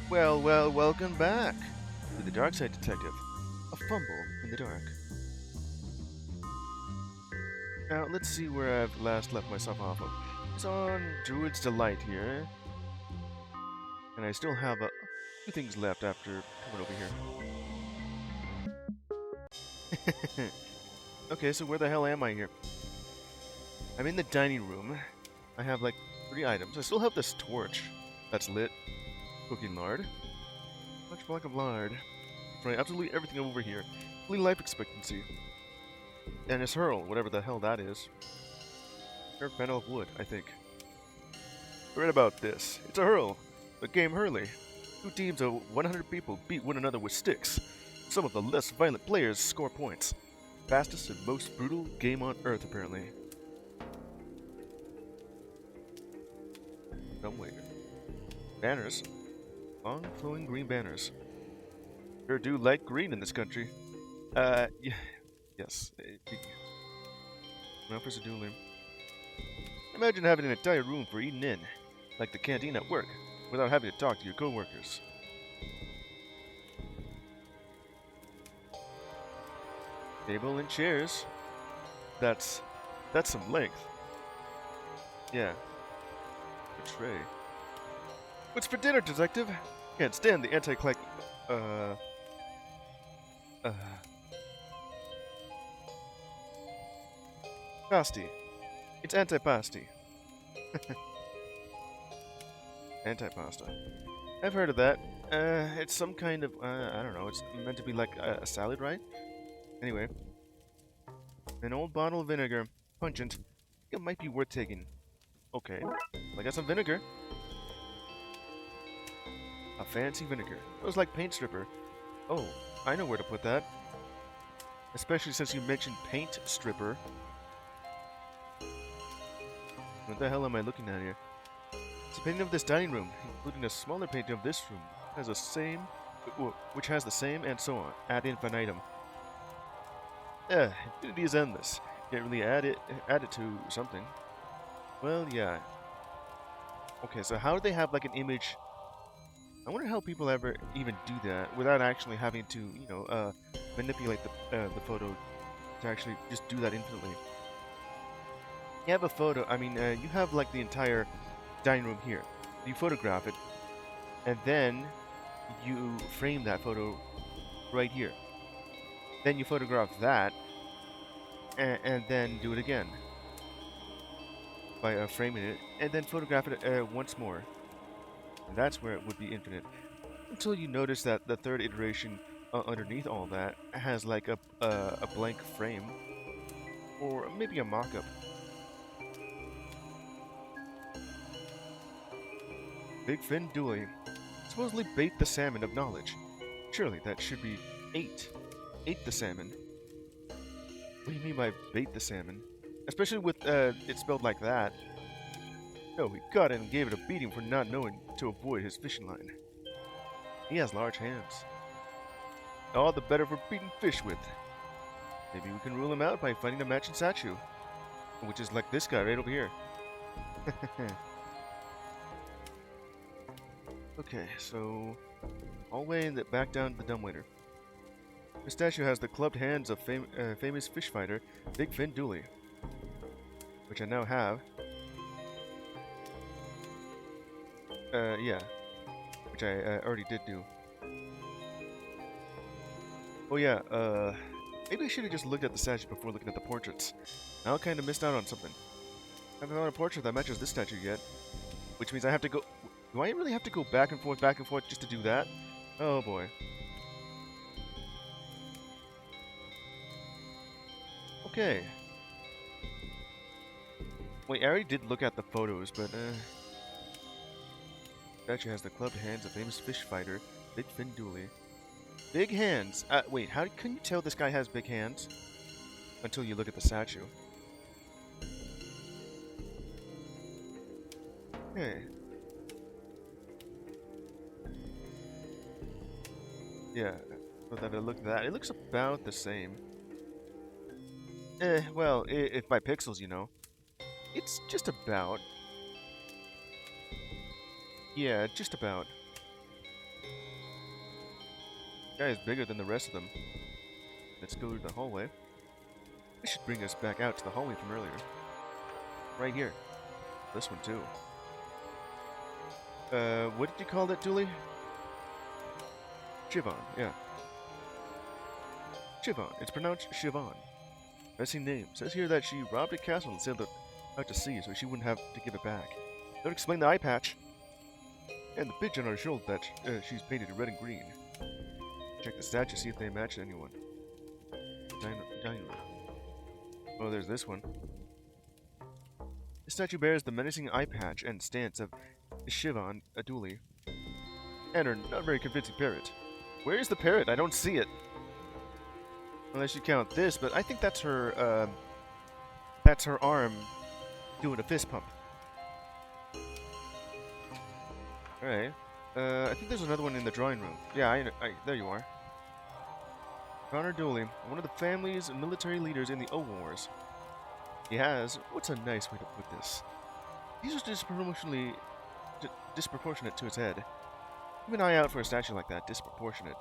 Welcome back to the Darkside Detective, a fumble in the dark. Now, let's see where I've last left myself off of. It's on Druid's Delight here, and I still have a few things left after coming over here. Okay, so where the hell am I here? I'm in the dining room. I have like 3 items. I still have this torch that's lit. Cooking lard. Much block of lard. Right, absolutely everything over here. Only life expectancy. And it's hurl, whatever the hell that is. Or panel of wood, I think. I read about this. It's a hurl. A game hurley. 2 teams of 100 people beat one another with sticks. Some of the less violent players score points. Fastest and most brutal game on Earth, apparently. Dumbwaiter. Banners. Long flowing green banners. Sure do like green in this country. Yeah, yes. Now for Seduling. Imagine having an entire room for eating in, like the canteen at work, without having to talk to your coworkers. Table and chairs. That's some length. Yeah. A tray. What's for dinner, detective? Can't stand the anti-click. Pasty. It's antipasti. Antipasta. I've heard of that. It's some kind of, I don't know, it's meant to be like a salad, right? Anyway. An old bottle of vinegar. Pungent. It might be worth taking. Okay. I got some vinegar. A fancy vinegar. It was like paint stripper. Oh, I know where to put that. Especially since you mentioned paint stripper. What the hell am I looking at here? It's a painting of this dining room, including a smaller painting of this room, which has the same, and so on, ad infinitum. Infinity is endless. Can't really add it to something. Well, yeah. Okay, so how do they have like an image? I wonder how people ever even do that without actually having to, manipulate the photo to actually just do that infinitely. You have a photo. I mean, you have like the entire dining room here. You photograph it, and then you frame that photo right here. Then you photograph that, and then do it again by framing it, and then photograph it once more. And that's where it would be infinite. Until you notice that the third iteration underneath all that has like a blank frame, or maybe a mock-up. Big Fin Dooley. Supposedly bait the salmon of knowledge. Surely that should be ate. Ate the salmon. What do you mean by bait the salmon? Especially with it spelled like that. No, he got it and gave it a beating for not knowing to avoid his fishing line. He has large hands. All the better for beating fish with. Maybe we can rule him out by finding a matching statue. Which is like this guy right over here. Okay, so all the way back down to the dumbwaiter. The statue has the clubbed hands of famous fish fighter Big Fin Dooley, which I now have. Yeah, which I already did do. Oh yeah, maybe I should have just looked at the statue before looking at the portraits. Now I kind of missed out on something. I haven't found a portrait that matches this statue yet, which means I have to go. Do I really have to go back and forth just to do that? Oh boy. Okay. Wait, I already did look at the photos, but statue has the clubbed hands of famous fish fighter Big Fin Dooley. Big hands. Wait, how can you tell this guy has big hands? Until you look at the statue. Okay. Yeah, so that I look at that, it looks about the same. Well, if by pixels, you know. It's just about. Yeah, just about. Guy is bigger than the rest of them. Let's go to the hallway. This should bring us back out to the hallway from earlier. Right here. This one too. What did you call that, Dooley? Siobhan, yeah. Siobhan. It's pronounced Siobhan. Messy name. Says here that she robbed a castle and sailed out to sea so she wouldn't have to give it back. Don't explain the eye patch. And the bitch on her shoulder that she's painted red and green. Check the statues, see if they match anyone. Dining room. Oh, there's this one. The statue bears the menacing eye patch and stance of Siobhan Dooley. And her not very convincing parrot. Where is the parrot? I don't see it. Unless you count this, but I think that's her arm doing a fist pump. Alright. I think there's another one in the drawing room. Yeah, there you are. Connor Dooley, one of the family's military leaders in the O Wars. He has, what's a nice way to put this? He's just disproportionate to his head. Keep an eye out for a statue like that, disproportionate.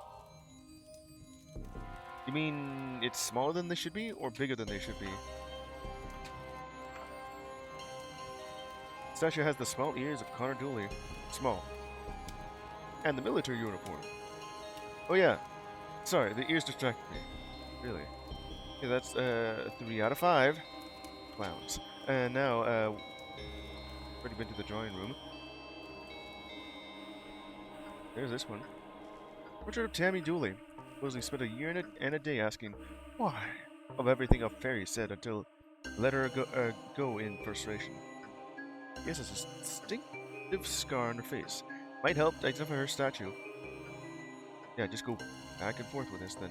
You mean it's smaller than they should be, or bigger than they should be? The statue has the small ears of Connor Dooley. Small. And the military uniform. Oh yeah. Sorry, the ears distracted me. Really. Okay, that's 3 out of 5. Clowns. And now, already been to the drawing room. There's this one. Portrait of Tammy Dooley. Supposedly spent a year and a day asking why of everything a fairy said until let her go in frustration. She has a distinctive scar on her face. Might help identify her statue. Yeah, just go back and forth with this then.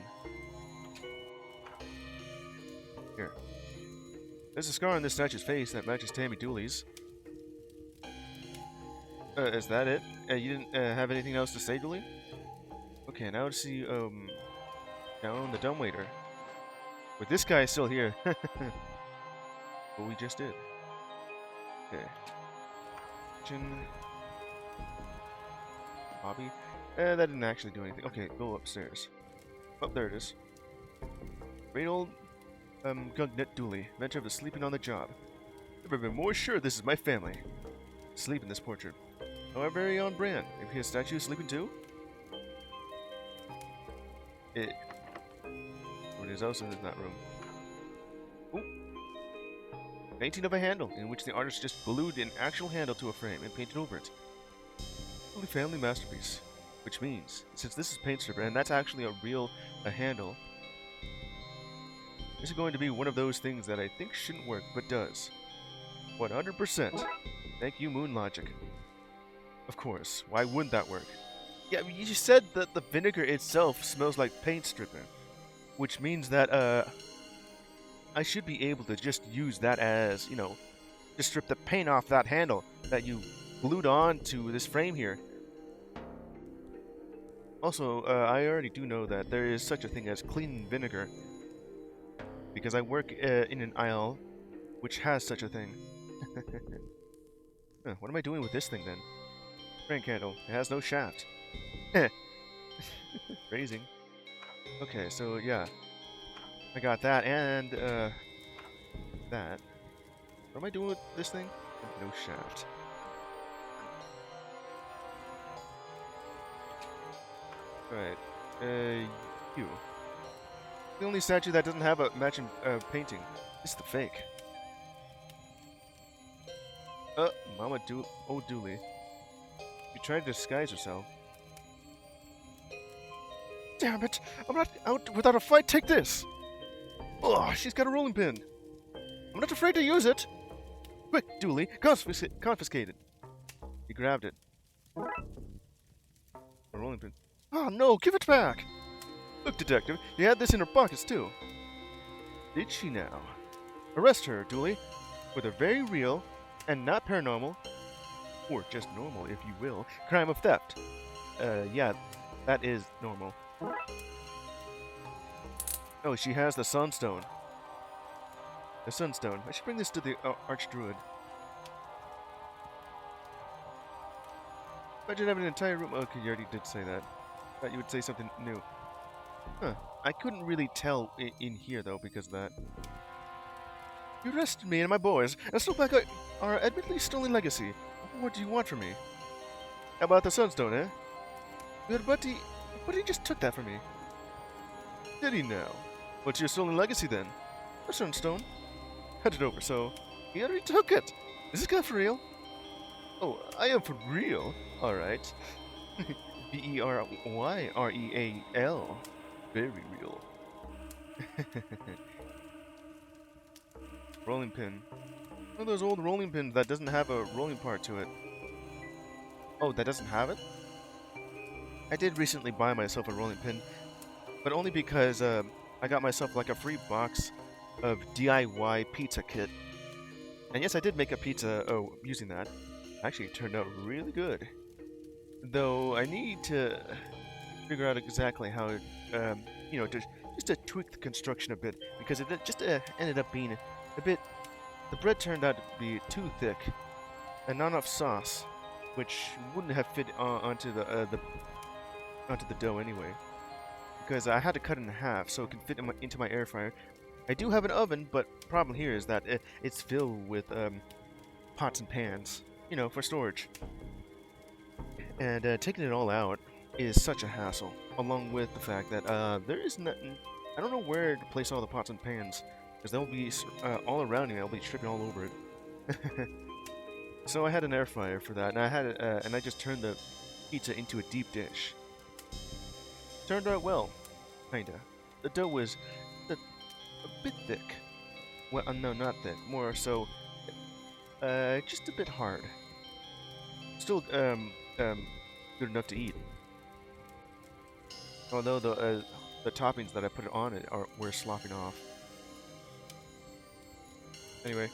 Here. There's a scar on this statue's face that matches Tammy Dooley's. Is that it? You didn't have anything else to say, Dooley? Okay, now to see, down the dumbwaiter. But this guy is still here. What we just did. Okay. Kitchen. Hobby. That didn't actually do anything. Okay, go upstairs. Oh, there it is. Great old, Gugnet Dooley, mentor of the sleeping on the job. Never been more sure this is my family. Sleep in this portrait. However, very on brand. Maybe his statue is sleeping too? It is also in that room. Ooh. Painting of a handle, in which the artist just glued an actual handle to a frame and painted over it. Holy family masterpiece. Which means, since this is paint stripper, and that's actually a handle, this is going to be one of those things that I think shouldn't work, but does. 100%. Thank you, Moon Logic. Of course, why wouldn't that work? Yeah, you said that the vinegar itself smells like paint stripper, which means that, I should be able to just use that as, you know, just strip the paint off that handle that you glued on to this frame here. Also, I already do know that there is such a thing as clean vinegar, because I work in an aisle which has such a thing. What am I doing with this thing then? Crank candle. It has no shaft. Phrasing. Okay, so yeah. I got that and that. What am I doing with this thing? No shaft. Alright. You. The only statue that doesn't have a matching painting. It's the fake. Mama Dooley. You tried to disguise herself. Damn it! I'm not out without a fight. Take this! Oh, she's got a rolling pin. I'm not afraid to use it. Quick, Dooley, confiscate it. He grabbed it. A rolling pin. Oh no, give it back! Look, Detective, you had this in her pockets too. Did she now? Arrest her, Dooley, with a very real and not paranormal, or just normal if you will, crime of theft. Yeah, that is normal. Oh, she has the Sunstone. The Sunstone. I should bring this to the Archdruid. Imagine having an entire room. Okay, you already did say that. Thought you would say something new. Huh. I couldn't really tell in here, though, because of that. You arrested me and my boys, and stole back our admittedly stolen legacy. What do you want from me? How about the Sunstone, eh? Good but he just took that from me. Did he now? What's your stolen legacy, then? A Sunstone. Hand it over, so... He already took it! Is this guy for real? Oh, I am for real? Alright. Beryreal. Very real. Rolling pin. One of those old rolling pins that doesn't have a rolling part to it. Oh, that doesn't have it? I did recently buy myself a rolling pin, but only because I got myself like a free box of DIY pizza kit. And yes, I did make a pizza using that. Actually, it turned out really good. Though I need to figure out exactly how, you know, just to tweak the construction a bit, because it just ended up being a bit. The bread turned out to be too thick, and not enough sauce, which wouldn't have fit onto the dough anyway. Because I had to cut it in half so it can fit into my air fryer. I do have an oven, but the problem here is that it's filled with pots and pans, you know, for storage. And taking it all out is such a hassle, along with the fact that there is nothing. I don't know where to place all the pots and pans, because they'll be all around me. I'll be tripping all over it. So I had an air fryer for that, and I just turned the pizza into a deep dish. Turned out well, kinda. The dough was a bit thick. Well, no, not thick. More so, just a bit hard. Still, good enough to eat. Although the toppings that I put on it were slopping off. Anyway.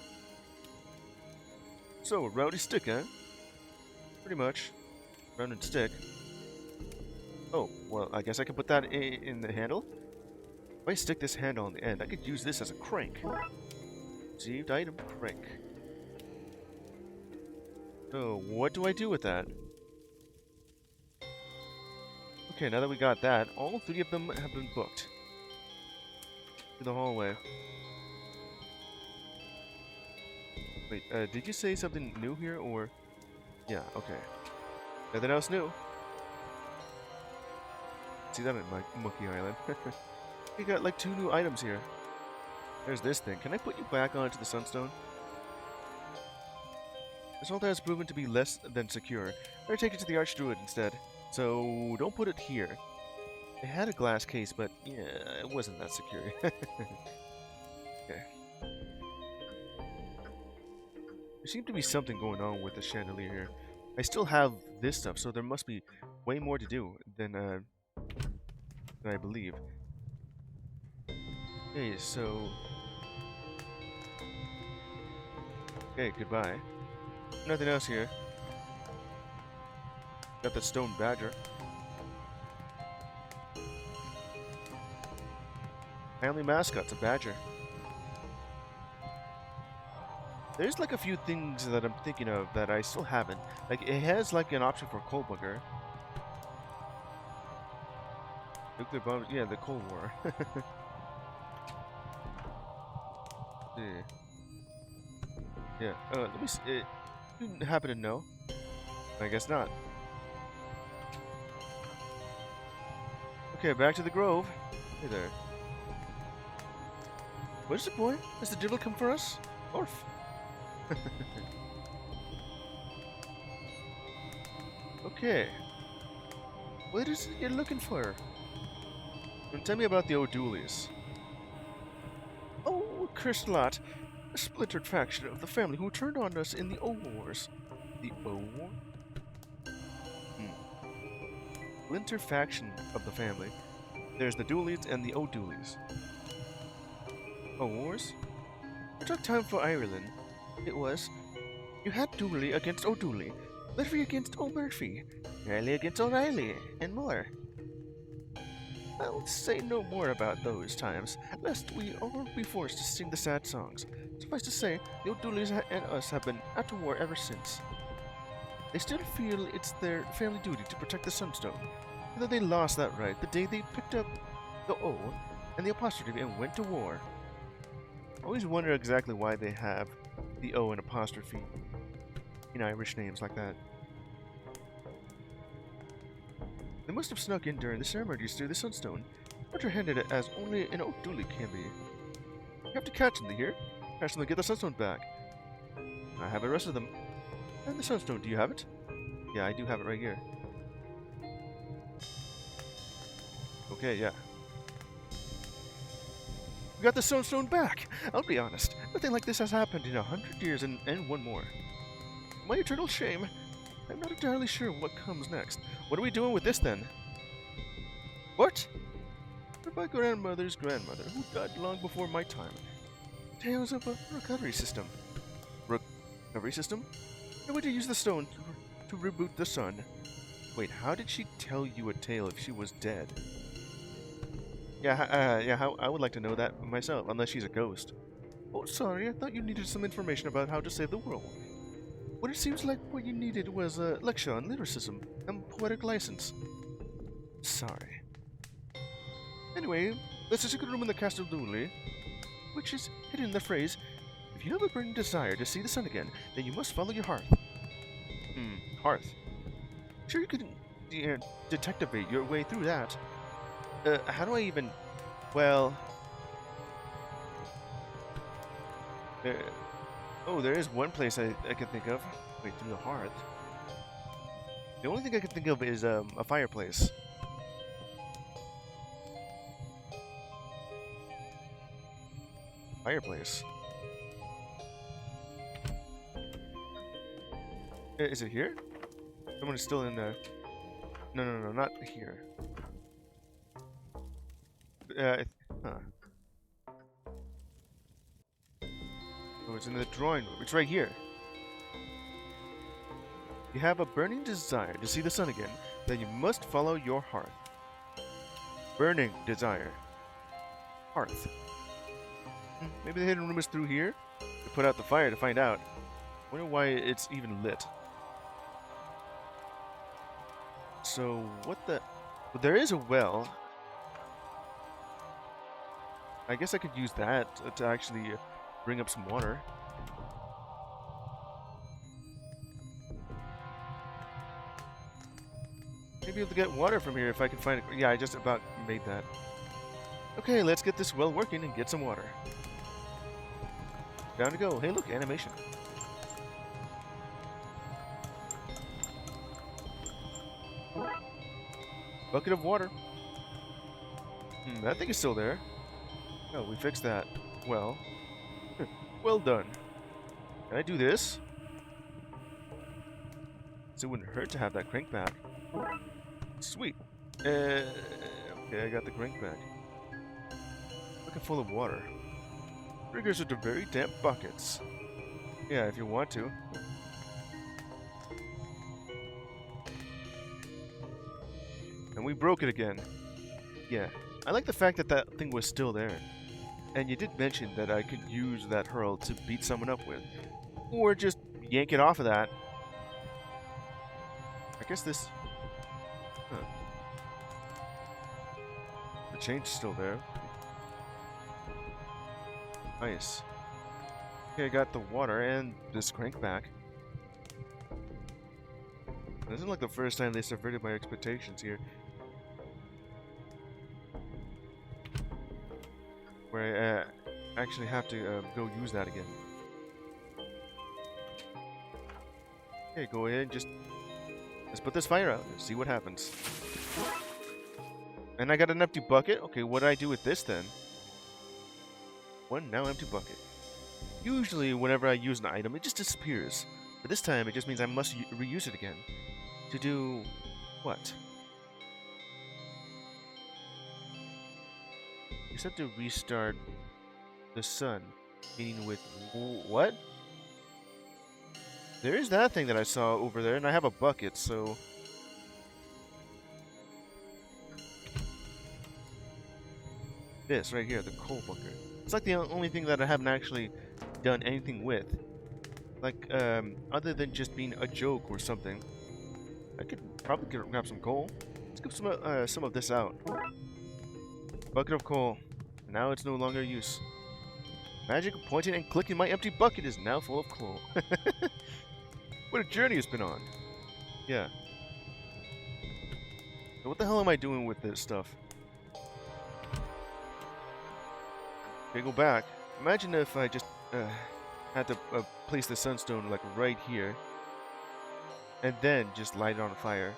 So, rowdy stick, eh? Pretty much. Rounded stick. Oh, well, I guess I can put that in the handle. If I stick this handle on the end, I could use this as a crank. Received item, crank. So, what do I do with that? Okay, now that we got that, all three of them have been booked. To the hallway. Wait, did you say something new here, or...? Yeah, okay. Nothing else new. See that at my Monkey Island. We got like 2 new items here. There's this thing. Can I put you back onto the Sunstone? This altar has proven to be less than secure. Better take it to the Druid instead. So, don't put it here. It had a glass case, but yeah, it wasn't that secure. Okay. There seemed to be something going on with the chandelier here. I still have this stuff, so there must be way more to do than I believe. Okay, so... Okay, goodbye. Nothing else here. Got the stone badger. Family mascot's a badger. There's like a few things that I'm thinking of that I still haven't. Like, it has like an option for cold bugger. Nuclear bombs, yeah, the Cold War. Yeah. Let me see. You happen to know? I guess not. Okay, back to the grove. Hey there. What is it, boy? Has the devil come for us? Orf. Okay. What is it you're looking for? Tell me about the O'Dooleys. Oh, cursed lot. A splintered faction of the family who turned on us in the O-Wars. The O-War? Splinter faction of the family. There's the Dooleys and the O'Dooleys. O-Wars? It took time for Ireland. It was. You had Dooley against O'Dooley, Murphy against O'Murphy, Riley against O'Reilly, and more. I'll say no more about those times, lest we all be forced to sing the sad songs. Suffice to say, the O'Dooleys and us have been at war ever since. They still feel it's their family duty to protect the Sunstone, and that they lost that right the day they picked up the O, and the apostrophe and went to war. I always wonder exactly why they have the O and apostrophe in Irish names like that. They must have snuck in during the ceremonies through the Sunstone, underhanded it as only an oak dooley can be. You have to catch them, here. Catch them and get the Sunstone back. I have arrested them. And the Sunstone, do you have it? Yeah, I do have it right here. Okay, yeah. We got the Sunstone back! I'll be honest, nothing like this has happened in 100 years and one more. My eternal shame. I'm not entirely sure what comes next. What are we doing with this, then? What? My grandmother's grandmother, who died long before my time. Tales of a recovery system. Recovery system? I went to use the stone to reboot the sun. Wait, how did she tell you a tale if she was dead? Yeah, I would like to know that myself, unless she's a ghost. Oh, sorry, I thought you needed some information about how to save the world. What it seems like what you needed was a lecture on lyricism and poetic license. Sorry. Anyway, there's a secret room in the Castle Dooley, which is hidden in the phrase, if you have a burning desire to see the sun again, then you must follow your hearth. Hearth. Sure you could detectivate your way through that. How do I even... Well... there is one place I can think of. Wait, through the hearth? The only thing I can think of is a fireplace. Fireplace. Is it here? Someone is still in there. No, not here. Huh. Oh, it's in the drawing room. It's right here. You have a burning desire to see the sun again, then you must follow your hearth. Burning desire. Hearth. Maybe the hidden room is through here? To put out the fire to find out. Wonder why it's even lit. So, what the... Well, there is a well. I guess I could use that to actually bring up some water. Maybe able to get water from here if I can find it. Yeah, I just about made that. Okay, let's get this well working and get some water. Down to go. Hey, look, animation. Bucket of water. That thing is still there. Oh, we fixed that. Well. Well done. Can I do this? So it wouldn't hurt to have that crank back. Sweet. Okay, I got the crank back. Bucket full of water. Triggers into very damp buckets. Yeah, if you want to. And we broke it again. Yeah. I like the fact that that thing was still there. And you did mention that I could use that hurl to beat someone up with. Or just yank it off of that. I guess this... Huh. The chain's still there. Nice. Okay, I got the water and this crank back. This isn't like the first time they subverted my expectations here. Where I actually have to go use that again. Okay, go ahead and let's put this fire out and see what happens. And I got an empty bucket. Okay, what do I do with this then? One now empty bucket. Usually whenever I use an item, it just disappears. But this time it just means I must reuse it again. To do what? You said to restart the sun. Meaning with what? There is that thing that I saw over there, and I have a bucket, so... This, right here, the coal bunker. It's like the only thing that I haven't actually done anything with. Like, other than just being a joke or something. I could probably grab some coal. Let's get some of this out. Bucket of coal. Now it's no longer use. Magic of pointing and clicking my empty bucket is now full of coal. What a journey it's been on. Yeah. So what the hell am I doing with this stuff? Okay, go back. Imagine if I just had to place the sunstone like right here. And then just light it on fire.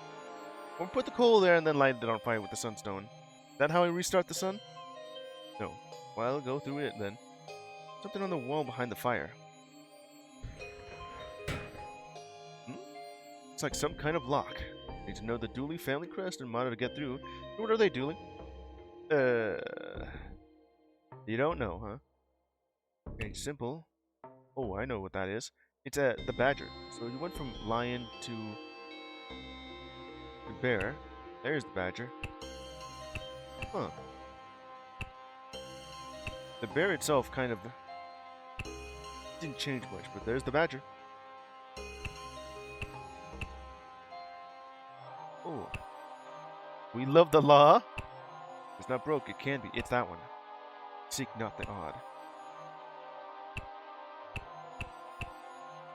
Or put the coal there and then light it on fire with the sunstone. Is that how I restart the sun? No. Well, I'll go through it then. Something on the wall behind the fire. It's like some kind of lock. Need to know the Dooley family crest and motto to get through. What are they, Dooley? You don't know, huh? Okay, simple. Oh, I know what that is. It's the badger. So you went from lion to bear. There's the badger. Huh. The bear itself kind of didn't change much, but there's the badger. Oh. We love the law. It's not broke, it can be. It's that one. Seek not the odd.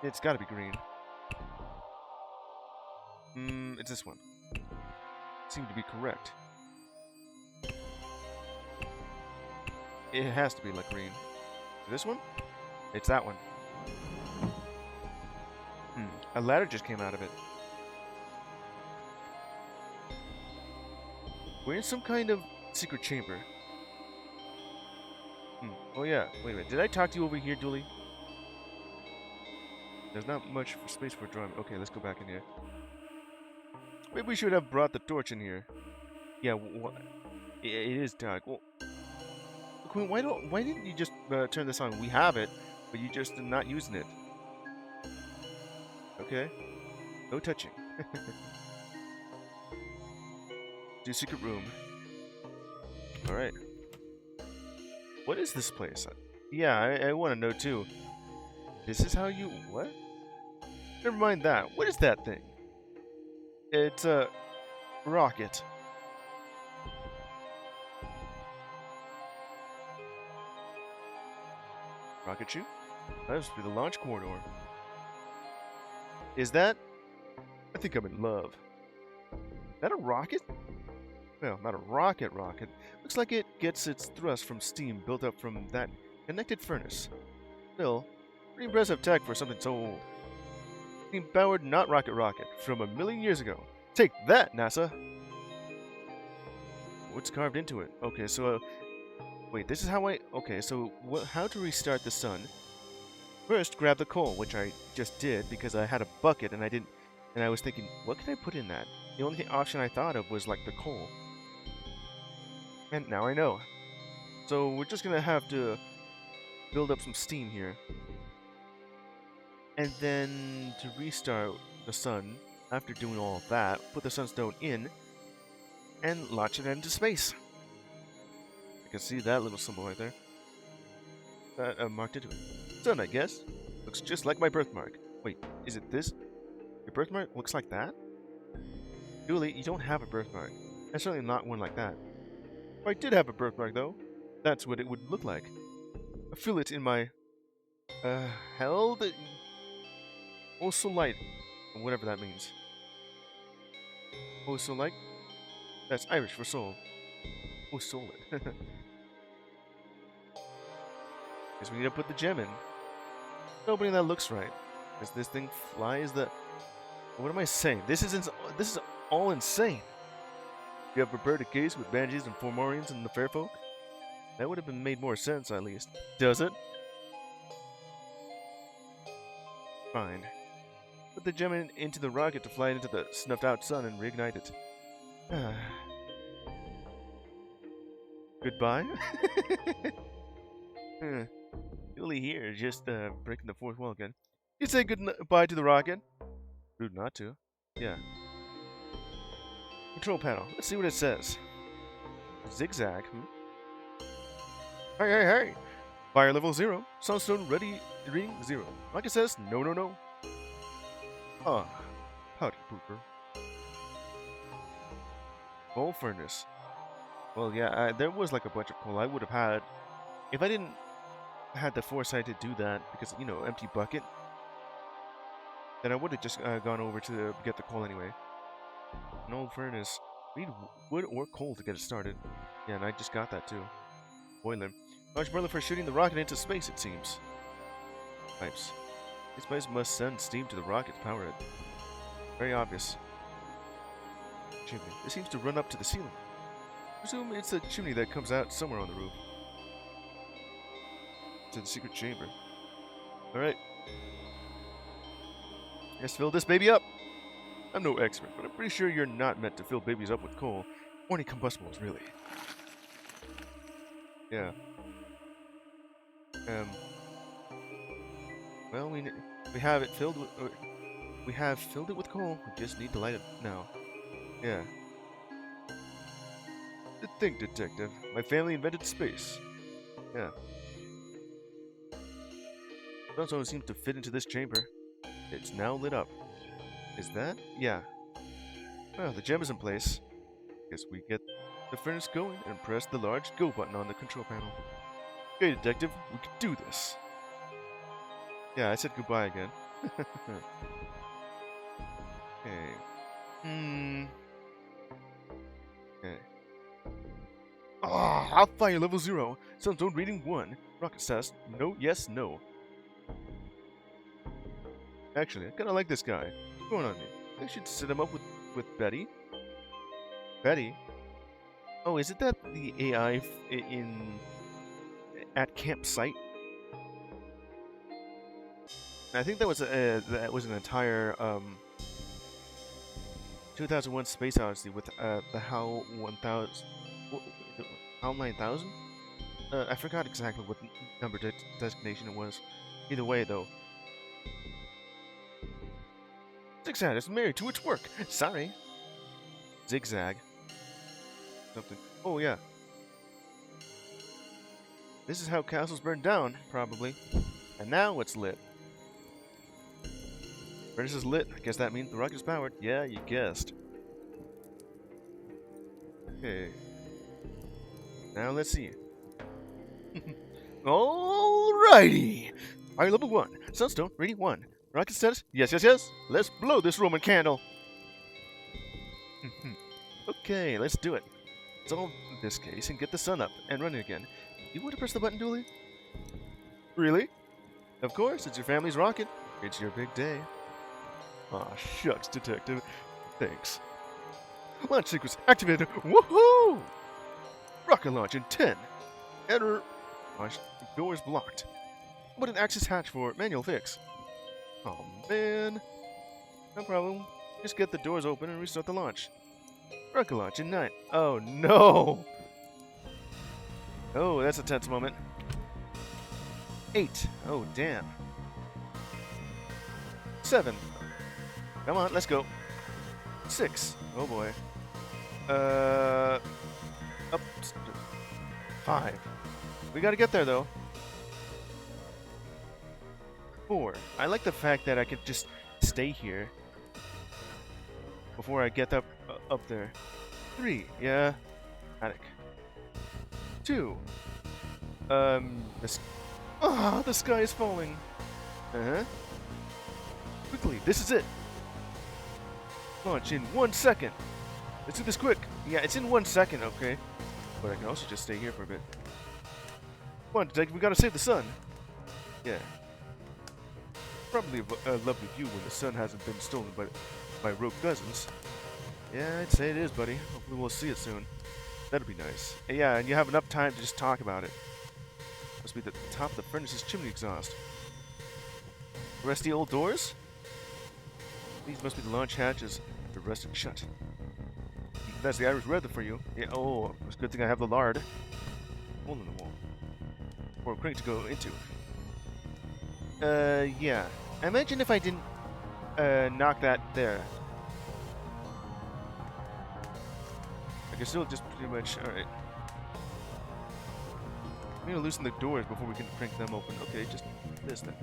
It's gotta be green. It's this one. Seemed to be correct. It has to be like green. This one? It's that one. A ladder just came out of it. We're in some kind of secret chamber. Oh yeah, wait a minute. Did I talk to you over here, Dooley? There's not much space for drawing. Okay, let's go back in here. Maybe we should have brought the torch in here. Yeah, it is dark. Well, Queen, why didn't you just turn this on? We have it, but you just are not using it. Okay, no touching. Do secret room. All right. What is this place? Yeah, I want to know too. This is how you what? Never mind that. What is that thing? It's a rocket. Rocket chute? That must be the launch corridor. Is that? I think I'm in love. Is that a rocket? Well, not a rocket. Looks like it gets its thrust from steam built up from that connected furnace. Still, pretty impressive tech for something so old. Steam-powered, not rocket, from 1,000,000 years ago. Take that, NASA! What's carved into it? Okay, so wait, this is how okay, so how to restart the sun? First, grab the coal, which I just did because I had a bucket and I was thinking, what can I put in that? The only option I thought of was like the coal. And now I know. So we're just gonna have to build up some steam here. And then to restart the sun, after doing all of that, put the sunstone in and launch it into space. I can see that little symbol right there. That marked into it. Sun, I guess. Looks just like my birthmark. Wait, is it this? Your birthmark looks like that? Dooley, you don't have a birthmark. And certainly not one like that. If I did have a birthmark, though, that's what it would look like. I feel it in my... held... Oh, so light. Whatever that means. Oh, so light? That's Irish for soul. Oh, soul it. Guess we need to put the gem in. Nobody that looks right. Because this thing flies the... What am I saying? This is all insane. You have prepared a case with banshees and Fomorians and the fair folk? That would have been made more sense, at least. Does it? Fine. Put the gem into the rocket to fly it into the snuffed-out sun and reignite it. Goodbye? Dooley here, just breaking the fourth wall again. You say goodbye to the rocket? Rude not to. Yeah. Control panel. Let's see what it says. Zigzag. Hey! Fire level 0. Sunstone ready. Reading 0. Rocket says no. Ah, howdy pooper. Bowl furnace. Well, yeah, there was like a bunch of coal I would have had if I didn't had the foresight to do that because, you know, empty bucket. Then I would have just gone over to get the coal anyway. An old furnace. We need wood or coal to get it started. Yeah, and I just got that too. Boiler. Large boiler for shooting the rocket into space, it seems. Pipes. These pipes must send steam to the rocket to power it. Very obvious. Chimney. It seems to run up to the ceiling. Presume it's a chimney that comes out somewhere on the roof. To the secret chamber. Alright. Let's fill this baby up. I'm no expert, but I'm pretty sure you're not meant to fill babies up with coal. Or any combustibles, really. Yeah. Well, we have it filled with... we have filled it with coal. We just need to light it now. Yeah. To think, Detective. My family invented space. Yeah. Sunstone seems to fit into this chamber. It's now lit up. Is that? Yeah. Well, the gem is in place. Guess we get the furnace going and press the large go button on the control panel. Okay, Detective, we can do this. Yeah, I said goodbye again. Okay. Okay. Ah, hot fire level 0. Sunstone reading 1. Rocket test. No, yes, no. Actually, I kinda like this guy. What's going on me? I should set him up with Betty. Betty? Oh, is it that the AI at campsite? I think that was an entire 2001 Space Odyssey with the HAL 1000, HAL 9000. I forgot exactly what number designation it was. Either way, though. Zigzag is married to its work. Sorry. Zigzag. Something. Oh yeah. This is how castles burn down, probably. And now it's lit. Furnace is lit. I guess that means the rocket is powered. Yeah, you guessed. Okay. Now let's see. Alrighty! Fire level 1. Sunstone, reading 1. Rocket status? Yes, yes, yes. Let's blow this Roman candle. Okay, let's do it. Solve this case and get the sun up and running again. You want to press the button, Dooley? Really? Of course, it's your family's rocket. It's your big day. Aw, shucks, Detective. Thanks. Launch sequence activated. Woohoo! Rocket launch in 10. Error. Launch doors blocked. But an access hatch for manual fix. Oh man. No problem. Just get the doors open and restart the launch. Rocket launch in 9. Oh no! Oh, that's a tense moment. 8. Oh damn. 7. Come on, let's go. 6. Oh boy. Up. 5. We gotta get there though. 4. I like the fact that I could just stay here before I get up there. 3. Yeah. Attic. 2. The sky is falling. Quickly, this is it. Launch in 1 second. Let's do this quick. Yeah, it's in 1 second, okay. But I can also just stay here for a bit. Come on, Detective, we gotta save the sun. Yeah. Probably a lovely view when the sun hasn't been stolen by rogue cousins. Yeah, I'd say it is, buddy. Hopefully we'll see it soon. That'd be nice. Yeah, and you have enough time to just talk about it. Must be the top of the furnace's chimney exhaust. Rusty old doors? These must be the launch hatches. They're rusted shut. That's the Irish weather for you. Yeah, oh, it's a good thing I have the lard. Hole in the wall. Or a crank to go into. Yeah. Imagine if I didn't, knock that there. I can still just pretty much, alright. I'm gonna loosen the doors before we can crank them open. Okay, just this then.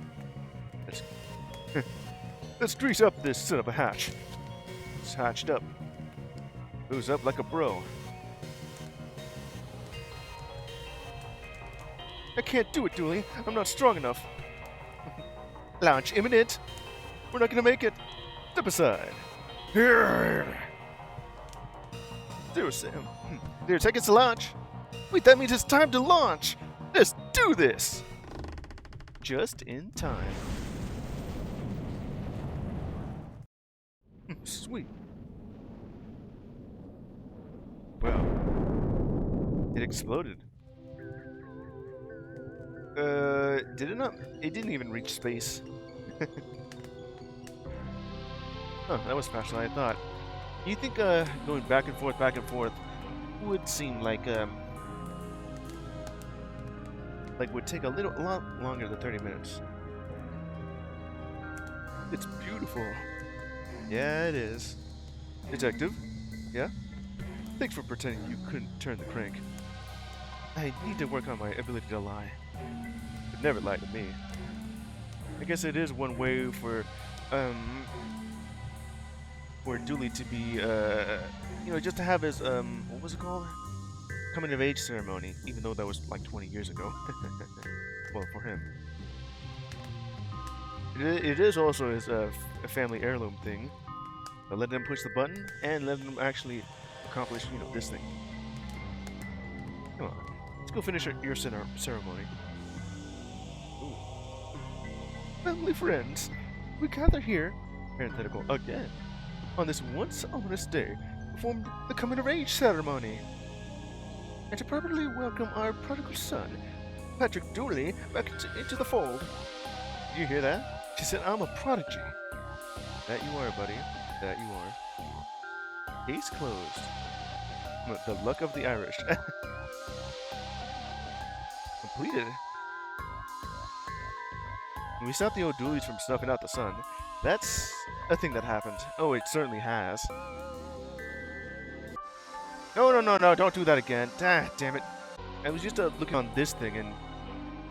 Let's grease up this son of a hatch. It's hatched up. Goes up like a bro. I can't do it, Dooley. I'm not strong enough. Launch imminent. We're not gonna make it. Step aside. 0 seconds to launch. Wait, that means it's time to launch. Let's do this. Just in time. Sweet. Wow. It exploded. Did it not? It didn't even reach space. Huh, that was faster than I thought. You think, going back and forth would seem like would take a lot longer than 30 minutes. It's beautiful. Yeah, it is. Detective? Yeah? Thanks for pretending you couldn't turn the crank. I need to work on my ability to lie. But never lie to me. I guess it is one way for Dooley to be, you know, just to have his, what was it called? Coming of age ceremony, even though that was like 20 years ago. Well, for him. It is also his, a family heirloom thing. But let them push the button, and let them actually accomplish, you know, this thing. Come on. Let's go finish your ceremony. Ooh. Family friends, we gather here, parenthetical again, on this once ominous day, to perform the coming of age ceremony, and to properly welcome our prodigal son, Patrick Dooley, back into the fold. Did you hear that? She said I'm a prodigy. That you are, buddy. That you are. Case closed. The luck of the Irish. Completed. We stopped the O'Dooleys from snuffing out the sun. That's a thing that happened. Oh, it certainly has. No, don't do that again. Ah, damn it. I was just looking on this thing and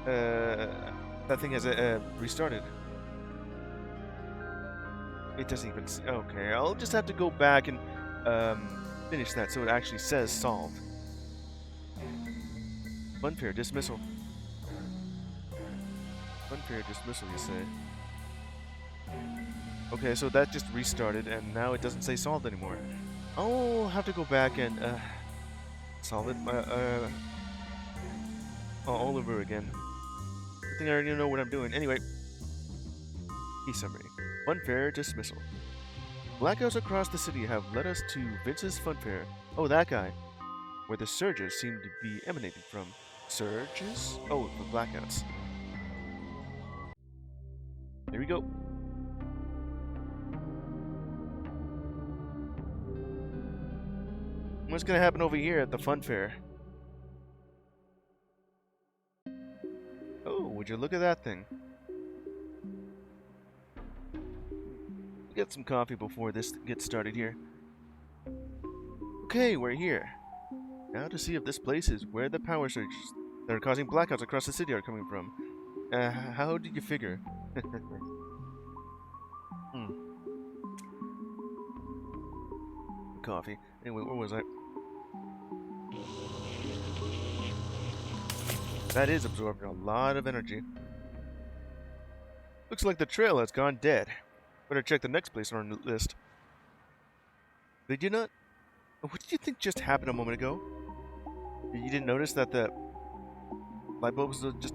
that thing has restarted. It doesn't even... Okay, I'll just have to go back and finish that so it actually says solved. Funfair Dismissal. Funfair Dismissal, you say? Okay, so that just restarted, and now it doesn't say solved anymore. I'll have to go back and solve it all over again. I think I already know what I'm doing. Anyway, key summary. Funfair Dismissal. Blackouts across the city have led us to Vince's Funfair. Oh, that guy. Where the surges seem to be emanating from. Surges? Oh, the blackouts. Here we go. What's gonna happen over here at the Funfair? Oh, would you look at that thing? Get some coffee before this gets started here. Okay, we're here. Now to see if this place is where the power surges that are causing blackouts across the city are coming from. How did you figure? Coffee. Anyway, where was I? That is absorbing a lot of energy. Looks like the trail has gone dead. Better check the next place on our list. Did you not? What did you think just happened a moment ago? You didn't notice that the light bulbs just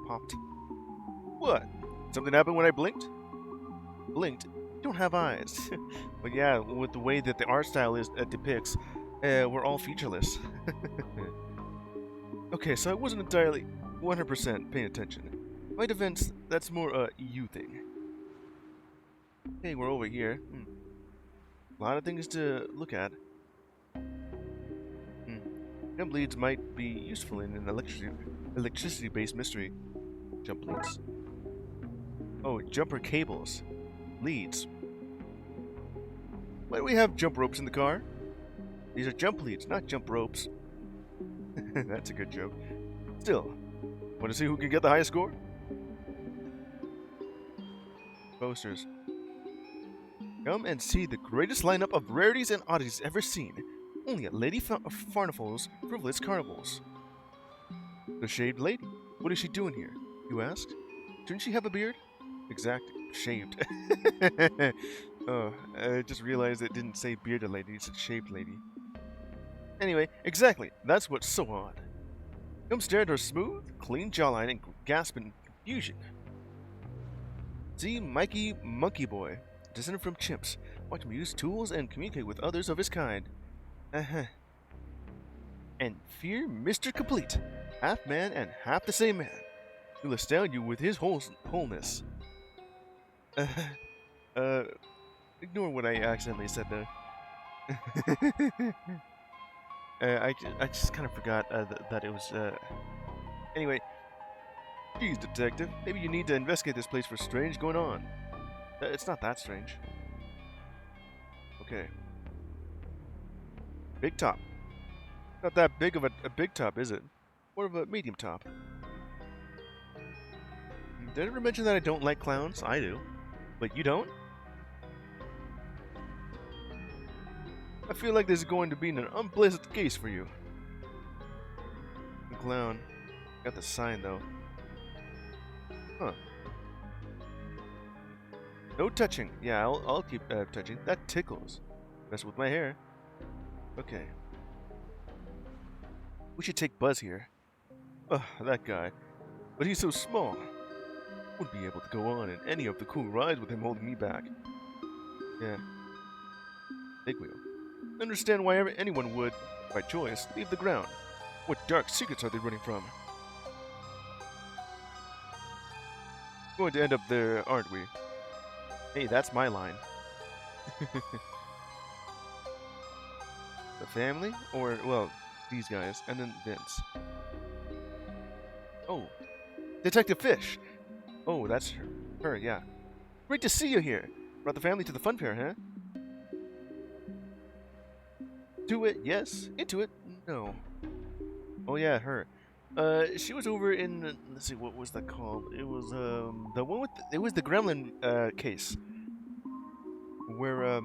popped? What? Something happened when I blinked? Blinked? You don't have eyes. But yeah, with the way that the art style is depicts, we're all featureless. Okay, so I wasn't entirely 100% paying attention. My defense, that's more a you thing. Okay, we're over here. A lot of things to look at. Jump leads might be useful in an electricity-based mystery. Jump leads. Oh, jumper cables. Leads. Why do we have jump ropes in the car? These are jump leads, not jump ropes. That's a good joke. Still, want to see who can get the highest score? Posters. Come and see the greatest lineup of rarities and oddities ever seen. Only at Lady Farnafal's Frivolous Carnivals. The shaved lady. What is she doing here? You asked? Shouldn't she have a beard? Exactly. Shaved. Oh, I just realized it didn't say bearded lady, it said shaved lady. Anyway, exactly. That's what's so odd. Come stare at her smooth, clean jawline and gasp in confusion. See, Mikey Monkey Boy, descended from chimps. Watch him use tools and communicate with others of his kind. And fear Mr. Complete, half man and half the same man. He'll astound you with his wholeness. Ignore what I accidentally said there. I just kind of forgot that it was, Anyway, geez, detective, maybe you need to investigate this place for strange going on. It's not that strange. Okay. Big top. Not that big of a big top, is it? More of a medium top. Did I ever mention that I don't like clowns? I do. But you don't? I feel like this is going to be an unpleasant case for you. The clown. Got the sign, though. Huh. No touching. Yeah, I'll keep touching. That tickles. Mess with my hair. Okay. We should take Buzz here. Ugh, that guy. But he's so small. Wouldn't be able to go on in any of the cool rides with him holding me back. Yeah. Big wheel. Understand why anyone would, by choice, leave the ground. What dark secrets are they running from? Going to end up there, aren't we? Hey, that's my line. The family? Or, well, these guys. And then Vince. Oh. Detective Fish! Oh, that's her. Her, yeah. Great to see you here. Brought the family to the funfair, huh? To it, yes. Into it, no. Oh yeah, her. She was over in, let's see, what was that called? It was, the one with, it was the Gremlin, case. Where,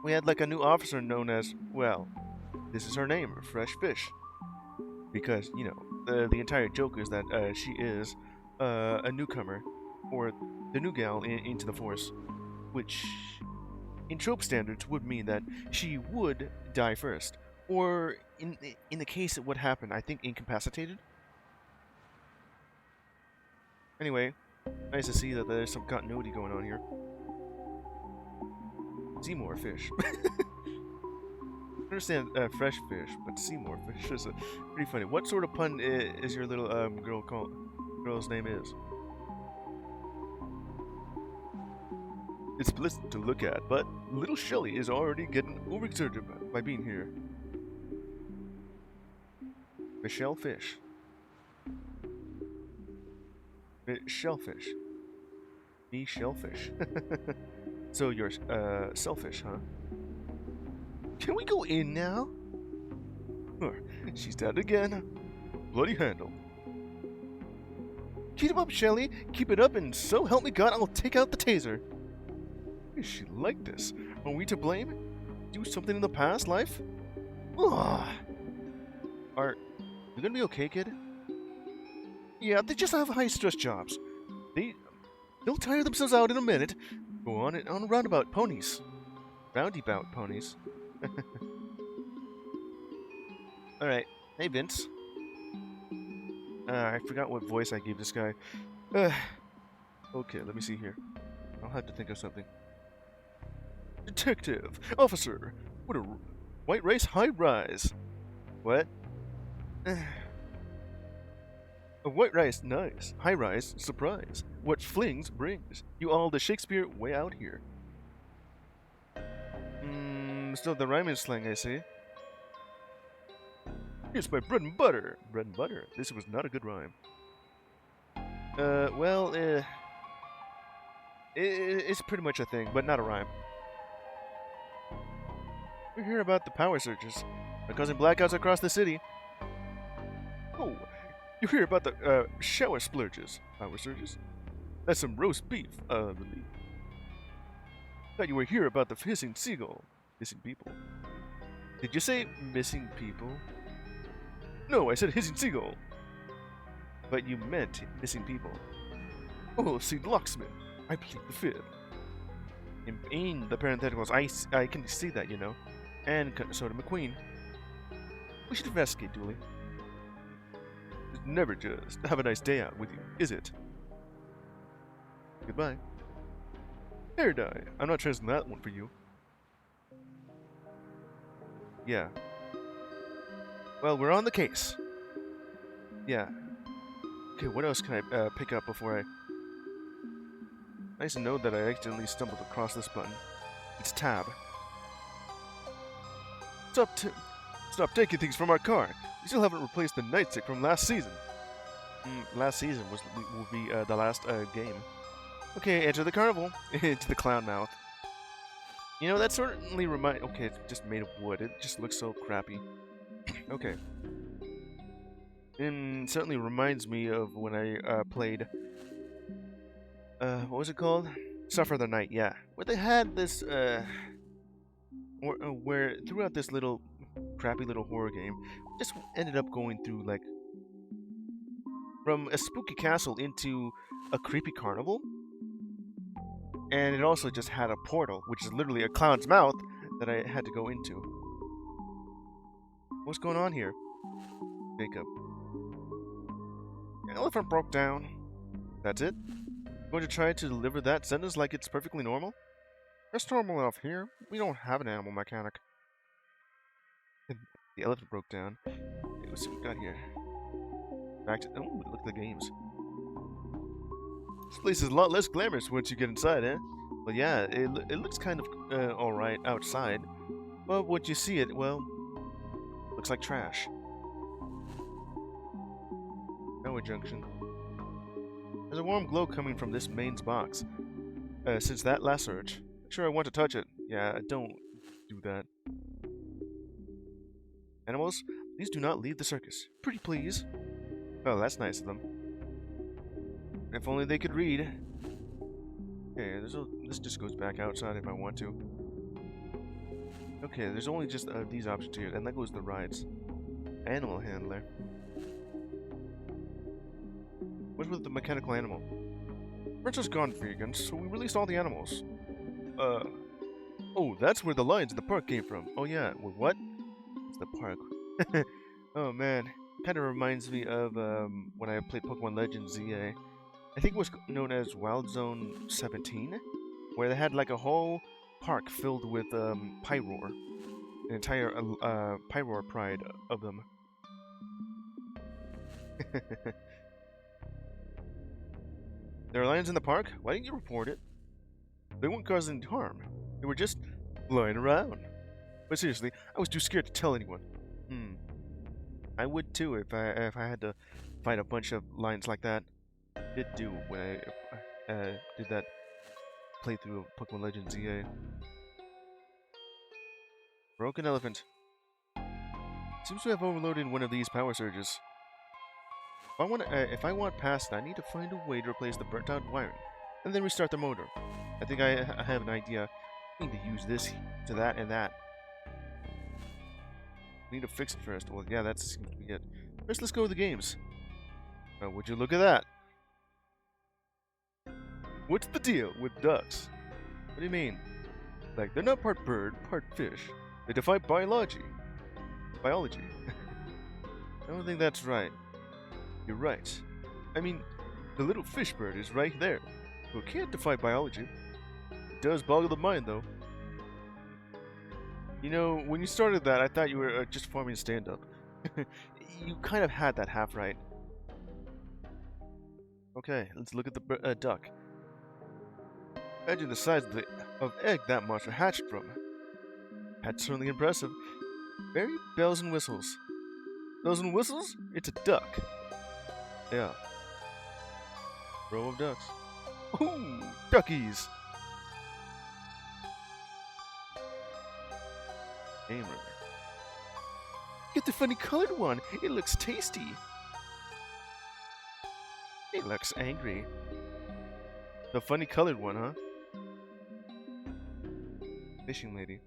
we had, like, a new officer known as, well, this is her name, Fresh Fish. Because, you know, the entire joke is that, she is, a newcomer, or the new gal into the force. Which, in trope standards, would mean that she would die first. Or, in the case of what happened, I think incapacitated? Anyway, nice to see that there's some continuity going on here. Seymour fish. I understand fresh fish, but Seymour fish is pretty funny. What sort of pun is your little girl's name is? It's pleasant to look at, but little Shelly is already getting overexerted by being here. Michelle Fish. Shellfish. Me shellfish. So you're selfish, huh? Can we go in now? She's dead again. Bloody handle. Keep it up, Shelly. Keep it up, and so help me God, I'll take out the taser. Is she like this? Are we to blame? Do something in the past life? Ugh. Are you gonna be okay, kid? Yeah, they just have high-stress jobs. They'll tire themselves out in a minute. Go on roundabout ponies. Roundabout ponies. Alright. Hey, Vince. I forgot what voice I gave this guy. Okay, let me see here. I'll have to think of something. Detective! Officer! What a white race high rise! What? A white rice, nice. High rise, surprise. What flings brings. You all the Shakespeare way out here. Still the rhyming slang, I see. Here's my bread and butter. Bread and butter. This was not a good rhyme. It's pretty much a thing, but not a rhyme. We hear about the power surges. My cousin blackouts across the city. Oh, you hear about the shower splurges. Power surges? That's some roast beef, I believe. Thought you were here about the hissing seagull. Missing people. Did you say missing people? No, I said hissing seagull. but you meant missing people. Oh, see, locksmith, I plead the fifth. In the parentheticals, I can see that, you know. And Soda McQueen. We should investigate, Dooley. It's never just have a nice day out with you, is it? Goodbye. Hair dye. I'm not trusting that one for you. Yeah. Well, we're on the case. Yeah. Okay, what else can I pick up before I... Nice to know that I accidentally stumbled across this button. It's tab. Stop taking things from our car. We still haven't replaced the nightstick from last season. Last season will be the last game. Okay, enter the carnival. Into the clown mouth. You know, that certainly okay, it's just made of wood. It just looks so crappy. Okay. It certainly reminds me of when I played... what was it called? Suffer the Night, yeah. Where they had this, where throughout this little crappy little horror game, just ended up going through, like, from a spooky castle into a creepy carnival. And it also just had a portal, which is literally a clown's mouth, that I had to go into. What's going on here? Jacob. The elephant broke down. That's it? Going to try to deliver that sentence like it's perfectly normal? It's normal enough here. We don't have an animal mechanic. The elephant broke down. Okay, let's see what we got here. Back to... Oh, look at the games. This place is a lot less glamorous once you get inside, eh? Well, yeah, it looks kind of alright outside. But once you see it, well, looks like trash. Power junction. There's a warm glow coming from this mains box. Since that last search. Not sure I want to touch it. Yeah, don't do that. Animals, please do not leave the circus. Pretty please. Oh, that's nice of them. If only they could read. Okay, this just goes back outside if I want to. Okay, there's only just these options here, and that goes the rides. Animal handler. What's with the mechanical animal? Brita's gone vegan, so we released all the animals. Oh, that's where the lions in the park came from. Oh yeah, well, what? It's the park. Oh man, kind of reminds me of when I played Pokemon Legends ZA. I think it was known as Wild Zone 17, where they had like a whole park filled with Pyroar. An entire Pyroar pride of them. There are lions in the park? Why didn't you report it? They weren't causing harm. They were just lying around. But seriously, I was too scared to tell anyone. I would too if I had to fight a bunch of lions like that. I did do when I did that playthrough of Pokemon Legends ZA. Broken elephant. Seems to have overloaded one of these power surges. If I want past it, I need to find a way to replace the burnt out wiring, and then restart the motor. I think I have an idea. I need to use this to that and that. I need to fix it first. Well, yeah, that seems to be it. First, let's go to the games. Oh, would you look at that? What's the deal with ducks? What do you mean? Like, they're not part bird, part fish. They defy biology. I don't think that's right. You're right. I mean, the little fish bird is right there. So it can't defy biology. It does boggle the mind, though. You know, when you started that, I thought you were just farming stand-up. You kind of had that half right. Okay, let's look at the duck. Imagine the size of egg that monster hatched from. That's certainly impressive. Very bells and whistles. Bells and whistles? It's a duck. Yeah. Row of ducks. Ooh, duckies! Gamer. Get the funny colored one. It looks tasty. It looks angry. The funny colored one, huh? Fishing lady.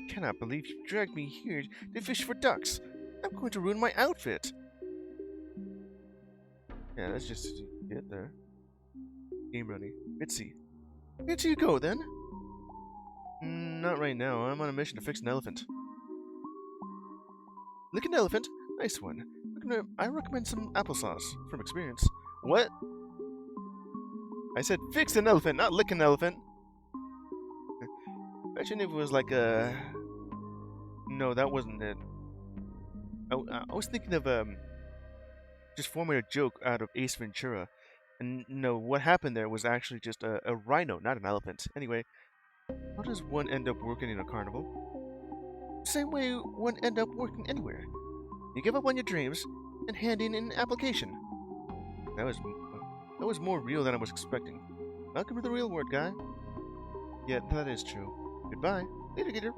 Cannot believe you dragged me here to fish for ducks. I'm going to ruin my outfit. Yeah, that's just get there. Game ready. Mitzi. Here you go, then. Not right now. I'm on a mission to fix an elephant. Lick an elephant? Nice one. I recommend some applesauce, from experience. What? I said fix an elephant, not lick an elephant. Imagine if it was like a... No, that wasn't it. I was thinking of, just forming a joke out of Ace Ventura. And no, what happened there was actually just a rhino, not an elephant. Anyway, how does one end up working in a carnival? Same way one end up working anywhere. You give up on your dreams and hand in an application. That was more real than I was expecting. Welcome to the real world, guy. Yeah, that is true. Goodbye. Later, Gator.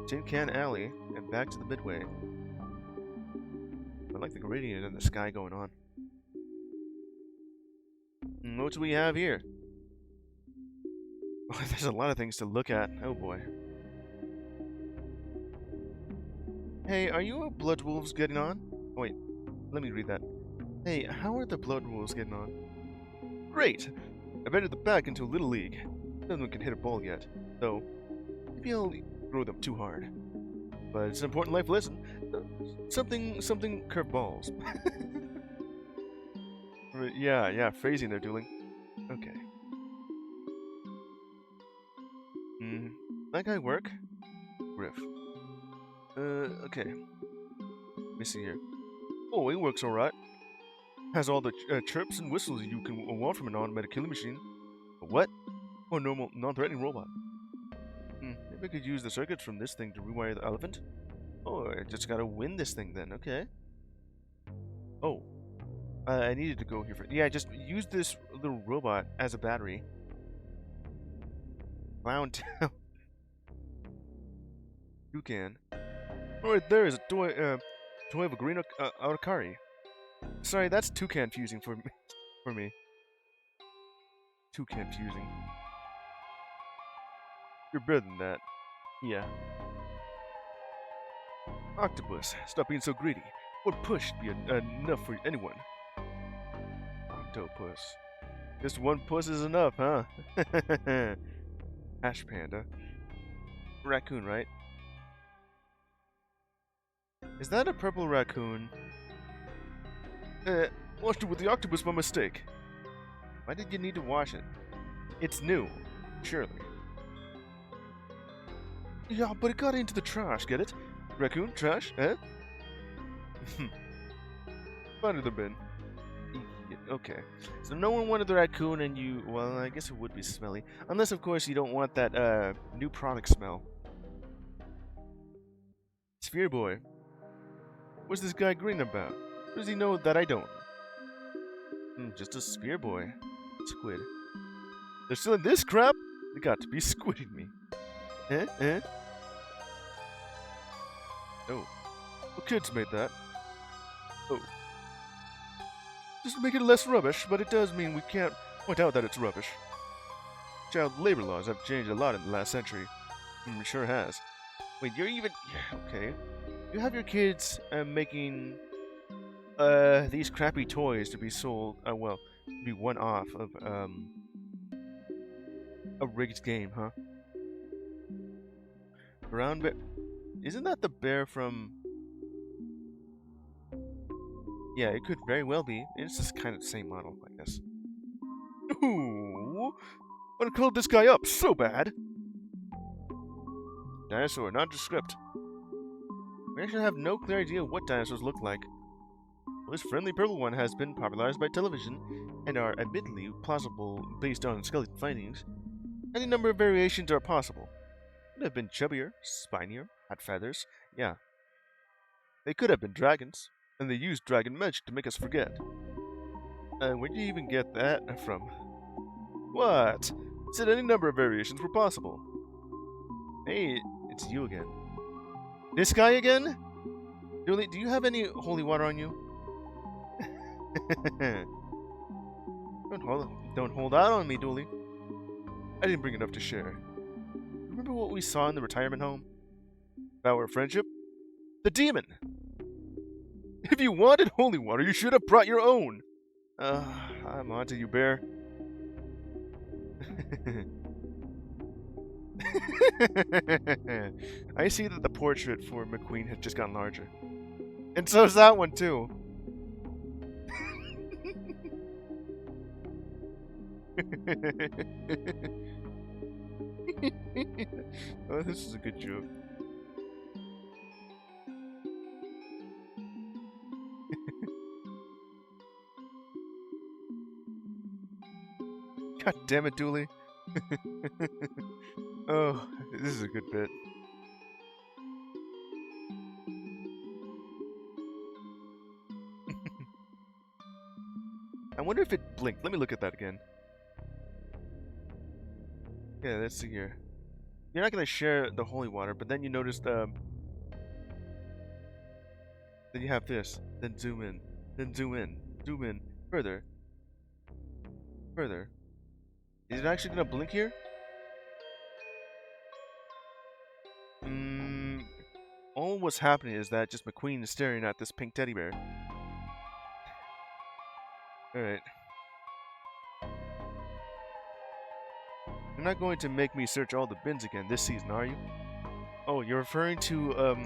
Tin Can Alley and back to the Midway. I like the gradient in the sky going on. What do we have here? Oh, there's a lot of things to look at. Oh boy. Hey, are you Blood Wolves getting on? Oh, wait, let me read that. Hey, how are the Blood Wolves getting on? Great! I've entered the back into Little League. No one can hit a ball yet, though maybe I'll throw them too hard. But it's an important life lesson. Something curve balls. Yeah, phrasing there, dueling. Okay. That guy work? Griff. Okay. Let me see here. Oh, he works alright. Has all the chirps and whistles you can want from an automated killing machine. A what? Oh, normal, non-threatening robot. Maybe I could use the circuits from this thing to rewire the elephant. Oh, I just gotta win this thing then, okay. Oh. I needed to go here for... Yeah, just use this little robot as a battery. Clown Town. You can. Right there is a toy of a green Arcari. Sorry, that's too confusing for me. Too confusing. You're better than that. Yeah. Octopus, stop being so greedy. One push should be enough for anyone. Octopus. Just one puss is enough, huh? Ash Panda. Raccoon, right? Is that a purple raccoon? Washed it with the octopus by mistake. Why did you need to wash it? It's new, surely. Yeah, but it got into the trash, get it? Raccoon, trash, eh? Find the bin. Okay. So no one wanted the raccoon and you... Well, I guess it would be smelly. Unless, of course, you don't want that, new product smell. Sphere Boy. What's this guy green about? What does he know that I don't? Just a Sphere Boy. Squid. They're still in this crap? They got to be squidding me. Oh. What kids made that? Oh. Just to make it less rubbish, but it does mean we can't point out that it's rubbish. Child labor laws have changed a lot in the last century. It sure has. Wait, you're even... Yeah, okay. You have your kids making these crappy toys to be sold, well, to be one off of a rigged game, huh? Brown bear... Isn't that the bear from... Yeah, it could very well be. It's just kind of the same model, I guess. Ooh! Wanna call this guy up so bad? Dinosaur, nondescript. We actually have no clear idea what dinosaurs look like. Well, this friendly purple one has been popularized by television, and are admittedly plausible based on skeleton findings. Any number of variations are possible. Could have been chubbier, spinier, had feathers, yeah. They could have been dragons, and they used dragon magic to make us forget. Where'd you even get that from? What? Said any number of variations were possible. Hey, it's you again. This guy again? Julie, do you have any holy water on you? Don't hold out on me, Dooley. I didn't bring enough to share. Remember what we saw in the retirement home? About our friendship? The demon! If you wanted holy water, you should have brought your own. I'm onto you, bear. I see that the portrait for McQueen has just gotten larger. And so is that one, too. Oh, this is a good joke. God damn it, Dooley. Oh, this is a good bit. I wonder if it blinked. Let me look at that again. Yeah, let's see here. You're not going to share the holy water, but then you notice then you have this. Then zoom in. Then zoom in. Zoom in. Further. Further. Is it actually going to blink here? All what's happening is that just McQueen is staring at this pink teddy bear. Alright. You're not going to make me search all the bins again this season, are you? Oh, you're referring to,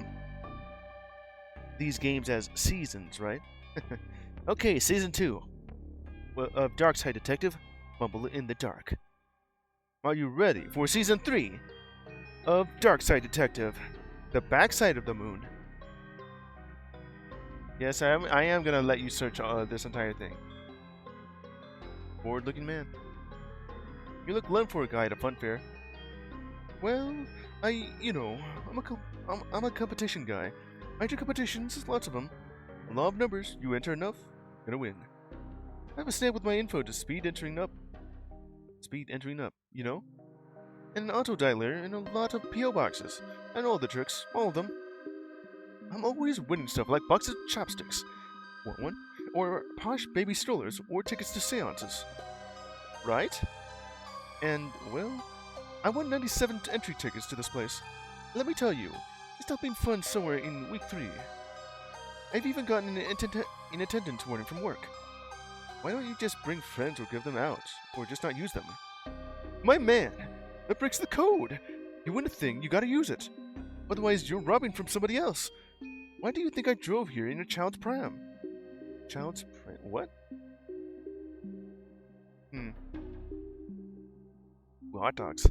these games as seasons, right? Okay, Season 2 of Darkside Detective, Fumble in the Dark. Are you ready for Season 3 of Darkside Detective, The Backside of the Moon? Yes, I am gonna let you search this entire thing. Bored-looking man. You look lame for a guy at a funfair. Well, I'm a competition guy. I do competitions, lots of them. Law of numbers, you enter enough, gonna win. I have a stamp with my info to speed entering up, you know? And an auto dialer and a lot of P.O. boxes. I know all the tricks, all of them. I'm always winning stuff like boxes of chopsticks. Want one? Or posh baby strollers, or tickets to seances. Right? And, well, I won 97 entry tickets to this place. Let me tell you, it's not been fun somewhere in week 3. I've even gotten an attendance warning from work. Why don't you just bring friends or give them out, or just not use them? My man, that breaks the code. You win a thing, you gotta use it. Otherwise, you're robbing from somebody else. Why do you think I drove here in a child's pram? Child's pram? What? Well, hot dogs.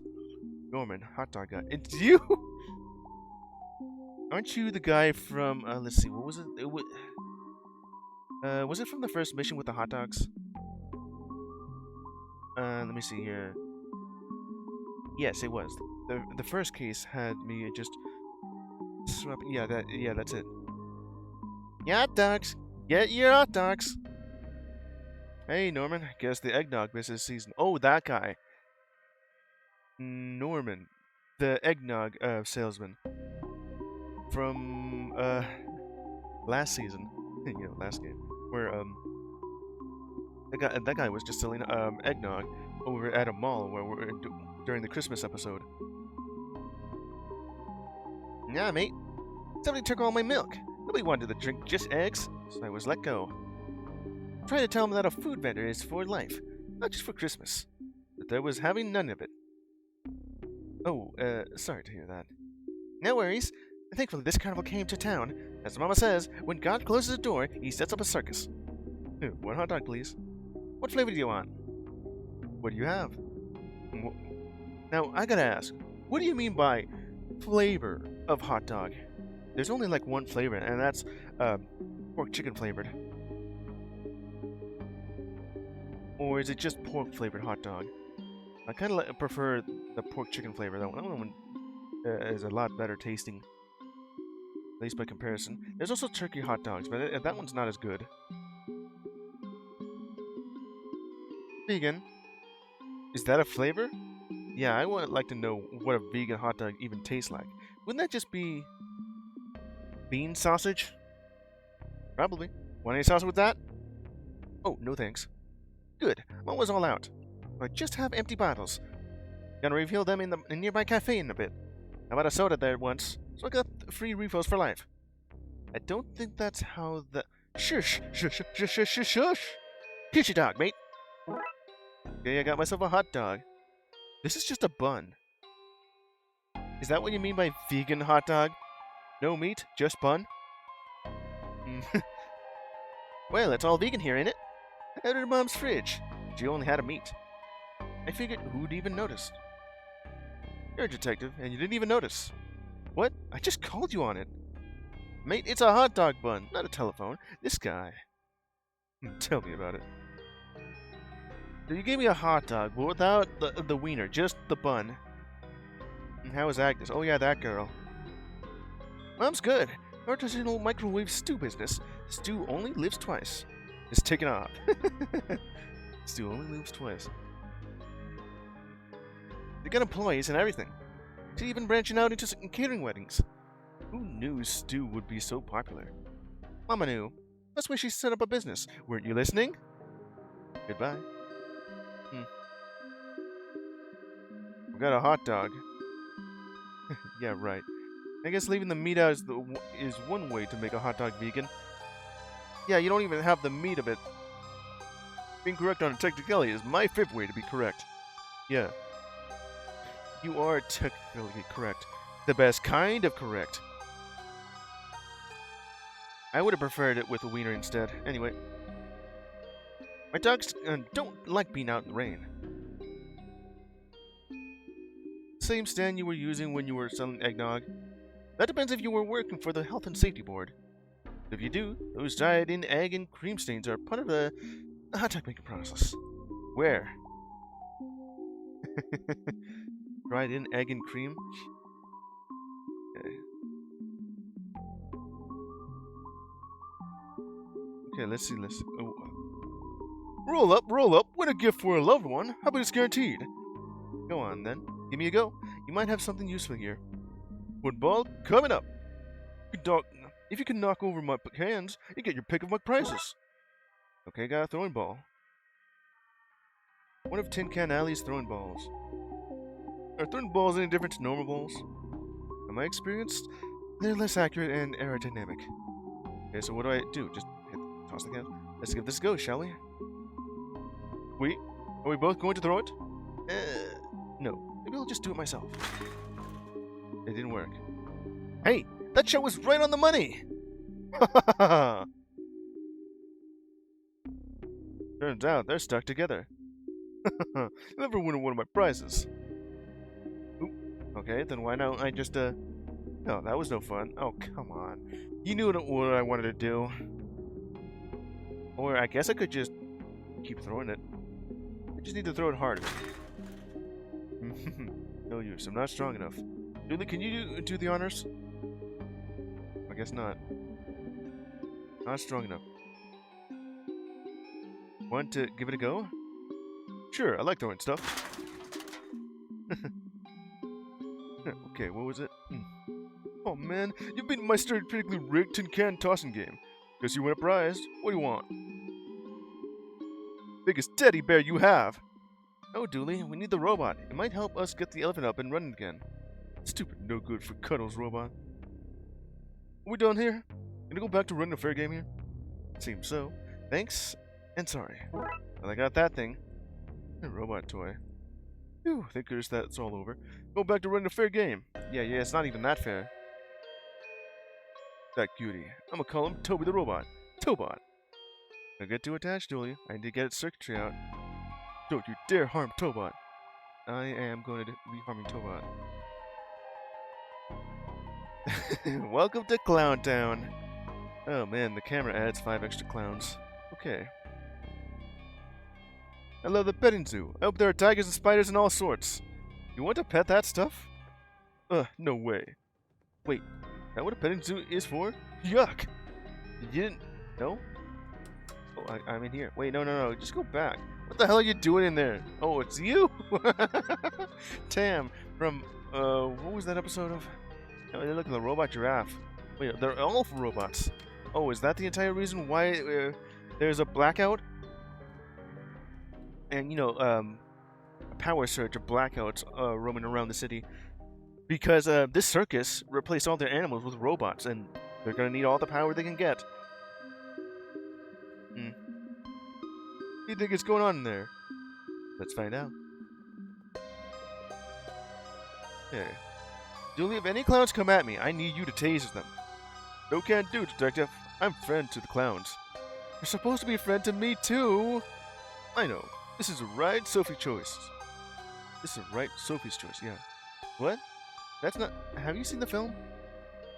Norman, hot dog guy. It's you? Aren't you the guy from, let's see, what was it? Was it from the first mission with the hot dogs? Let me see here. Yes, it was. The first case had me just swapping. Yeah, that's it. Yeah, hot dogs. Get your hot dogs. Hey, Norman. Guess the eggnog business season. Oh, that guy. Norman, the eggnog salesman from last season. Last game, where that guy was just selling eggnog over at a mall where we're during the Christmas episode. Yeah, mate. Somebody took all my milk. Nobody wanted to drink just eggs, so I was let go. Trying to tell him that a food vendor is for life, not just for Christmas. But there was having none of it. Oh, sorry to hear that. No worries. Thankfully, this carnival came to town. As Mama says, when God closes a door, he sets up a circus. One hot dog, please. What flavor do you want? What do you have? Now, I gotta ask, what do you mean by flavor of hot dog? There's only like one flavor, and that's pork chicken flavored. Or is it just pork flavored hot dog? I kind of prefer the pork chicken flavor. That one is a lot better tasting, at least by comparison. There's also turkey hot dogs, but that one's not as good. Vegan. Is that a flavor? Yeah, I would like to know what a vegan hot dog even tastes like. Wouldn't that just be bean sausage? Probably. Want any sauce with that? Oh, no thanks. Good. I'm always all out. I just have empty bottles. Gonna refill them in the nearby cafe in a bit. I bought a soda there once, so I got free refills for life. I don't think that's how the... Shush, shush, shush, shush, shush, shush. Here's your dog, mate. Okay, I got myself a hot dog. This is just a bun. Is that what you mean by vegan hot dog? No meat, just bun? Well, it's all vegan here, ain't it? Out of Mom's fridge. She only had a meat. I figured who'd even notice? You're a detective, and you didn't even notice. What? I just called you on it. Mate, it's a hot dog bun, not a telephone. This guy. Tell me about it. So you gave me a hot dog, but without the wiener, just the bun. And how is Agnes? Oh yeah, that girl. Mom's good. Artisanal microwave stew business. Stew only lives twice. It's taken off. Stew only lives twice. They got employees and everything. She's even branching out into catering weddings. Who knew stew would be so popular? Mama knew. That's why she set up a business. Weren't you listening? Goodbye. We got a hot dog. Yeah, right. I guess leaving the meat out is one way to make a hot dog vegan. Yeah, you don't even have the meat of it. Being correct on a technicality is my fifth way to be correct. Yeah. You are technically correct. The best kind of correct. I would have preferred it with a wiener instead. Anyway. My dogs don't like being out in the rain. Same stand you were using when you were selling eggnog. That depends if you were working for the Health and Safety Board. If you do, those dyed-in egg and cream stains are part of the hot dog making process. Where? Dried-in egg and cream? Okay. Okay, let's see. Oh. Roll up. What a gift for a loved one. How about it's guaranteed? Go on, then. Give me a go. You might have something useful here. Football coming up. If you can knock over my hands, you get your pick of my prizes. Okay, got a throwing ball. One of Tin Can Alley's throwing balls. Are throwing balls any different to normal balls? In my experience, they're less accurate and aerodynamic. Okay, so what do I do? Just toss the can? Let's give this a go, shall we? Are we both going to throw it? No. Maybe I'll just do it myself. It didn't work. Hey, that shot was right on the money! Turns out they're stuck together. You'll never win one of my prizes. Oop. Okay, then why don't I just, No, that was no fun. Oh, come on. You knew what I wanted to do. Or I guess I could just keep throwing it. I just need to throw it harder. No use. I'm not strong enough. Julie, can you do the honors? I guess not. Not strong enough. Want to give it a go? Sure, I like throwing stuff. Okay, what was it? Oh man, you beat my strategically rigged tin can tossing game. Guess you win a prize. What do you want? Biggest teddy bear you have. Oh, Dooley, we need the robot. It might help us get the elephant up and running again. Stupid no good for Cuddles robot. Are we done here? Gonna go back to running a fair game here? Seems so. Thanks, and sorry. Well, I got that thing. A robot toy. Phew, thinkers that's all over. Go back to running a fair game. Yeah, it's not even that fair. That cutie. I'm gonna call him Toby the Robot. Tobot. I get too attached, Dooley. I need to get its circuitry out. Don't you dare harm Tobot. I am going to be harming Tobot. Welcome to Clown Town. Oh man, the camera adds 5 extra clowns. Okay. I love the petting zoo. I hope there are tigers and spiders and all sorts. You want to pet that stuff? No way. Wait, is that what a petting zoo is for? Yuck! You didn't know? Oh, I'm in here. Wait, no. Just go back. What the hell are you doing in there? Oh, it's you? Tam from, what was that episode of? Oh, they look like the robot giraffe. Wait, they're all robots. Oh, is that the entire reason why there's a blackout? And, you know, a power surge of blackouts roaming around the city. Because this circus replaced all their animals with robots, and they're going to need all the power they can get. do you think is going on in there? Let's find out. Okay. Julie, if any clowns come at me, I need you to tase them. No can do, detective. I'm friend to the clowns. You're supposed to be a friend to me, too. I know. This is a right Sophie choice. This is a right Sophie's choice, yeah. What? That's not... Have you seen the film?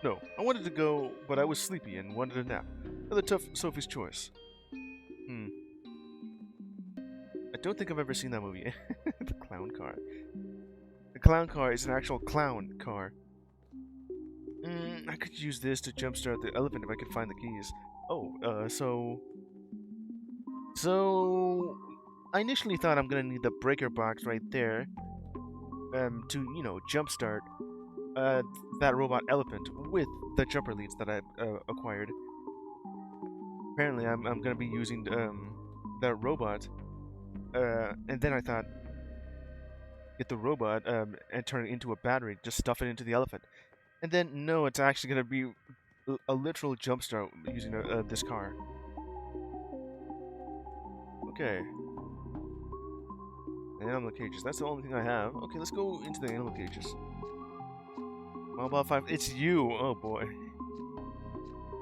No. I wanted to go, but I was sleepy and wanted a nap. Another tough Sophie's choice. I don't think I've ever seen that movie. The clown car. The clown car is an actual clown car. I could use this to jumpstart the elephant if I could find the keys. Oh, So... I initially thought I'm gonna need the breaker box right there, to, you know, jumpstart, that robot elephant with the jumper leads that I, acquired. Apparently, I'm gonna be using, that robot, and then I thought, get the robot, and turn it into a battery, just stuff it into the elephant. And then, no, it's actually gonna be a literal jumpstart using, this car. Okay. Animal cages. That's the only thing I have. Okay, let's go into the animal cages. Mobile 5. It's you! Oh boy.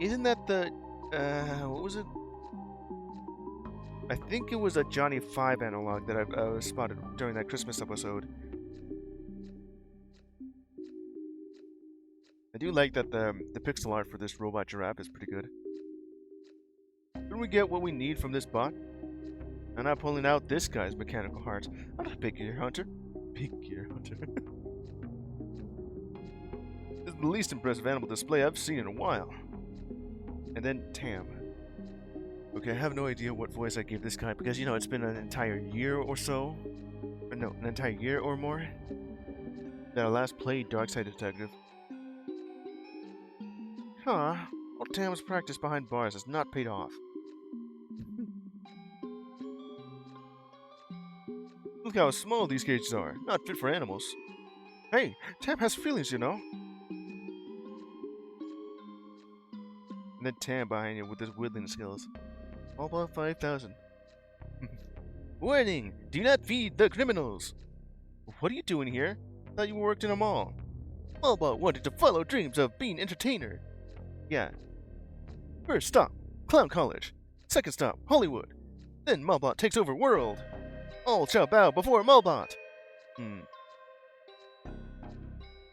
Isn't that the... what was it? I think it was a Johnny 5 analog that I spotted during that Christmas episode. I do like that the pixel art for this robot giraffe is pretty good. Didn't we get what we need from this bot? I'm not pulling out this guy's mechanical heart. I'm not a big gear hunter. Big gear hunter. This is the least impressive animal display I've seen in a while. And then Tam. Okay, I have no idea what voice I gave this guy because, you know, it's been an entire year or so. Or no, an entire year or more that I last played Darkside Detective. Huh. All Tam's practice behind bars has not paid off. Look how small these cages are. Not fit for animals. Hey, Tam has feelings, you know. And then Tam behind you with his whittling skills. All about 5,000. Warning! Do not feed the criminals! What are you doing here? Thought you worked in a mall. Malbot wanted to follow dreams of being entertainer. Yeah. First stop, Clown College. Second stop, Hollywood. Then Malbot takes over world. All shall bow before Malbot.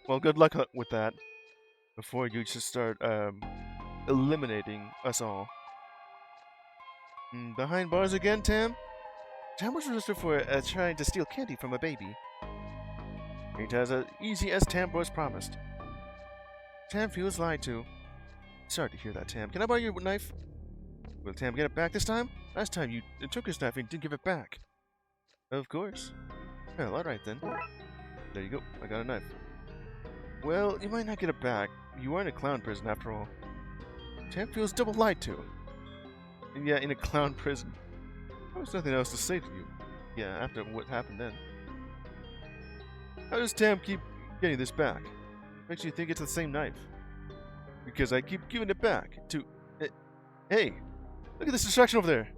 Well, good luck with that. Before you just start, eliminating us all. Behind bars again, Tam? Tam was arrested for trying to steal candy from a baby. Ain't as easy as Tam was promised. Tam feels lied to. Sorry to hear that, Tam. Can I borrow your knife? Will Tam get it back this time? Last time you took his knife and didn't give it back. Of course. Well, alright then. There you go. I got a knife. Well, you might not get it back. You are in a clown prison after all. Tam feels double lied to. And yeah, in a clown prison. There's nothing else to say to you. Yeah, after what happened then. How does Tam keep getting this back? Makes you think it's the same knife. Because I keep giving it back to... hey! Look at this distraction over there!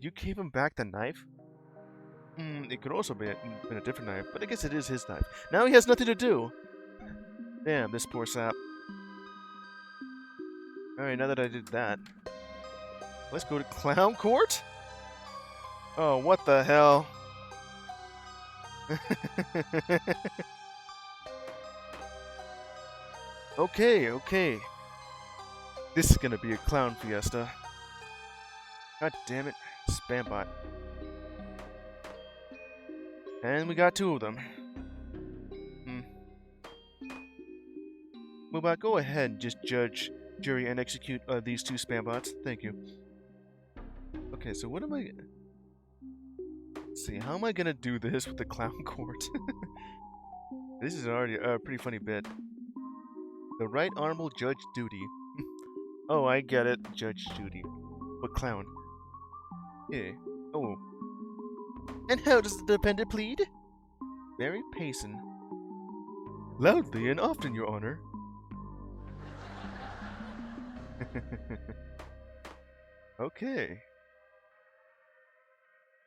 You gave him back the knife? It could also be been a different knife, but I guess it is his knife. Now he has nothing to do! Damn, this poor sap. Alright, now that I did that, let's go to Clown Court? Oh, what the hell? Okay. This is gonna be a clown fiesta. God damn it. Spam bot. And we got two of them. Mobot, go ahead and just judge, jury, and execute these two spam bots. Thank you. Okay, so what am I... Let's see, how am I gonna do this with the clown court? This is already a pretty funny bit. The Right Honorable Judge Duty. Oh, I get it. Judge Judy. But clown. Yeah. Oh. And how does the defendant plead? Mary Payson. Loudly and often, Your Honor. Okay.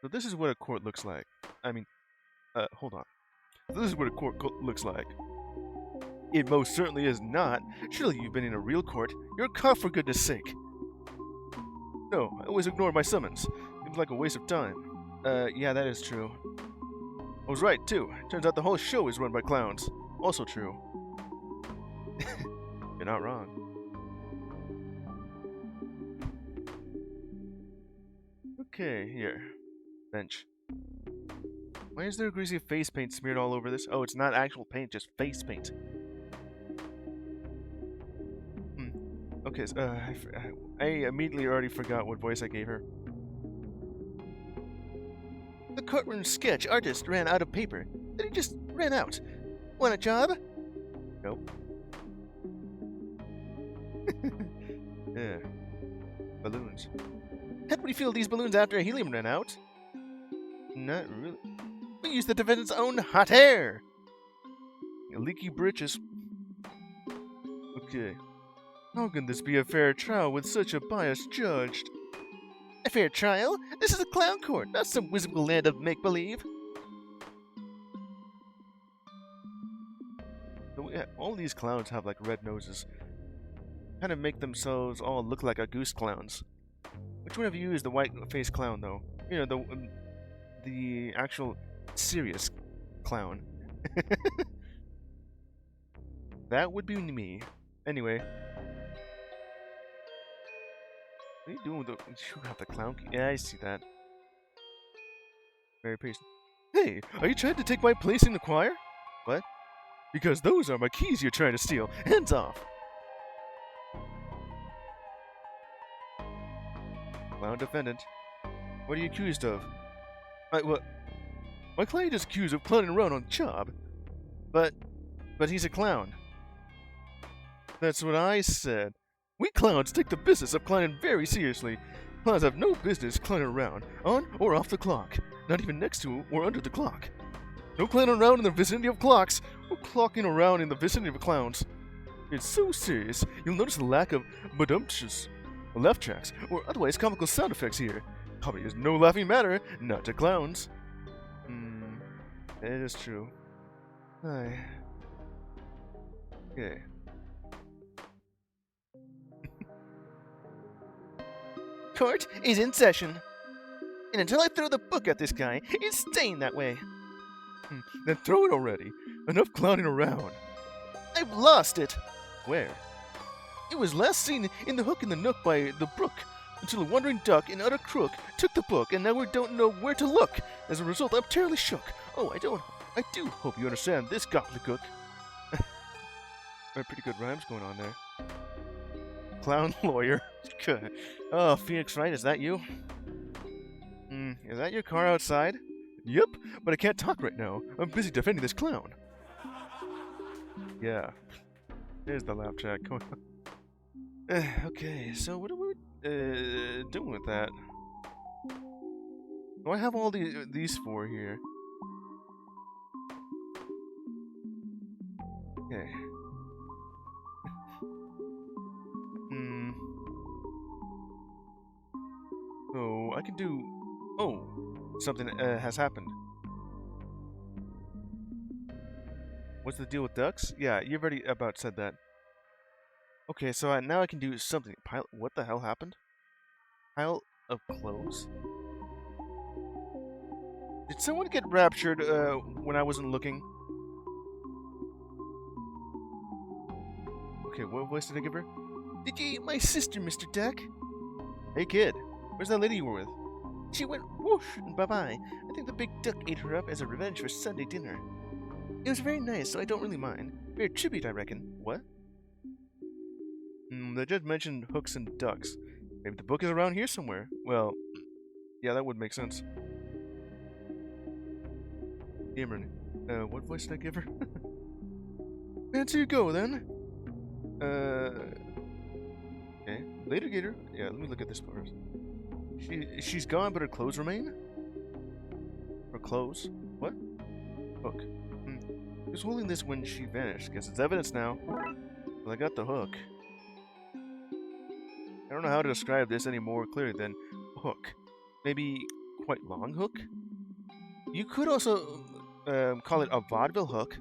So this is what a court looks like. I mean, hold on. This is what a court looks like. It most certainly is not. Surely you've been in a real court. You're a cop, for goodness sake. No, I always ignore my summons. Seems like a waste of time. Yeah, that is true. I was right, too. Turns out the whole show is run by clowns. Also true. You're not wrong. Okay, here. Bench. Why is there greasy face paint smeared all over this? Oh, it's not actual paint, just face paint. Okay, so, I immediately already forgot what voice I gave her. The courtroom sketch artist ran out of paper. Then he just ran out. Want a job? Nope. Yeah. Balloons. How do we fill these balloons after helium ran out? Not really. We use the defendant's own hot air! Leaky britches. Okay. How can this be a fair trial with such a biased judge? A fair trial? This is a clown court, not some whimsical land of make-believe. So all these clowns have like red noses. Kind of make themselves all look like a goose clowns. Which one of you is the white-faced clown, though? You know, the actual serious clown. That would be me. Anyway. What are you doing with you have the clown key? Yeah, I see that. Very patient. Hey, are you trying to take my place in the choir? What? Because those are my keys you're trying to steal. Hands off! Clown defendant. What are you accused of? What? My client is accused of clowning around on the job. But he's a clown. That's what I said. We clowns take the business of clowning very seriously. Clowns have no business clowning around, on or off the clock. Not even next to or under the clock. No clowning around in the vicinity of clocks, or clocking around in the vicinity of clowns. It's so serious, you'll notice the lack of badumtious, laugh tracks, or otherwise comical sound effects here. Comedy is no laughing matter, not to clowns. It is true. Aye. Okay. Court is in session. And until I throw the book at this guy, it's staying that way. Then throw it already. Enough clowning around. I've lost it. Where? It was last seen in the hook in the nook by the brook, until a wandering duck and utter crook took the book, and now we don't know where to look. As a result, I'm terribly shook. Oh, I do hope you understand this, gobbledygook. Pretty good rhymes going on there. Clown lawyer. Oh, Phoenix Wright, is that you? Is that your car outside? Yep, but I can't talk right now. I'm busy defending this clown. Yeah. There's the laugh track. Okay, so what are we doing with that? Do I have all these four here? Okay. So I can do. Oh, something has happened. What's the deal with ducks? Yeah, you've already about said that. Okay, so now I can do something. What the hell happened? Pile of clothes? Did someone get raptured when I wasn't looking? Okay, what voice did I give her? Did you eat my sister, Mr. Duck? Hey kid, where's that lady you were with? She went whoosh and bye-bye. I think the big duck ate her up as a revenge for Sunday dinner. It was very nice, so I don't really mind. Very tribute, I reckon. What? They just mentioned hooks and ducks. Maybe the book is around here somewhere. Well, yeah, that would make sense. Cameron, what voice did I give her? Fancy you go, then. Okay. Later, Gator. Yeah, let me look at this first. She's gone, but her clothes remain? Her clothes? What? Hook. Who's holding this when she vanished? Guess it's evidence now. Well, I got the hook. I don't know how to describe this any more clearly than hook. Maybe quite long hook. You could also call it a vaudeville hook.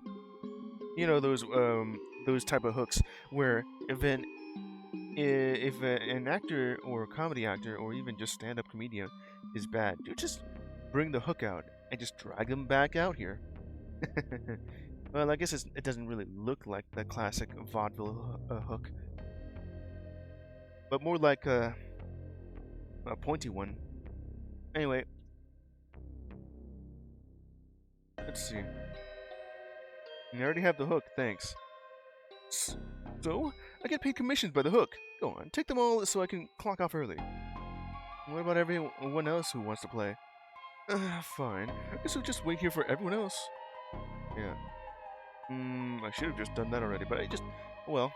You know those type of hooks where if an actor or a comedy actor or even just stand-up comedian is bad, you just bring the hook out and just drag them back out here. Well, I guess it doesn't really look like the classic vaudeville hook, but more like a pointy one. Anyway, let's see. I already have the hook, thanks. So, I get paid commissions by the hook. Go on, take them all so I can clock off early. What about everyone else who wants to play? Fine. I guess we'll just wait here for everyone else. Yeah. I should have just done that already, but well.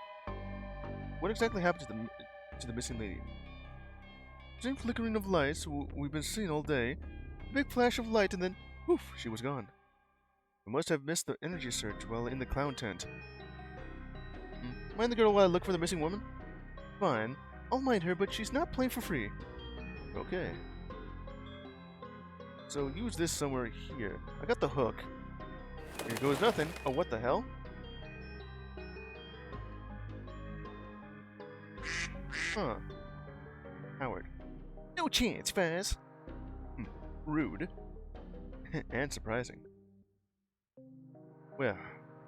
What exactly happened to the missing lady? Same flickering of lights we've been seeing all day. A big flash of light and then, poof, she was gone. We must have missed the energy surge while in the clown tent. Mind the girl while I look for the missing woman? Fine. I'll mind her, but she's not playing for free. Okay. So use this somewhere here. I got the hook. Here goes nothing. Oh, what the hell? Huh. Howard. No chance, Faz. Rude. And surprising. Well,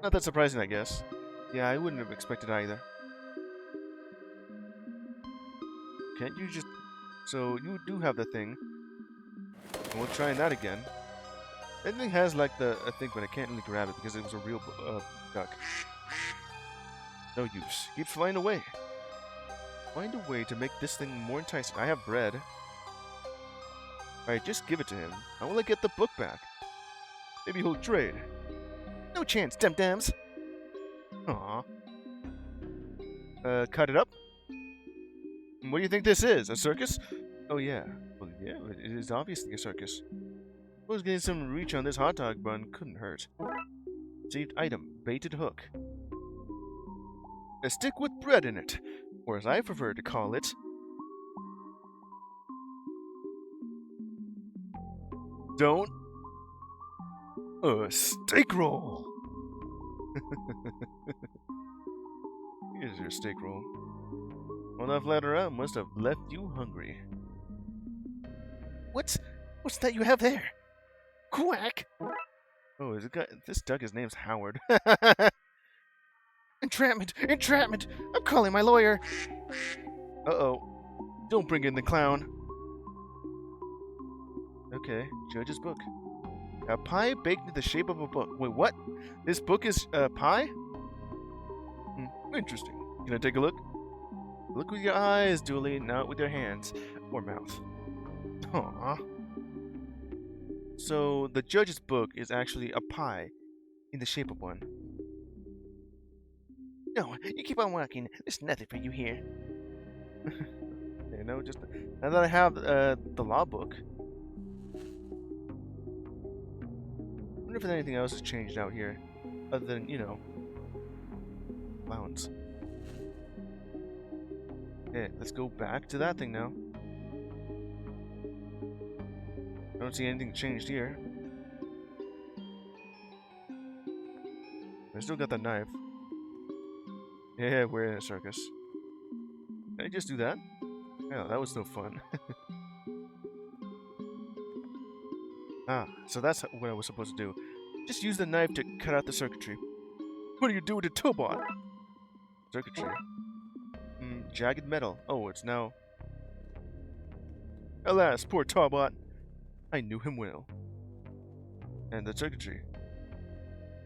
not that surprising, I guess. Yeah, I wouldn't have expected either. Can't you just... So, you do have the thing. And we'll try that again. That thing has, like, a thing, but I can't really grab it because it was a real duck. No use. Keeps flying away. Find a way to make this thing more enticing. I have bread. Alright, just give it to him. How will I get the book back? Maybe he'll trade. No chance, dum-dums. Aw. Cut it up? What do you think this is? A circus? Oh, yeah. Well, yeah, it is obviously a circus. Suppose getting some reach on this hot dog bun couldn't hurt. Saved item. Baited hook. A stick with bread in it. Or as I prefer to call it... Don't... A steak roll! Here's your steak roll. All that flatter out must have left you hungry. What's that you have there? Quack! Oh, is it got this duck? His name's Howard. Entrapment! Entrapment! I'm calling my lawyer. Uh-oh! Don't bring in the clown. Okay, judge's book. A pie baked in the shape of a book. Wait, what? This book is pie? Interesting. Can I take a look? Look with your eyes, Dooley, not with your hands or mouth. Aww. So the judge's book is actually a pie in the shape of one. No, you keep on walking. There's nothing for you here. You know, just now that I have the law book. I wonder if anything else has changed out here, other than, you know, clowns. Okay, let's go back to that thing now. I don't see anything changed here. I still got the knife. Yeah, we're in a circus. Did I just do that? Yeah, that was no fun. Ah, so that's what I was supposed to do. Just use the knife to cut out the circuitry. What do you do with the Tobot? Circuitry. Jagged metal. Oh, it's now... Alas, poor Tobot. I knew him well. And the circuitry.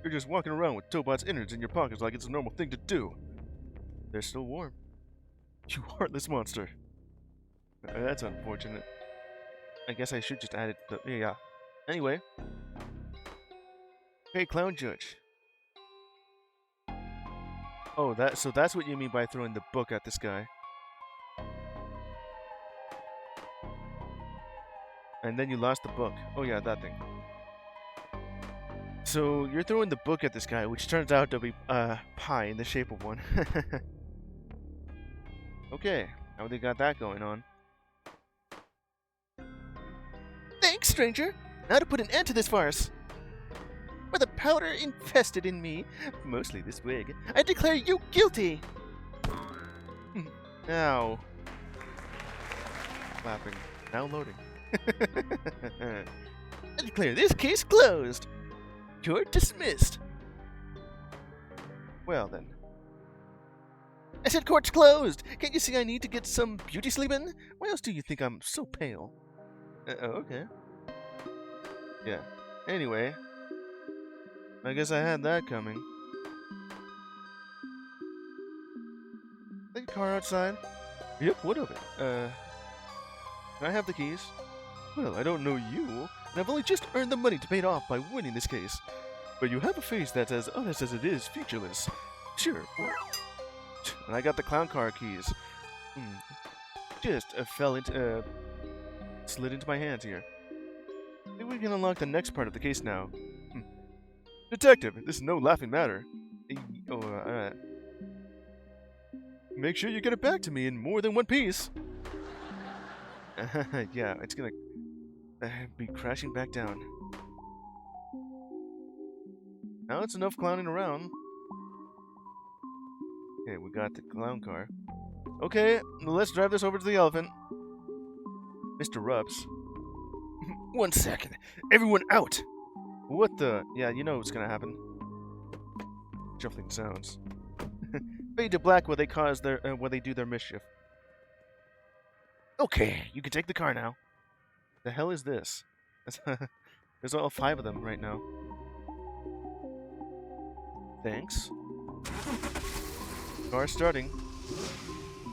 You're just walking around with Tobot's innards in your pockets like it's a normal thing to do. They're still warm. You heartless monster. That's unfortunate. I guess I should just add it to... Yeah. Anyway. Hey, clown judge. Oh, so that's what you mean by throwing the book at this guy. And then you lost the book. Oh yeah, that thing. So you're throwing the book at this guy, which turns out to be pie in the shape of one. Okay, now they got that going on. Thanks. stranger. Now to put an end to this farce. For the powder infested in me, mostly this wig, I declare you guilty. Now. Clapping. Now loading. I declare this case closed. You're dismissed. Well then. I said court's closed. Can't you see I need to get some beauty sleep in? Why else do you think I'm so pale? Okay. Yeah. Anyway. I guess I had that coming. The car outside? Yep, what of it? Can I have the keys? Well, I don't know you, and I've only just earned the money to pay it off by winning this case. But you have a face that's as honest as it is featureless. Sure. And I got the clown car keys. Just slid into my hands here. Maybe we can unlock the next part of the case now. Detective, this is no laughing matter. Alright. Make sure you get it back to me in more than one piece. Yeah, it's gonna be crashing back down. Now it's enough clowning around. Okay, we got the clown car. Okay, let's drive this over to the elephant. Mr. Rups. 1 second. Everyone out! What the? Yeah, you know what's gonna happen. Shuffling sounds. Fade to black while they do their mischief. Okay, you can take the car now. The hell is this? There's all 5 of them right now. Thanks. Car starting.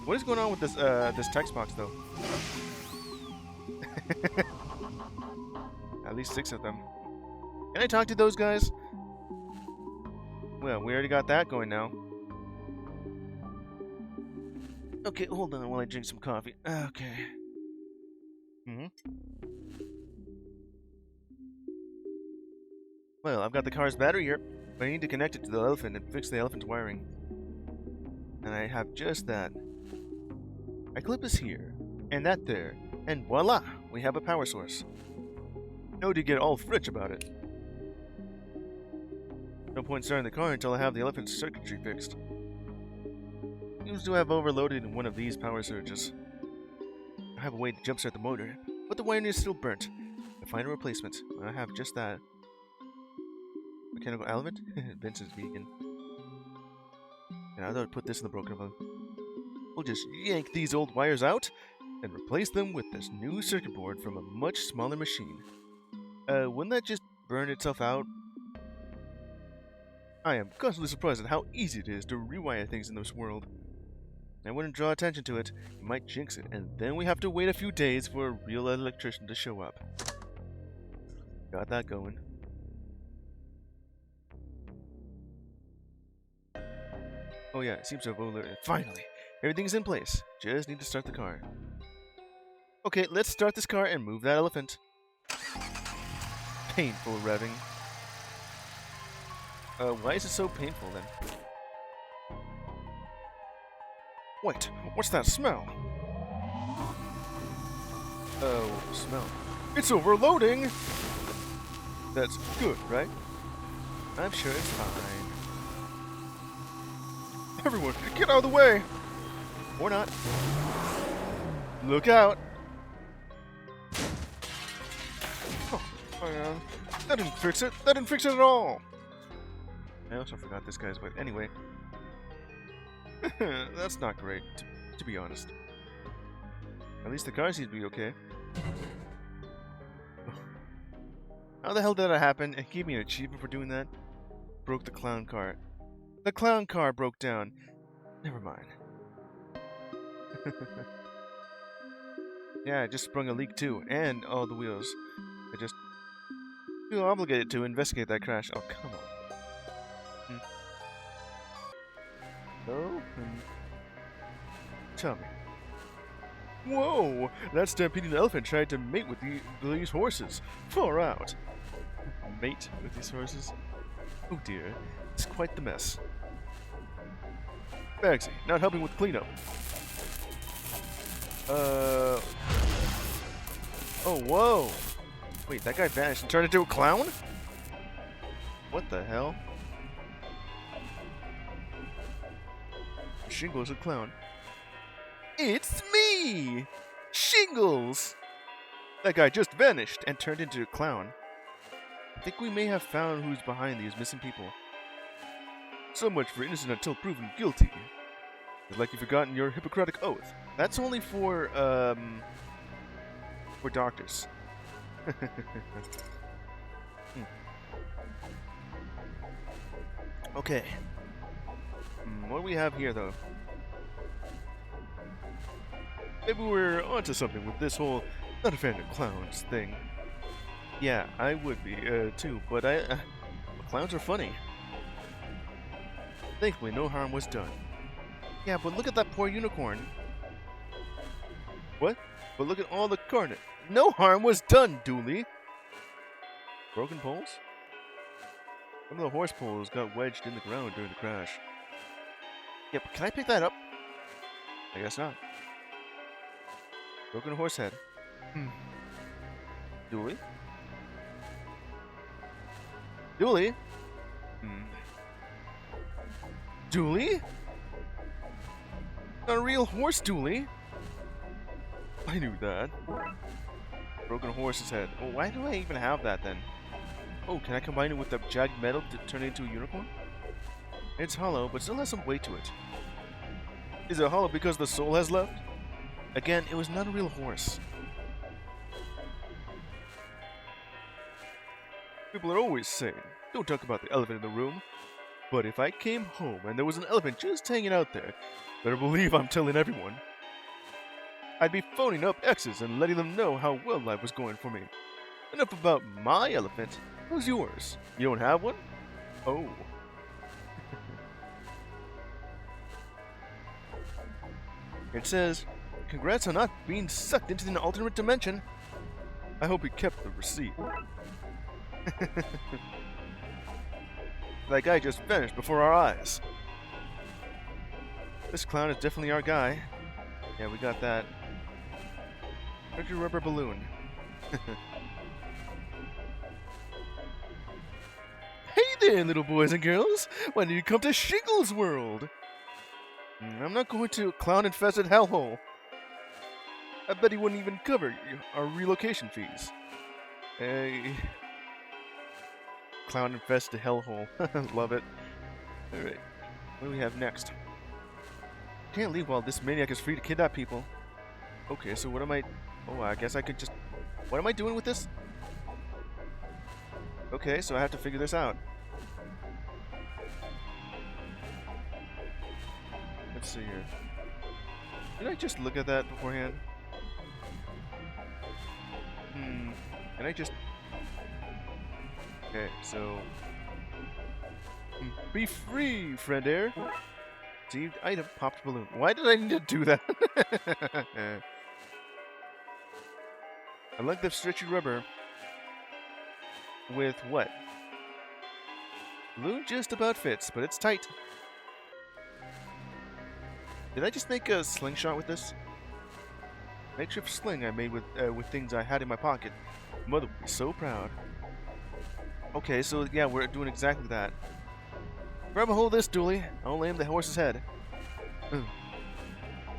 What is going on with this this text box though? At least 6 of them. Can I talk to those guys? Well, we already got that going now. Okay, hold on while I drink some coffee. Okay. Well, I've got the car's battery here, but I need to connect it to the elephant and fix the elephant's wiring. And I have just that. I clip this here, and that there, and voila! We have a power source. No need to get all French about it. No point starting the car until I have the elephant's circuitry fixed. Seems to have overloaded one of these power surges. I have a way to jumpstart the motor, but the wiring is still burnt. I find a replacement. I have just that. Mechanical element? Vincent's vegan. And I thought I'd put this in the broken one. We'll just yank these old wires out and replace them with this new circuit board from a much smaller machine. Wouldn't that just burn itself out? I am constantly surprised at how easy it is to rewire things in this world. I wouldn't draw attention to it, you might jinx it, and then we have to wait a few days for a real electrician to show up. Got that going. Oh yeah, it seems to have overloaded. Finally! Everything's in place. Just need to start the car. Okay, let's start this car and move that elephant. Painful revving. Why is it so painful then? Wait, what's that smell? Oh, smell. It's overloading! That's good, right? I'm sure it's fine. Everyone, get out of the way! Or not. Look out! Oh, man. That didn't fix it! That didn't fix it at all! I also forgot this guy's voice. Anyway. That's not great, to be honest. At least the car seems to be okay. How the hell did that happen and give me an achievement for doing that? Broke the clown car. The clown car broke down. Never mind. Yeah, I just sprung a leak too, and all the wheels. I just feel obligated to investigate that crash. Oh, come on. No? Tell me. Whoa! That stampeding elephant tried to mate with these horses. Far out. Mate with these horses? Oh dear. It's quite the mess. Bagsy, not helping with cleanup. Oh, whoa! Wait, that guy vanished and turned into a clown? What the hell? Shingles a clown. It's me! Shingles! That guy just vanished and turned into a clown. I think we may have found who's behind these missing people. So much for innocent until proven guilty. It's like you've forgotten your Hippocratic oath. That's only for doctors. Okay. What do we have here, though? Maybe we're onto something with this whole not a fan of clowns thing. Yeah, I would be, too, but clowns are funny. Thankfully, no harm was done. Yeah, but look at that poor unicorn. What? But look at all the carnage. No harm was done, Dooley! Broken poles? Some of the horse poles got wedged in the ground during the crash. Yeah, but can I pick that up? I guess not. Broken horse head. Dooley? Dooley? Dooley? Not a real horse, Dooley. I knew that. Broken horse's head. Oh, why do I even have that then? Oh, can I combine it with the jagged metal to turn it into a unicorn? It's hollow, but still has some weight to it. Is it hollow because the soul has left? Again, it was not a real horse. People are always saying, don't talk about the elephant in the room. But if I came home and there was an elephant just hanging out there, better believe I'm telling everyone. I'd be phoning up exes and letting them know how well life was going for me. Enough about my elephant. Who's yours? You don't have one? Oh. It says, congrats on not being sucked into the alternate dimension. I hope you kept the receipt. That guy just vanished before our eyes. This clown is definitely our guy. Yeah, we got that. Where's your rubber balloon? Hey there, little boys and girls! Why did you come to Shingles World? I'm not going to a clown-infested hellhole. I bet he wouldn't even cover our relocation fees. Hey. Clown-infested hellhole. Love it. Alright. What do we have next? Can't leave while this maniac is free to kidnap people. Okay, so what am I... Oh, I guess I could just... What am I doing with this? Okay, so I have to figure this out. Let's see here. Did I just look at that beforehand? Can I just... Okay, so... Be free, friend air! Received item, popped balloon. Why did I need to do that? I like the stretchy rubber. With what? Balloon just about fits, but it's tight. Did I just make a slingshot with this? Makeshift sling I made with things I had in my pocket. Mother would be so proud. Okay, so yeah, we're doing exactly that. Grab a hold of this, Dooley. I'll aim the horse's head.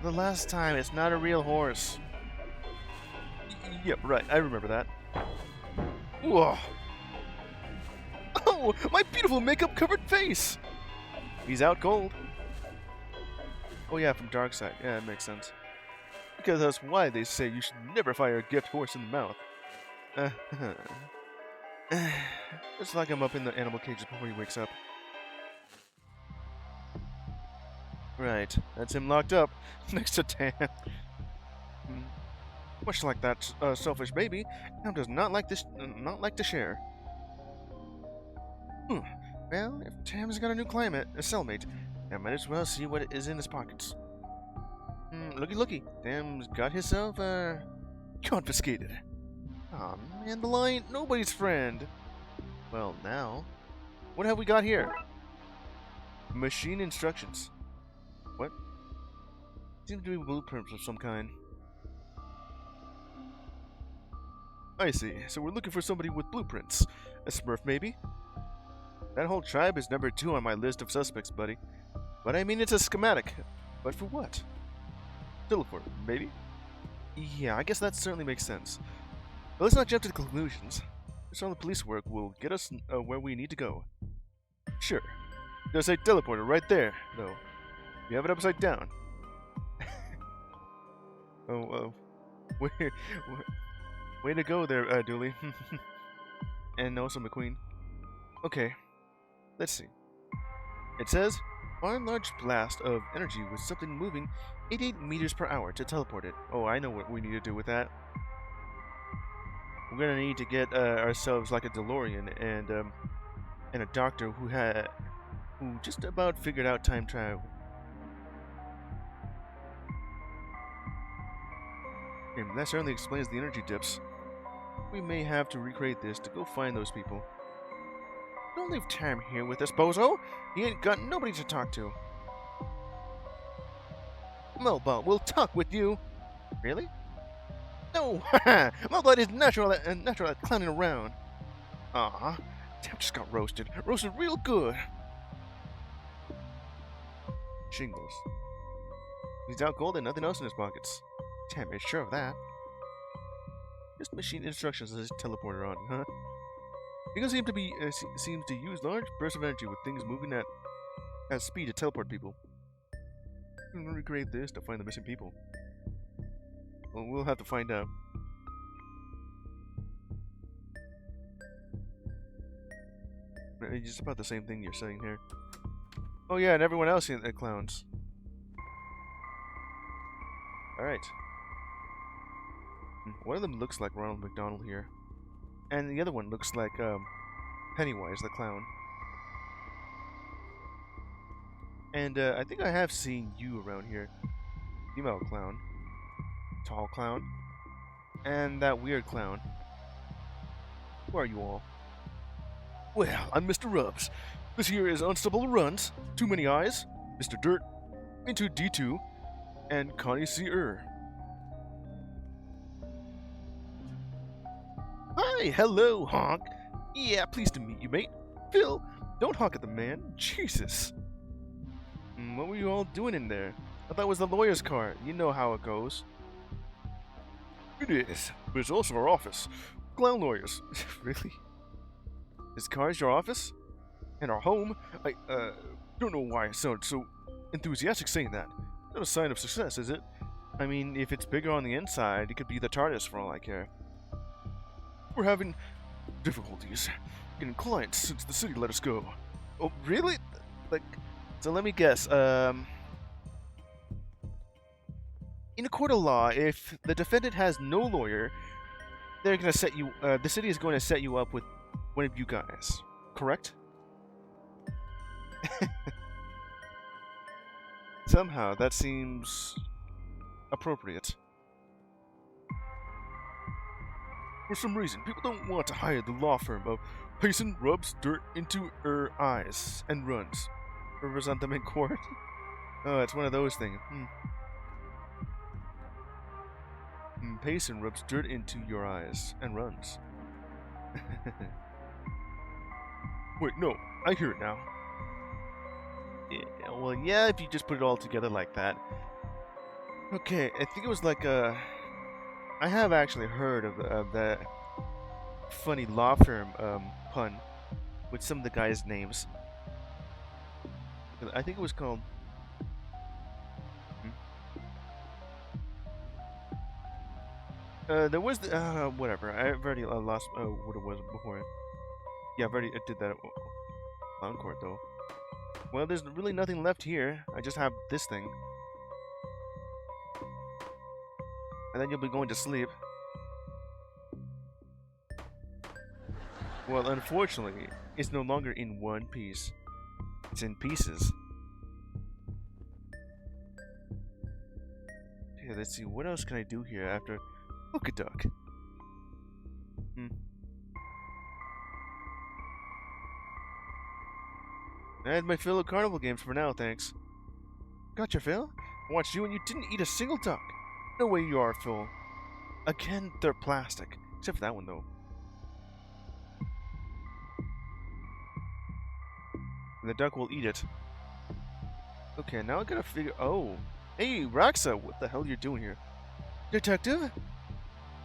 The last time, it's not a real horse. Yep, right. I remember that. Whoa. Oh, my beautiful makeup-covered face! He's out cold. Oh yeah, from Darkside. Yeah, that makes sense. Because that's why they say you should never fire a gift horse in the mouth. It's like I'm up in the animal cages before he wakes up. Right, that's him locked up next to Tam. Much like that selfish baby, Tam does not like to share. Well, if Tam's got a new a cellmate, I might as well see what is in his pockets. Looky, Tam's got himself confiscated. Aw, man, the lion, nobody's friend. Well, now, what have we got here? Machine instructions. What? Seems to be blueprints of some kind. I see. So we're looking for somebody with blueprints. A smurf, maybe? That whole tribe is number 2 on my list of suspects, buddy. But I mean, it's a schematic. But for what? Teleport, maybe? Yeah, I guess that certainly makes sense. But let's not jump to conclusions. Just all the police work will get us where we need to go. Sure. There's a teleporter right there, though. You have it upside down. Way, way to go there, Dooley. And also McQueen. Okay, let's see. It says, fire large blast of energy with something moving 88 meters per hour to teleport it. Oh, I know what we need to do with that. We're gonna need to get ourselves like a DeLorean and a doctor who just about figured out time travel. And that certainly explains the energy dips. We may have to recreate this to go find those people. Don't leave Tam here with us, bozo! He ain't got nobody to talk to. Melba, we'll talk with you! Really? No! Haha! Melba is natural at clowning around. Aw, Tam just got roasted. Roasted real good. Shingles. He's out cold and nothing else in his pockets. Tam is sure of that. Just machine instructions as his teleporter on, huh? He doesn't seems to use large bursts of energy with things moving at speed to teleport people. We're gonna recreate this to find the missing people. Well, we'll have to find out. It's just about the same thing you're saying here. Oh yeah, and everyone else in the clowns. Alright. One of them looks like Ronald McDonald here. And the other one looks like Pennywise the clown. And I think I have seen you around here. Female clown. Tall clown. And that weird clown. Who are you all? Well, I'm Mr. Rubs. This here is Unstoppable Runs, Too Many Eyes, Mr. Dirt, Into D2, and Connie C. Hi, hello, honk. Yeah, pleased to meet you, mate. Phil, don't honk at the man. Jesus. What were you all doing in there? I thought it was the lawyer's car. You know how it goes. It is, but it's also our office. Clown lawyers. Really? This car is your office? And our home? I, don't know why I sound so enthusiastic saying that. Not a sign of success, is it? I mean, if it's bigger on the inside, it could be the TARDIS for all I care. We're having difficulties getting clients since the city let us go. Oh, really? Like, so let me guess, in a court of law, if the defendant has no lawyer, they're gonna set you, the city is going to set you up with one of you guys, correct? Somehow, that seems appropriate. For some reason, people don't want to hire the law firm of Payson rubs dirt into her eyes and runs. Represent them in court? Oh, it's one of those things. Payson rubs dirt into your eyes and runs. Wait, no, I hear it now. Yeah, well, yeah, if you just put it all together like that. Okay, I think it was like a... I have actually heard of that funny law firm pun with some of the guys' names. I think it was called... there was the, whatever. I've already lost what it was before. Yeah, I've already did that on court though. Well, there's really nothing left here. I just have this thing. And then you'll be going to sleep. Well, unfortunately, it's no longer in one piece. It's in pieces. Okay, let's see. What else can I do here after Hook a Duck? I had my fill of carnival games for now, thanks. Gotcha, Phil. I watched you and you didn't eat a single duck. No way you are, Phil. Again, they're plastic. Except for that one, though. And the duck will eat it. Okay, now I gotta figure... Oh! Hey, Roxa! What the hell are you doing here? Detective?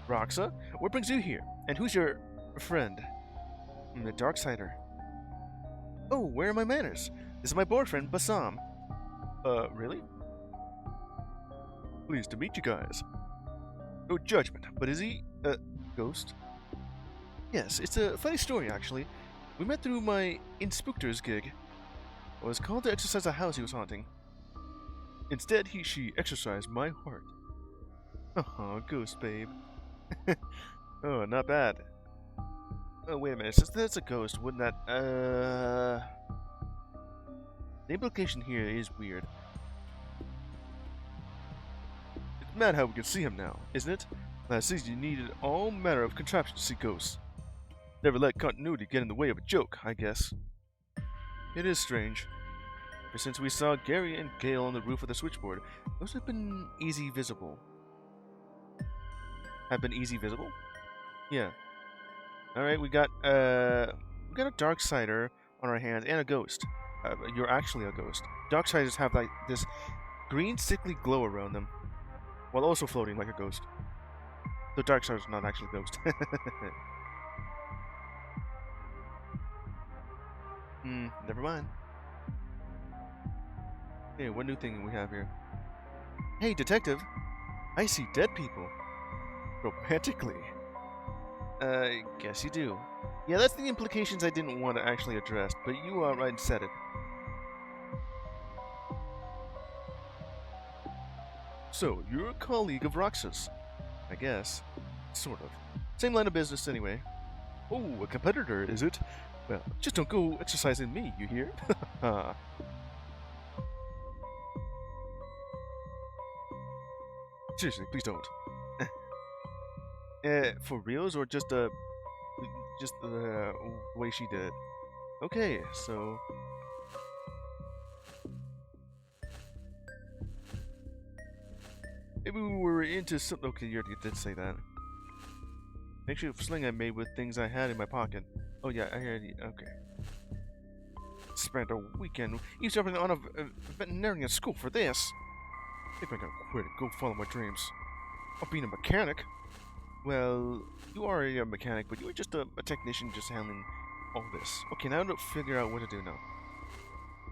Roxa? What brings you here? And who's your friend? The Darksider. Oh, where are my manners? This is my boyfriend, Bassam. Really? Pleased to meet you guys. No judgment, but is he a ghost? Yes, it's a funny story, actually. We met through my Inspector's gig. I was called to exercise a house he was haunting. Instead, she exercised my heart. Oh, ghost babe. Oh, not bad. Oh, wait a minute. Since that's a ghost, wouldn't that, The implication here is weird. It's mad how we can see him now, isn't it? Last season you needed all manner of contraptions to see ghosts. Never let continuity get in the way of a joke, I guess. It is strange. Ever since we saw Gary and Gale on the roof of the switchboard, those have been easy visible. Have been easy visible? Yeah. Alright, we got a Darksider on our hands and a ghost. You're actually a ghost. Darksiders have like this green sickly glow around them, while also floating like a ghost. The Darksider's not actually a ghost. Never mind. Okay, what new thing we have here? Hey, detective! I see dead people. Romantically. Guess you do. Yeah, that's the implications I didn't want to actually address, but you outright said it. So, you're a colleague of Roxas. I guess. Sort of. Same line of business anyway. Oh, a competitor, is it? Well, just don't go exercising me, you hear? Seriously, please don't. For reals or just the way she did it? Okay, so maybe we were into something. Okay, you already did say that. Make sure the sling I made with things I had in my pocket. Oh yeah, I heard you. Okay. Spent a weekend eavesdropping on a veterinarian school for this. Maybe I gotta quit and go follow my dreams. Of being a mechanic. Well, you are a mechanic, but you were just a technician just handling all this. Okay, now I don't figure out what to do now.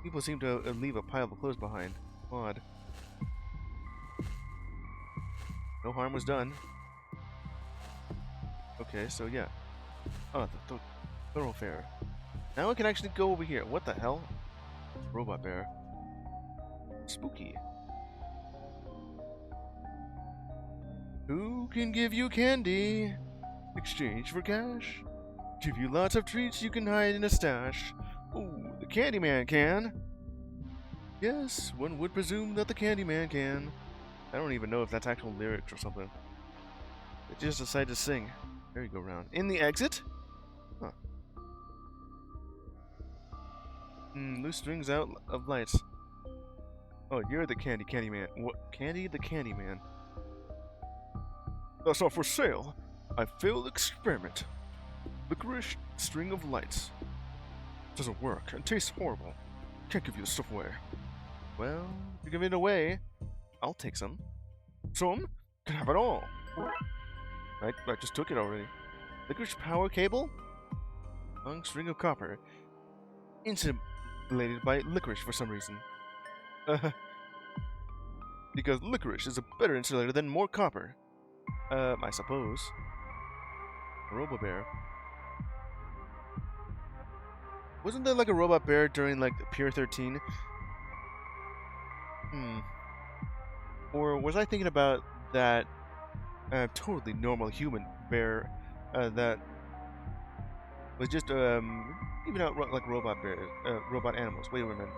People seem to leave a pile of clothes behind. Odd. No harm was done. Okay, so yeah. Oh, the thoroughfare. Now I can actually go over here. What the hell? Robot bear. Spooky. Who can give you candy? Exchange for cash? Give you lots of treats you can hide in a stash. Oh, the Candyman can. Yes, one would presume that the Candyman can. I don't even know if that's actual lyrics or something. They just decided to sing. There you go, round. In the exit? Huh. Loose strings out of lights. Oh, you're the Candyman. What? Candy the Candyman. That's not for sale. I failed experiment. Licorice string of lights. Doesn't work and tastes horrible. Can't give you the stuff away. Well, if you're giving it away, I'll take some. Some? Can have it all. I just took it already. Licorice power cable? Long string of copper. Insulated by licorice for some reason. Because licorice is a better insulator than more copper. I suppose. Robot bear. Wasn't there like a robot bear during like Pier 13? Or was I thinking about that totally normal human bear that was just giving out like robot bears, robot animals? Wait a minute.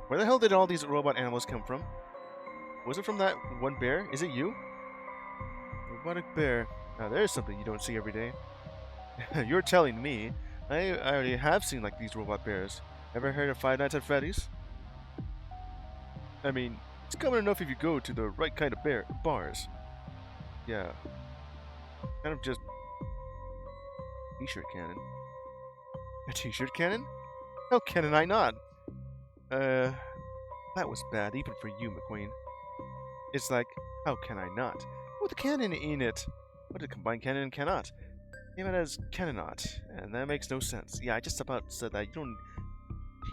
Where the hell did all these robot animals come from? Was it from that one bear? Is it you? Robotic bear. Now there's something you don't see every day. You're telling me. I already have seen like these robot bears. Ever heard of Five Nights at Freddy's? I mean, it's common enough if you go to the right kind of bars. Yeah. Kind of just t-shirt cannon. A t-shirt cannon? How can I not? That was bad, even for you, McQueen. It's like, how can I not? With a cannon in it. What did combine cannon and cannot? Name it as cannonot, and that makes no sense. Yeah, I just about said that. You don't.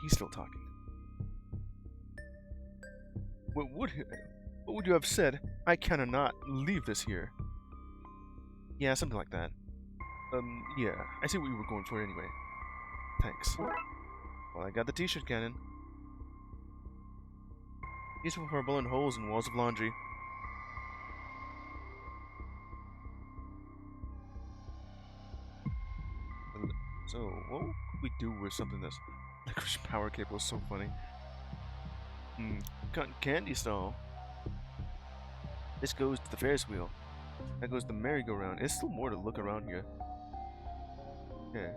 He's still talking. What would you have said? I cannot leave this here. Yeah, something like that. Yeah, I see what you were going for anyway. Thanks. Well, I got the t-shirt cannon. Useful for blowing holes in walls of laundry. So, what could we do with something that's licorice power cable is so funny. Cotton candy stall. This goes to the Ferris wheel. That goes to the merry-go-round. There's still more to look around here. Okay.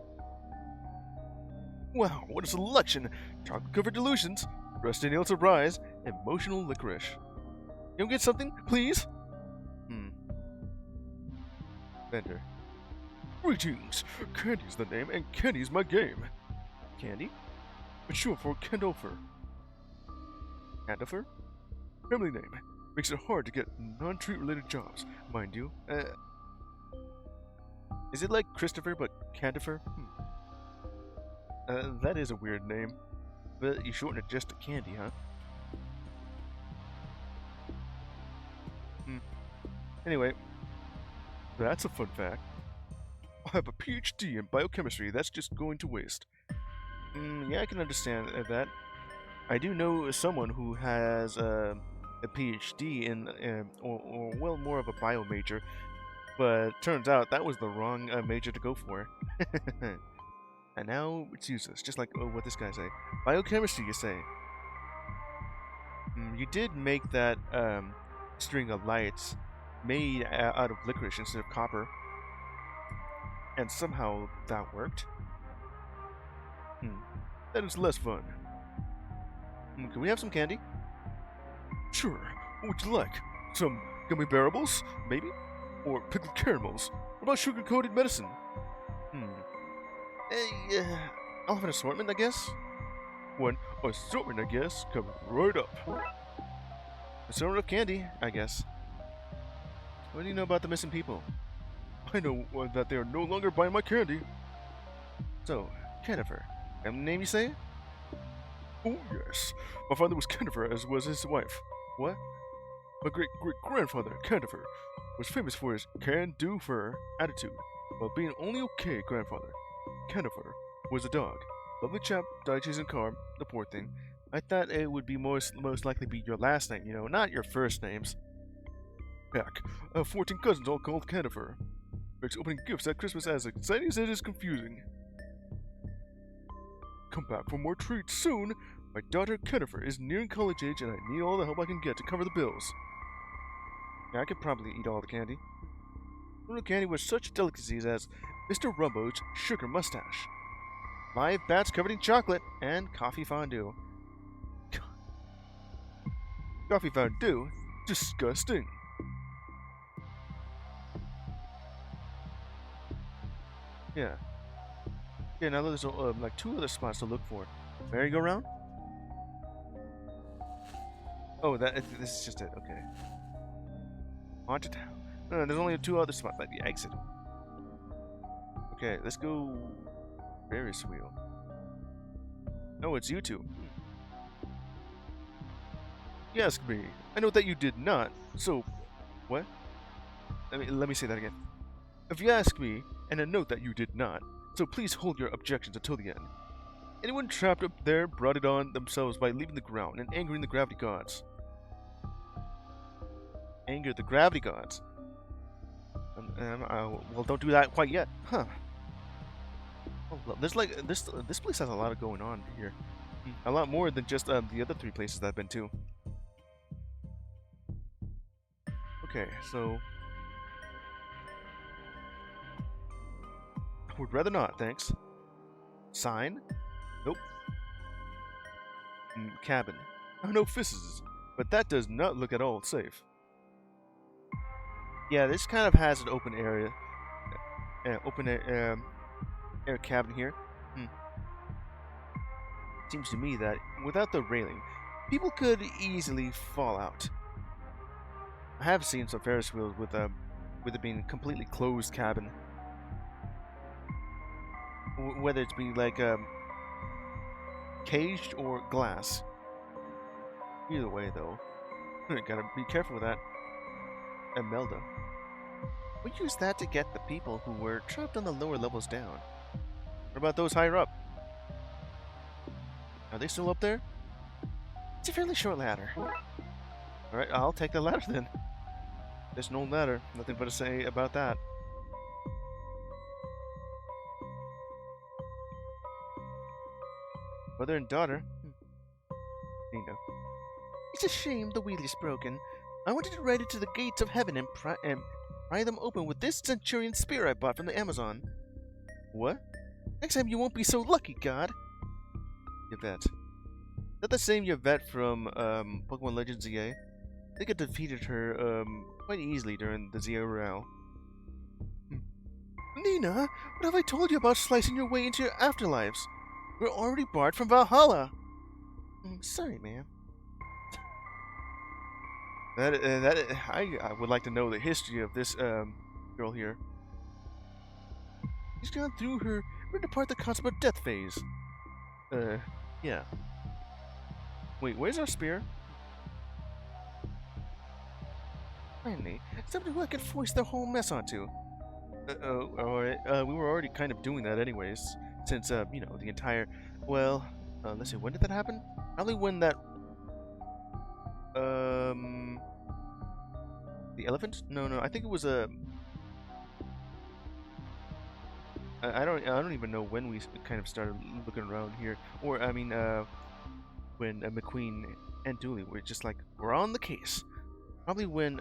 Wow, what a selection! Chocolate-covered delusions, rusty nail surprise, emotional licorice. You get something, please? Vendor. Greetings! Candy's the name, and Candy's my game. Candy? It's short for Candofer. Candofer? Family name. Makes it hard to get non-treat related jobs, mind you. Is it like Christopher but Candofer? That is a weird name. But you shorten it just to Candy, huh? Anyway, that's a fun fact. I have a PhD in biochemistry that's just going to waste. Yeah, I can understand that. I do know someone who has a PhD in, or well, more of a bio major, but turns out that was the wrong major to go for. And now it's useless, just like what this guy say. Biochemistry, you say? You did make that string of lights made out of licorice instead of copper. And somehow that worked. That is less fun. Can we have some candy? Sure. What would you like? Some gummy bearables, maybe? Or pickled caramels? What about sugar-coated medicine? I'll have an assortment, I guess? One assortment, I guess, coming right up. Assortment of candy, I guess. What do you know about the missing people? I know that they are no longer buying my candy. So, Kennifer. And the name you say? Oh, yes. My father was Kennifer, as was his wife. What? My great-great-grandfather, Kennifer, was famous for his can-do-fer attitude, while being only okay grandfather. Kennifer was a dog. Lovely chap, died chasing a car, the poor thing. I thought it would be most likely be your last name, you know, not your first names. Heck, I have 14 cousins all called Kennifer. Makes opening gifts at Christmas as exciting as it is confusing. Come back for more treats soon. My daughter Kennifer is nearing college age and I need all the help I can get to cover the bills. Yeah, I could probably eat all the candy. Little candy with such delicacies as Mr. Rumbo's sugar mustache, live bats covered in chocolate, and coffee fondue. Coffee fondue? Disgusting. Yeah. Yeah, now there's like 2 other spots to look for. Merry-go-round? Oh, this is just it. Okay. Haunted house. No, there's only 2 other spots, like the exit. Okay, let's go. Ferris wheel. Oh, it's you two. You asked me. I know that you did not. So, what? Let me say that again. If you ask me, and I note that you did not, so please hold your objections until the end. Anyone trapped up there brought it on themselves by leaving the ground and angering the gravity gods. Anger the gravity gods. Well, don't do that quite yet, huh? Oh, there's like this place has a lot of going on here. A lot more than just the other 3 places that I've been to. Okay, so I would rather not, thanks. Sign? Nope. Cabin. No fisses, but that does not look at all safe. Yeah, this kind of has an open area. open air, air cabin here. Hmm. Seems to me that without the railing, people could easily fall out. I have seen some Ferris wheels with it being completely closed cabin. Whether it's be like caged or glass. Either way, though, gotta be careful with that. Imelda. We used that to get the people who were trapped on the lower levels down. What about those higher up? Are they still up there? It's a fairly short ladder. Alright, I'll take the ladder then. There's no ladder. Nothing but to say about that. Mother and daughter. Nina. It's a shame the wheel is broken. I wanted to ride it to the gates of heaven and pry them open with this centurion spear I bought from the Amazon. What? Next time you won't be so lucky, God. Yvette. Is that the same Yvette from Pokemon Legends ZA? I think I defeated her quite easily during the ZA Royale. Nina, what have I told you about slicing your way into your afterlives? We're already barred from Valhalla. Sorry, ma'am. I would like to know the history of this girl here. She's gone through her we're depart the concept of death phase. Yeah. Wait, where's our spear? Finally, somebody who I could foist the whole mess onto. Alright. We were already kind of doing that anyways, since you know, the entire. Well, let's see. When did that happen? Probably when that. The elephant? No. I think it was a. I don't even know when we kind of started looking around here, or I mean, when McQueen and Dooley were just like, we're on the case. Probably when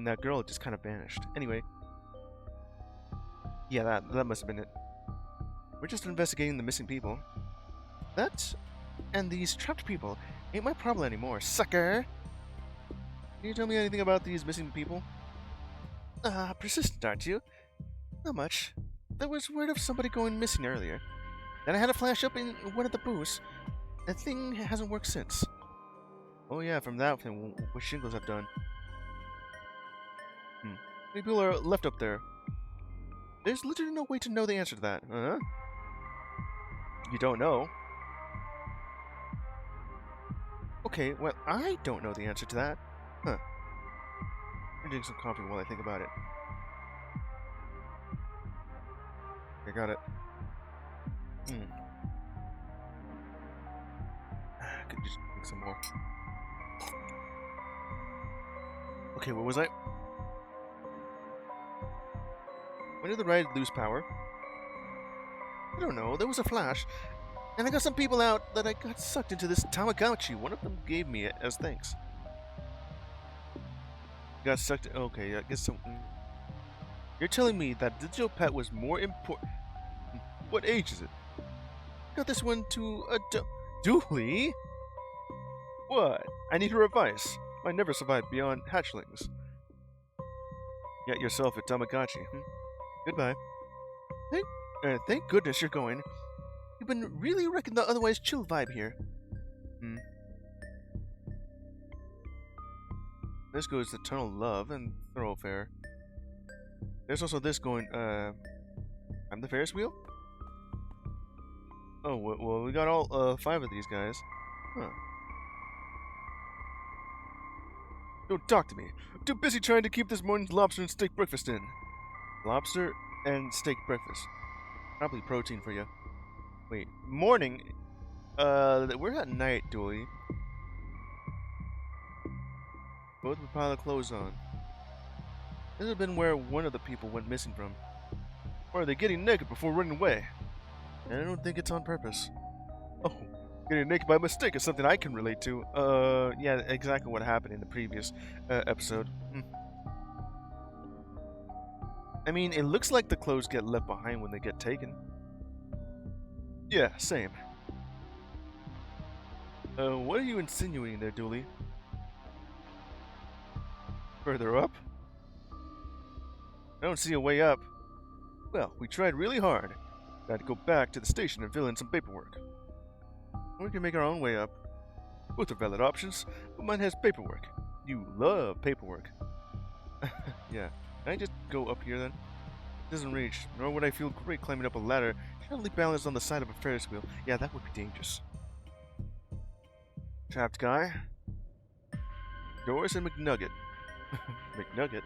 that girl just kind of vanished. Anyway, yeah, that must have been it. We're just investigating the missing people. That and these trapped people ain't my problem anymore, sucker. Can you tell me anything about these missing people? Persistent, aren't you? Not much. There was word of somebody going missing earlier. Then I had a flash up in one of the booths. That thing hasn't worked since. Oh yeah, from that thing, what shingles have done. How many people are left up there? There's literally no way to know the answer to that. Huh? You don't know? Okay, well, I don't know the answer to that. Huh. I'm drinking some coffee while I think about it. I got it. I could just drink some more. Okay, what was I? When did the ride lose power? I don't know. There was a flash. And I got some people out that I got sucked into this Tamagotchi. One of them gave me it as thanks. Got sucked. Okay, I guess some. You're telling me that digital pet was more important. What age is it? Got this one to a Dooley? What? I need her advice. I never survived beyond hatchlings. Get yourself a Tamagotchi. Goodbye. Thank goodness you're going. You've been really wrecking the otherwise chill vibe here. This goes to Tunnel Love and Thoroughfare. There's also this going, I'm the Ferris wheel? Oh, well, we got all, 5 of these guys. Huh. Don't talk to me. I'm too busy trying to keep this morning's lobster and steak breakfast in. Lobster and steak breakfast. Probably protein for you. Wait, morning? We're at night, Dooley. Both with a pile of clothes on. This would have been where one of the people went missing from. Or are they getting naked before running away? And I don't think it's on purpose. Oh, getting naked by mistake is something I can relate to. Yeah, exactly what happened in the previous episode. I mean, it looks like the clothes get left behind when they get taken. Yeah, same. What are you insinuating there, Dooley? Further up? I don't see a way up. Well, we tried really hard. Got to go back to the station and fill in some paperwork. We can make our own way up. Both are valid options, but mine has paperwork. You love paperwork. Yeah. Can I just go up here then? It doesn't reach, nor would I feel great climbing up a ladder, gently balanced on the side of a Ferris wheel. Yeah, that would be dangerous. Trapped guy. Doris and McNugget. McNugget?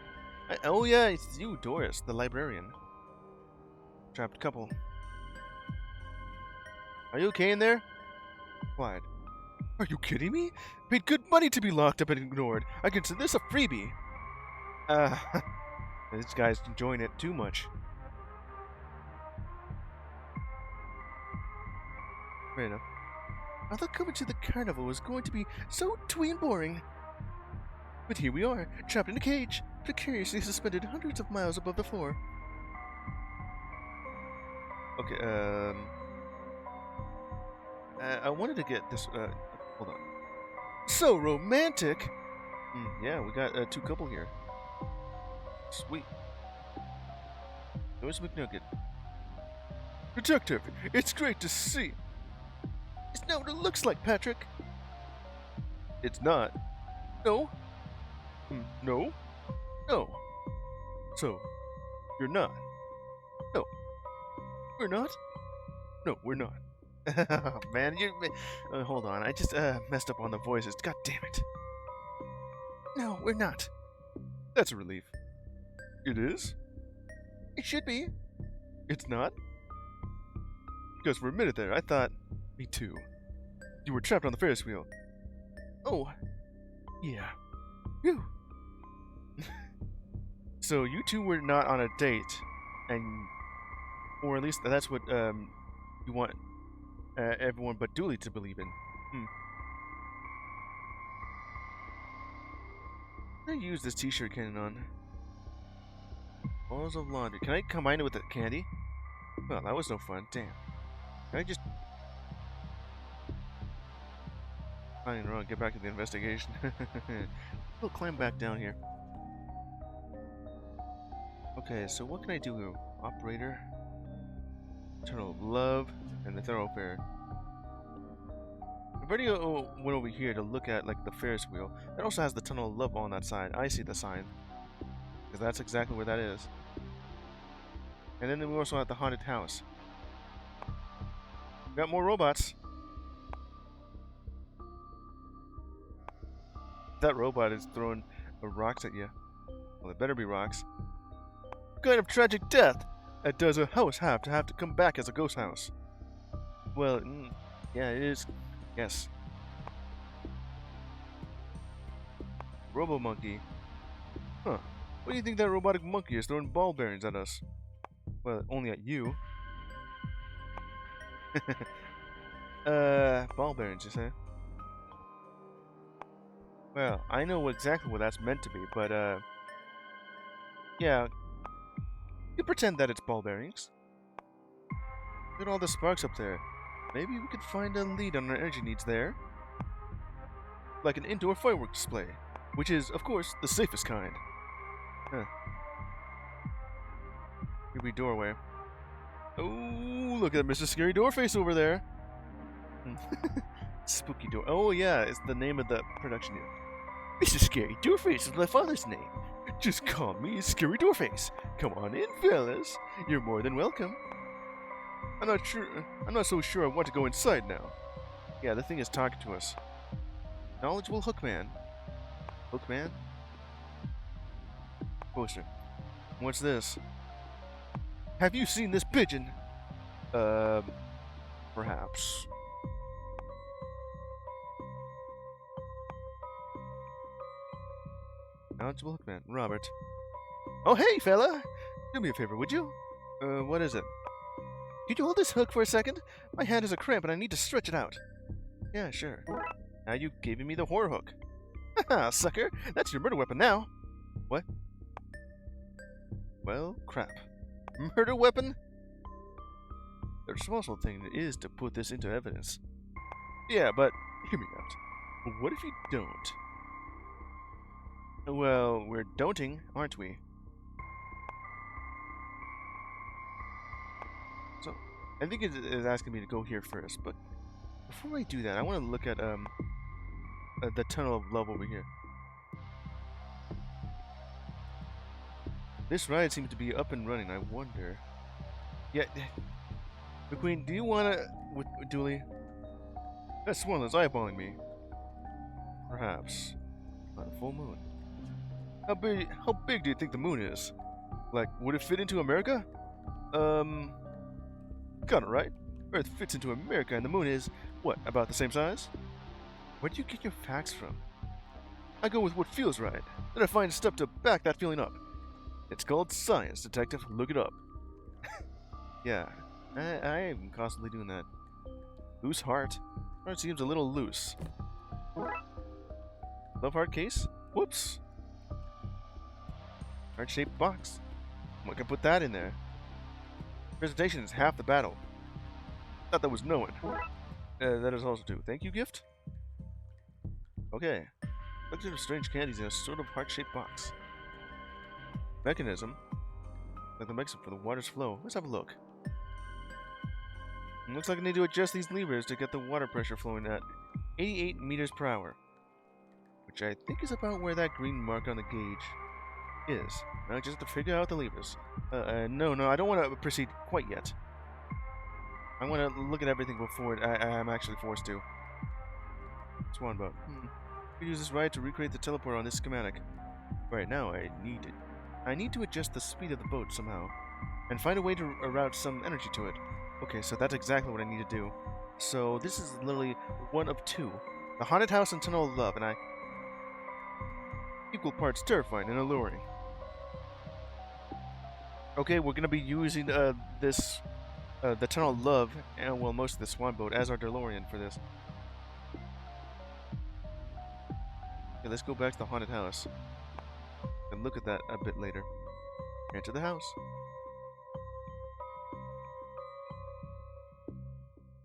Oh yeah, it's you, Doris, the librarian. Trapped couple. Are you okay in there? Quiet. Are you kidding me? Paid good money to be locked up and ignored. I consider this a freebie. This guy's enjoying it too much. Fair enough. I thought coming to the carnival was going to be so tween boring. But here we are, trapped in a cage, precariously suspended hundreds of miles above the floor. Okay, I wanted to get this, hold on. So romantic! Yeah, we got two couple here. Sweet. Where's McNugget? Detective, it's great to see. It's not what it looks like, Patrick. It's not. No. No. No. So, you're not. No. We're not. No, we're not. Man, you. Hold on, I just messed up on the voices. God damn it. No, we're not. That's a relief. It is? It should be. It's not? Because for a minute there, I thought, me too. You were trapped on the Ferris wheel. Oh. Yeah. Phew. So you two were not on a date, and, or at least that's what you want everyone but Dooley to believe in. Can I use this t-shirt cannon on? Balls of laundry. Can I combine it with the candy? Well, that was no fun. Damn. Can I just... Fine, wrong. Get back to the investigation. We'll climb back down here. Okay, so what can I do here? Operator. Tunnel of Love. And the Thoroughfare. I've already went over here to look at, like, the Ferris wheel. That also has the Tunnel of Love on that side. I see the sign. Because that's exactly where that is. And then we also have the haunted house. We got more robots. That robot is throwing rocks at you. Well, it better be rocks. What kind of tragic death does a house have to come back as a ghost house? Well, yeah, it is. Yes. Robo Monkey. Huh. What do you think that robotic monkey is throwing ball bearings at us? Well, only at you. Ball bearings, you say? Well, I know exactly what that's meant to be, but, yeah. You pretend that it's ball bearings. Look at all the sparks up there. Maybe we could find a lead on our energy needs there. Like an indoor fireworks display, which is, of course, the safest kind. Huh. Creepy doorway. Oh, look at Mr. Scary Doorface over there. Spooky Door. Oh, yeah, it's the name of the production unit. Mr. Scary Doorface is my father's name. Just call me Scary Doorface. Come on in, fellas. You're more than welcome. I'm not so sure I want to go inside now. Yeah, the thing is talking to us. Knowledgeable Hookman. Hookman? Poster. What's this? Have you seen this pigeon? Perhaps. Knowledgeable Hookman. Robert. Oh, hey, fella! Do me a favor, would you? What is it? Could you hold this hook for a second? My hand has a cramp and I need to stretch it out. Yeah, sure. Now you giving me the horror hook. Haha, sucker! That's your murder weapon now! What? Well, crap. Murder weapon? The responsible thing is to put this into evidence. Yeah, but hear me out. What if you don't? Well, we're don'ting, aren't we? I think it is asking me to go here first, but before I do that, I want to look at the tunnel of love over here. This ride seems to be up and running. I wonder. Yeah, McQueen, do you wanna with Dooley? That swan is eyeballing me. Perhaps not a full moon. How big do you think the moon is? Like, would it fit into America? Got it right. Earth fits into America, and the moon is what? About the same size? Where do you get your facts from? I go with what feels right. Then I find stuff to back that feeling up. It's called science, detective. Look it up. Yeah, I am constantly doing that. Loose heart. Heart seems a little loose. Love heart case? Whoops. Heart-shaped box. What can put that in there? Presentation is half the battle. Thought that was knowing. That is also true. Thank you, gift. Okay. Collection of strange candies in a sort of heart-shaped box. Mechanism. Like the mechanism for the water's flow. Let's have a look. It looks like I need to adjust these levers to get the water pressure flowing at 88 meters per hour. Which I think is about where that green mark on the gauge is. Now I just have to figure out the levers. No, I don't want to proceed quite yet. I want to look at everything before I'm actually forced to. Swan boat. We use this ride to recreate the teleport on this schematic. Right now, I need to adjust the speed of the boat somehow, and find a way to route some energy to it. Okay, so that's exactly what I need to do. So this is literally one of two: the haunted house and tunnel of love, and I equal parts terrifying and alluring. Okay, we're gonna be using the tunnel of love, and well, most of the swan boat as our DeLorean for this. Okay, let's go back to the haunted house and look at that a bit later. Enter the house.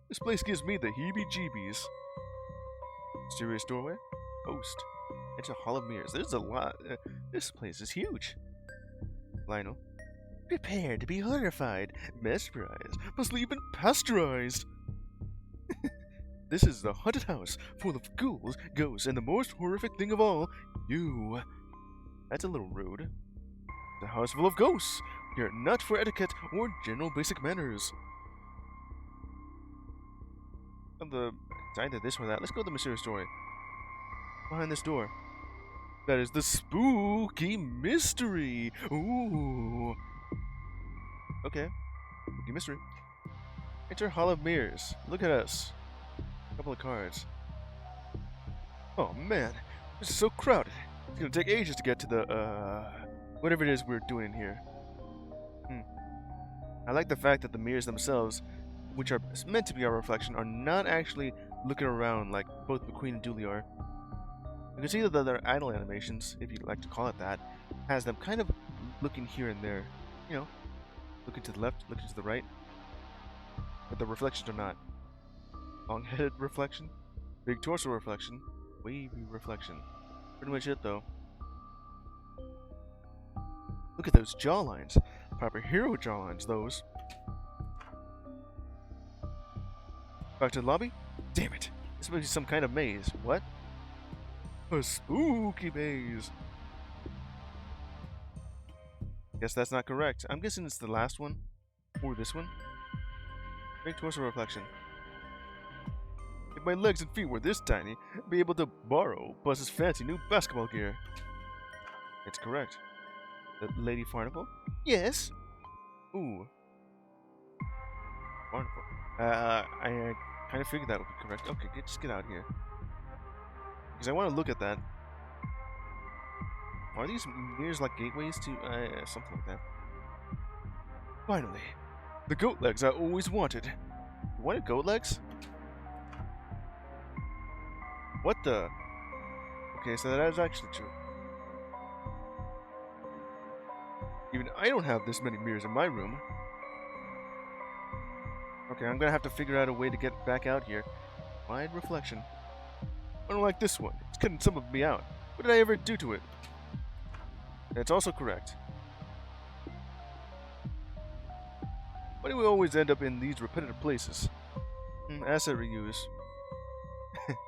This place gives me the heebie-jeebies. Mysterious doorway. Host. Enter Hall of Mirrors. There's a lot. This place is huge. Lionel. Prepare to be horrified, mesmerized, possibly even pasteurized. This is the haunted house, full of ghouls, ghosts, and the most horrific thing of all, you. That's a little rude. The house full of ghosts. We are not for etiquette or general basic manners. It's either this or that. Let's go to the mysterious doorway. Behind this door. That is the spooky mystery. Ooh. Okay. Spooky mystery. Enter Hall of Mirrors. Look at us. A couple of cards. Oh man, this is so crowded. It's gonna take ages to get to the, whatever it is we're doing in here. I like the fact that the mirrors themselves, which are meant to be our reflection, are not actually looking around like both McQueen and Dooley are. You can see that their idle animations, if you'd like to call it that, has them kind of looking here and there. You know, looking to the left, looking to the right. But the reflections are not. Long-headed reflection, big torso reflection, wavy reflection. Pretty much it, though. Look at those jawlines. Proper hero jawlines, those. Back to the lobby? Damn it. This must be some kind of maze. What? A spooky maze. Guess that's not correct. I'm guessing it's the last one. Or this one. Big torso reflection. If my legs and feet were this tiny, I'd be able to borrow Buzz's fancy new basketball gear. It's correct. The Lady Carnival? Yes. Ooh. Carnival. I kind of figured that would be correct. Okay, just get out here. Because I want to look at that. Are these mirrors like gateways to, something like that? Finally. The goat legs I always wanted. You wanted goat legs? What the? Okay, so that is actually true. Even I don't have this many mirrors in my room. Okay, I'm gonna have to figure out a way to get back out here. Wide reflection. I don't like this one. It's cutting some of me out. What did I ever do to it? That's also correct. Why do we always end up in these repetitive places? Asset reuse.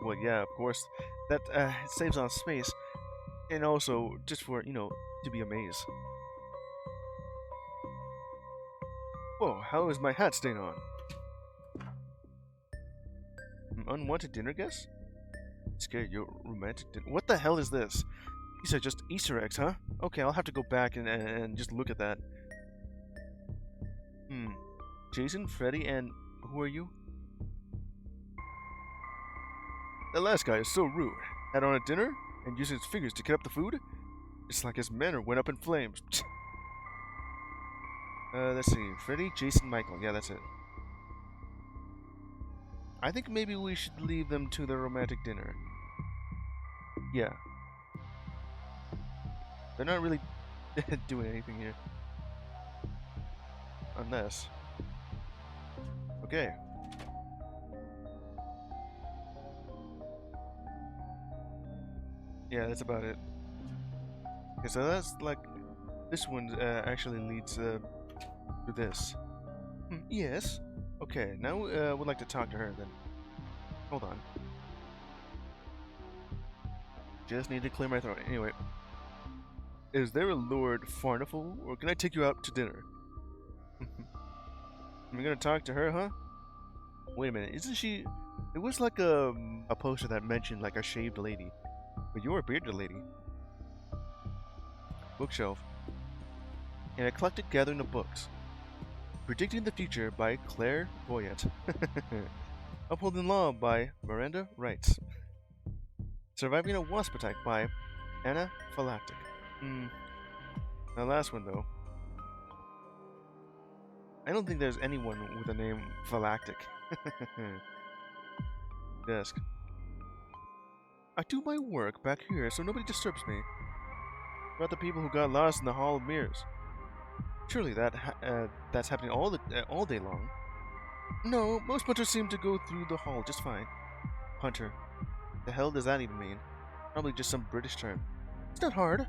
Well, yeah, of course. That it saves on space, and also just for to be a maze. Whoa, how is my hat staying on? Unwanted dinner guest? Scare your romantic dinner. What the hell is this? These are just Easter eggs, huh? Okay, I'll have to go back and just look at that. Jason, Freddy, and who are you? That last guy is so rude. Had on a dinner and using his fingers to cut up the food? It's like his manner went up in flames. Let's see. Freddy, Jason, Michael. Yeah, that's it. I think maybe we should leave them to their romantic dinner. Yeah. They're not really doing anything here. Unless... Okay. Yeah, that's about it. Okay, so that's like... This one actually leads to this. Yes. Okay, now we'd like to talk to her then. Hold on. Just need to clear my throat. Anyway. Is there a Lord Farnival, or can I take you out to dinner? We're gonna talk to her, huh? Wait a minute, isn't she... It was like a poster that mentioned like a shaved lady. But you're a bearded lady. Bookshelf. An eclectic gathering of books. Predicting the Future by Claire Voyette. Upholding Law by Miranda Wrights. Surviving a Wasp Attack by Anna Philactic. The last one, though. I don't think there's anyone with a name Philactic. Desk. I do my work back here so nobody disturbs me. About the people who got lost in the Hall of Mirrors. Surely that's happening all day long. No, most hunters seem to go through the hall just fine. Hunter. The hell does that even mean? Probably just some British term. It's not hard.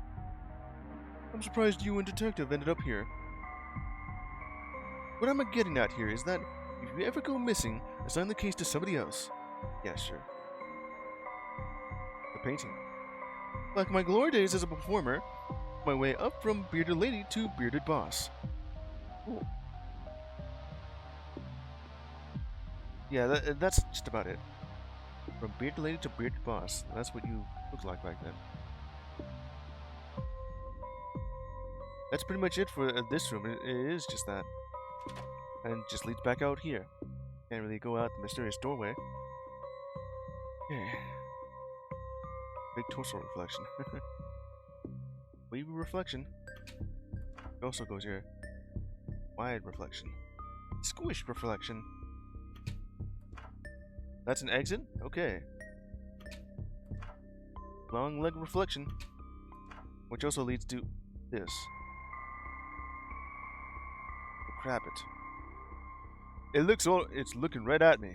I'm surprised you and Detective ended up here. What I'm getting at here is that if you ever go missing, assign the case to somebody else. Yeah, sure. The painting. Like my glory days as a performer, my way up from bearded lady to bearded boss. Cool. Yeah, that's just about it. From bearded lady to bearded boss. That's what you looked like back then. That's pretty much it for this room. It is just that. And just leads back out here. Can't really go out the mysterious doorway. Okay. Big torso reflection. Wavy reflection. It also goes here. Wide reflection. Squish reflection. That's an exit? Okay. Long leg reflection. Which also leads to this. The Crabbit. It's looking right at me.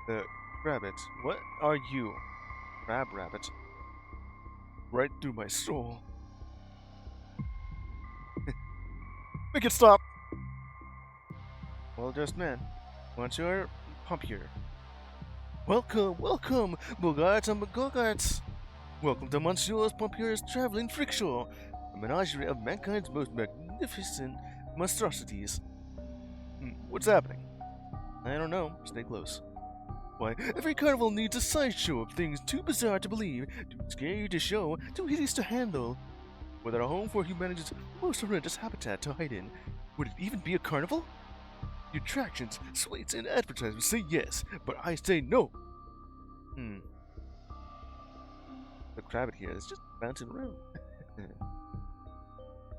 The Crabbit. What are you? Crab rabbit. Right through my soul. Make it stop! Well just man. Want your pump here. Welcome, welcome, Bogarts and Bogarts! Welcome to Monsieur's Pompier's Traveling Freak Show, a menagerie of mankind's most magnificent monstrosities. What's happening? I don't know. Stay close. Why, every carnival needs a sideshow of things too bizarre to believe, too scary to show, too hideous to handle. Without a home for humanity's most horrendous habitat to hide in, would it even be a carnival? The attractions, swaits, and advertisements say yes, but I say no. The Crabbit here is just bouncing around.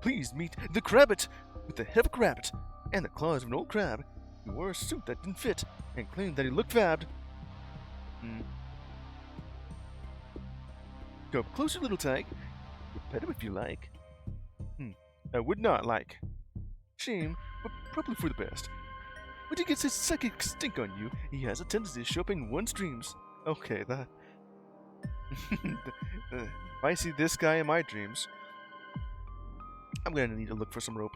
Please meet the Crabbit! With the head of a rabbit and the claws of an old crab. He wore a suit that didn't fit and claimed that he looked fabbed. Come closer, little tag. You'll pet him if you like. I would not like. Shame, but probably for the best. When he gets his psychic stink on you, he has a tendency to show up in one's dreams. Okay, that... if I see this guy in my dreams, I'm gonna need to look for some rope.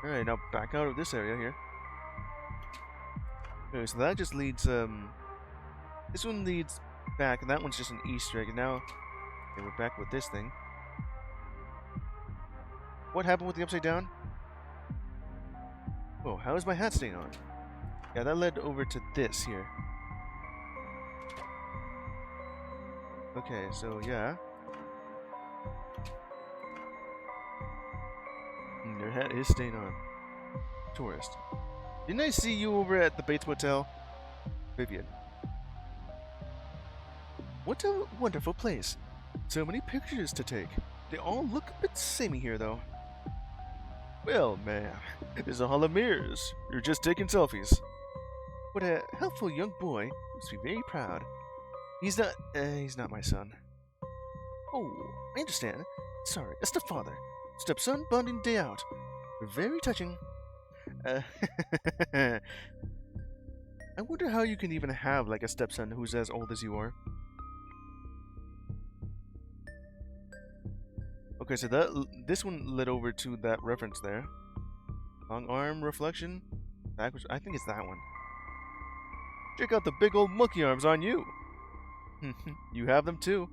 Alright, now back out of this area here. Okay, so that just leads, this one leads back, and that one's just an Easter egg, and now, okay, we're back with this thing. What happened with the upside down? Oh, how is my hat staying on? Yeah, that led over to this here. Okay, so yeah. Your hat is staying on. Tourist. Didn't I see you over at the Bates Motel? Vivian. What a wonderful place. So many pictures to take. They all look a bit samey here, though. Well, man, it's a hall of mirrors. You're just taking selfies. What a helpful young boy. He must be very proud. He's not my son. Oh, I understand. Sorry, a stepfather. Stepson bonding day out. Very touching. I wonder how you can even have, like, a stepson who's as old as you are. Okay, so this one led over to that reference there. Long arm reflection. Backwards. I think it's that one. Check out the big old monkey arms on you. You have them too.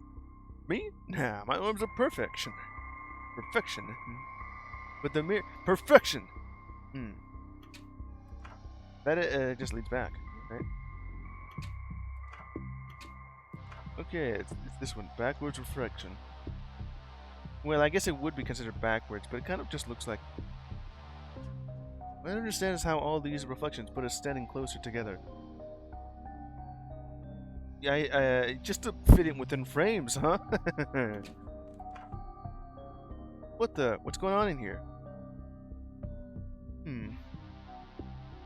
Me? Nah, my arms are perfection. Perfection. But the mere perfection. That just leads back, right? Okay, it's this one. Backwards reflection. Well, I guess it would be considered backwards, but it kind of just looks like... What I don't understand is how all these reflections put us standing closer together. Yeah, just to fit in within frames, huh? What's going on in here?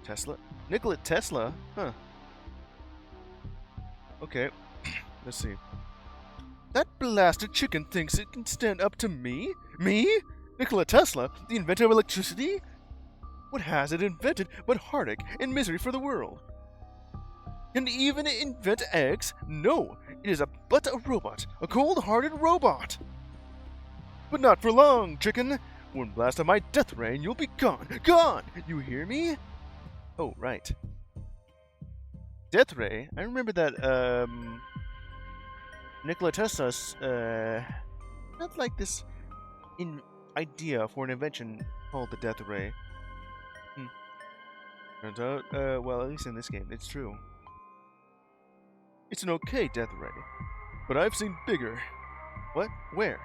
Tesla? Nikola Tesla? Huh. Okay. Let's see. That blasted chicken thinks it can stand up to me? Me? Nikola Tesla, the inventor of electricity? What has it invented but heartache and misery for the world? Can it even invent eggs? No, it is but a robot, a cold-hearted robot. But not for long, chicken. One blast of my death ray and you'll be gone. Gone! You hear me? Oh, right. Death ray? I remember that, Nikola Tesla's, not like this idea for an invention called the death ray. Turns out, well, at least in this game, it's true. It's an okay death ray, but I've seen bigger. What? Where?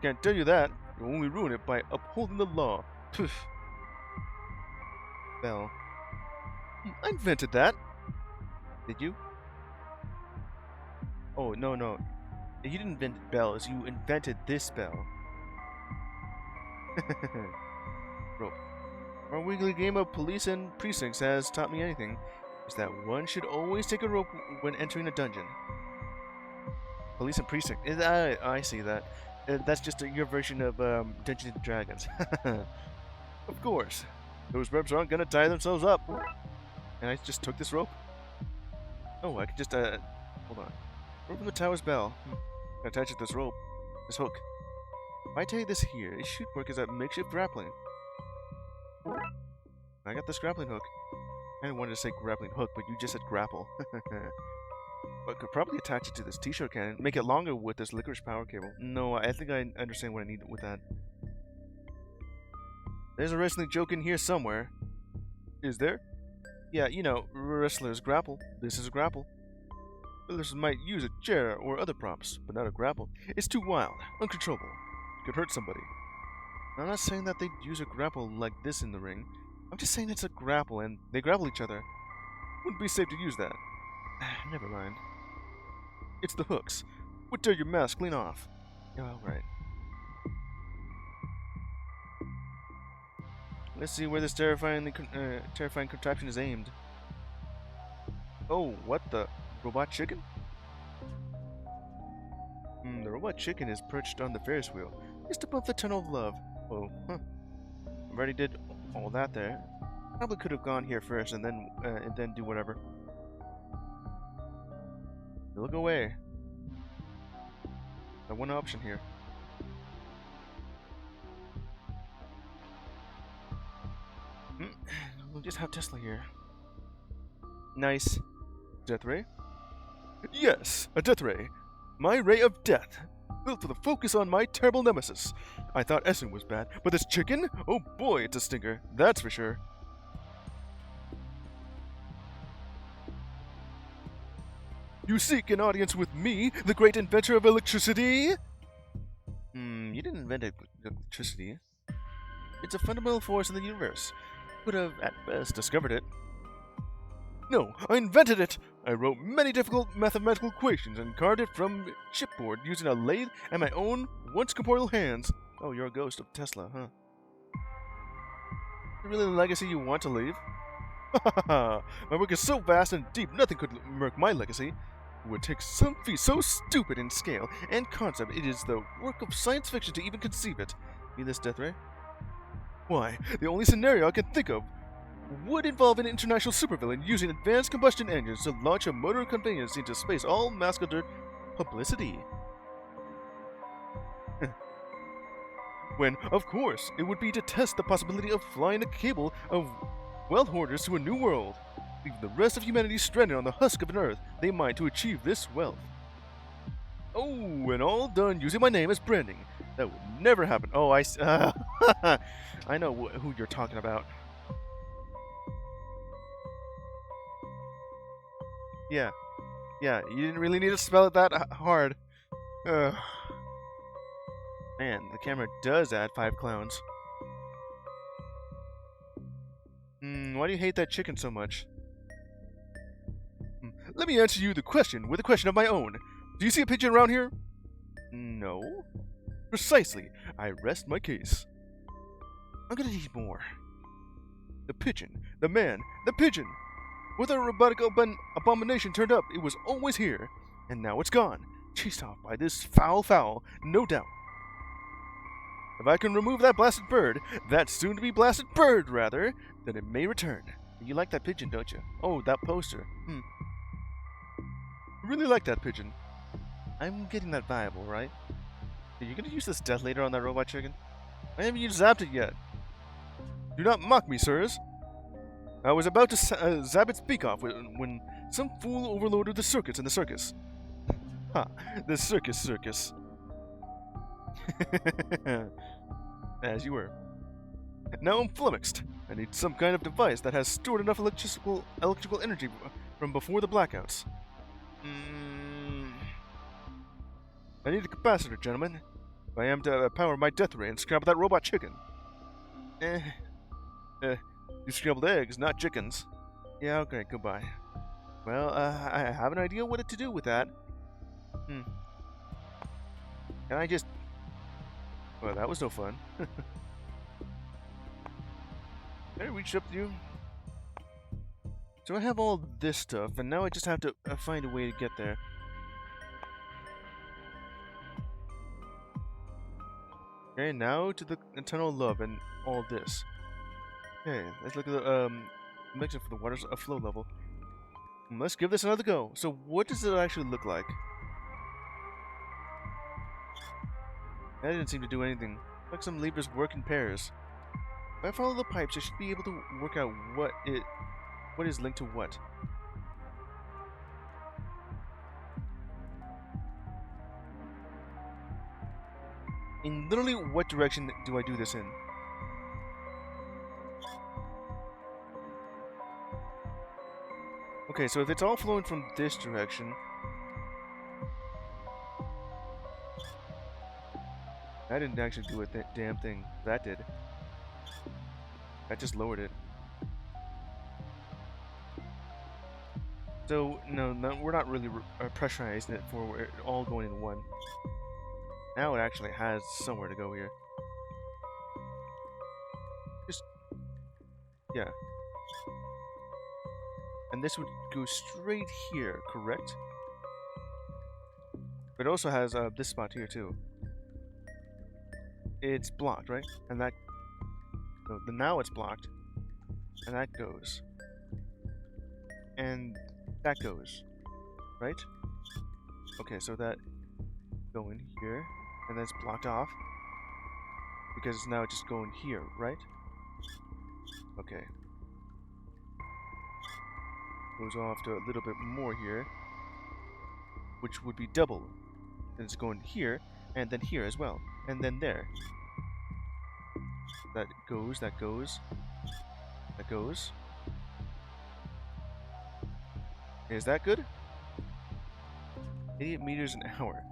Can't tell you that. You'll only ruin it by upholding the law. Poof. Bell. I invented that. Did you? Oh, no. You didn't invent bells. You invented this bell. Rope. Our weekly game of police and precincts has taught me anything. Is that one should always take a rope when entering a dungeon. Police and precinct. I see that. That's just your version of Dungeons and Dragons. Of course. Those reps aren't gonna tie themselves up. And I just took this rope. Oh, I can just hold on. Rope from the tower's bell. Attach it to this rope. This hook. If I take this here, it should work as a makeshift grappling. I got this grappling hook. I wanted to say grappling hook, but you just said grapple. But could probably attach it to this t-shirt cannon, make it longer with this licorice power cable. No, I think I understand what I need with that. There's a wrestling joke in here somewhere. Is there? Yeah, you know, wrestlers grapple. This is a grapple. Wrestlers might use a chair or other props, but not a grapple. It's too wild, uncontrollable. It could hurt somebody. I'm not saying that they'd use a grapple like this in the ring. I'm just saying it's a grapple, and they grapple each other. Wouldn't be safe to use that. Never mind. It's the hooks. Would tear your mask clean off. Yeah, alright. Let's see where this terrifying contraption is aimed. Oh, what the? Robot chicken? The robot chicken is perched on the Ferris wheel, just above the tunnel of love. Oh, huh. Already did all that there. Probably could have gone here first and then do whatever. Look away. The one option here. just have Tesla here. Nice. Death ray? Yes, a death ray. My ray of death. Built with a focus on my terrible nemesis. I thought Essen was bad, but this chicken? Oh boy, it's a stinker. That's for sure. You seek an audience with me, the great inventor of electricity? You didn't invent electricity. It's a fundamental force in the universe. Could have, at best, discovered it. No, I invented it! I wrote many difficult mathematical equations and carved it from chipboard using a lathe and my own once-corporeal hands. Oh, you're a ghost of Tesla, huh? Is it really the legacy you want to leave? My work is so vast and deep, nothing could murk my legacy. It would take some feat so stupid in scale and concept, it is the work of science fiction to even conceive it. Mean this, Death Ray? Why, the only scenario I can think of would involve an international supervillain using advanced combustion engines to launch a motor of convenience into space, all masked under publicity. When, of course, it would be to test the possibility of flying a cable of wealth hoarders to a new world, leaving the rest of humanity stranded on the husk of an Earth they mined to achieve this wealth. Oh, and all done using my name as branding. That would never happen. Oh, I know who you're talking about. Yeah, you didn't really need to spell it that hard. Man, the camera does add 5 clowns. Why do you hate that chicken so much? Let me answer you the question with a question of my own. Do you see a pigeon around here? No. Precisely. I rest my case. I'm gonna need more. The pigeon. The man. The pigeon. Whether a robotic abomination turned up, it was always here. And now it's gone. Chased off by this foul, no doubt. If I can remove that blasted bird, that soon-to-be-blasted bird, rather, then it may return. You like that pigeon, don't you? Oh, that poster. I really like that pigeon. I'm getting that vibe, alright? Are you gonna use this death later on that robot chicken? I haven't even zapped it yet. Do not mock me, sirs. I was about to zap its beak off when some fool overloaded the circuits in the circus. Ha! The circus. As you were. Now I'm flummoxed. I need some kind of device that has stored enough electrical energy from before the blackouts. I need a capacitor, gentlemen. If I am to power my death ray and scramble that robot chicken. You scrambled eggs, not chickens. Yeah, okay, goodbye. Well, I have an idea what to do with that. Can I just... Well, that was no fun. Can I reach up to you? So I have all this stuff, and now I just have to find a way to get there. Okay, now to the Tunnel of Love and all this. Okay, let's look at the mixer for the water's flow level. Let's give this another go. So what does it actually look like? That didn't seem to do anything. Like some levers work in pairs. If I follow the pipes, I should be able to work out what is linked to what. In literally what direction do I do this in? Okay, so if it's all flowing from this direction... That didn't actually do a damn thing. That did. That just lowered it. So, no, we're not really pressurizing it for it all going in one. Now it actually has somewhere to go here. Just... yeah. And this would go straight here, correct? But it also has this spot here too. It's blocked, right? And that... so now it's blocked. And that goes. And that goes. Right? Okay, so that... go in here. And then it's blocked off. Because it's now just going here, right? Okay. goes off to a little bit more here, which would be double. And it's going here, and then here as well, and then there. That goes, that goes, that goes. Is that good? 88 meters an hour.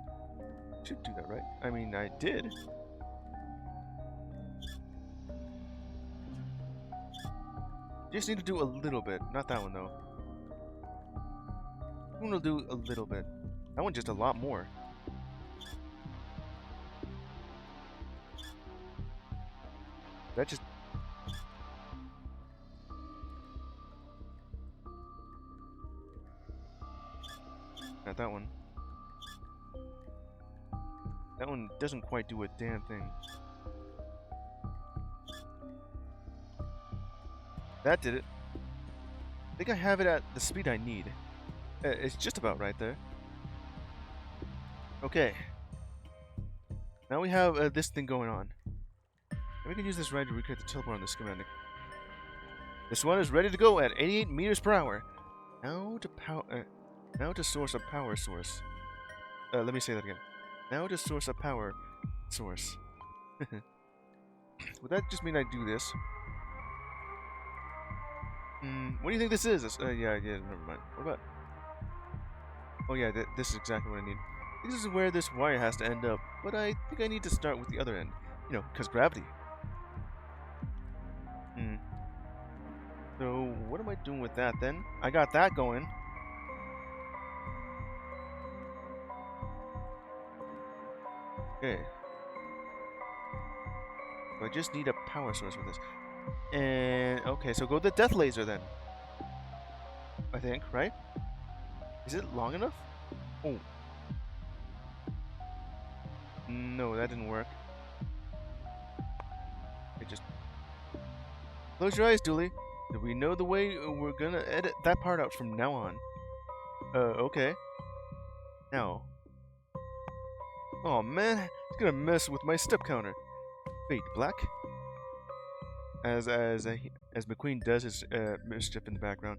Should do that, right? I mean, I did. Just need to do a little bit. Not that one, though. That one will do a little bit. That one just a lot more. That just... Not that one. That one doesn't quite do a damn thing. That did it. I think I have it at the speed I need. It's just about right there. Okay. Now we have this thing going on. And we can use this ride to recreate the teleport on the schematic. This one is ready to go at 88 meters per hour. Now to source a power source. Let me say that again. Now to source a power source. Would that just mean I do this? What do you think this is? Yeah, never mind. What about... Oh yeah, this is exactly what I need. This is where this wire has to end up, but I think I need to start with the other end. You know, because gravity. So, what am I doing with that then? I got that going. Okay. So I just need a power source for this. And, okay, so go the death laser then. I think, right? Is it long enough? Oh. No, that didn't work. It just... Close your eyes, Dooley. Do we know the way we're gonna edit that part out from now on? Okay. Now. Oh man, it's gonna mess with my step counter. Fade black. As McQueen does his mischief in the background.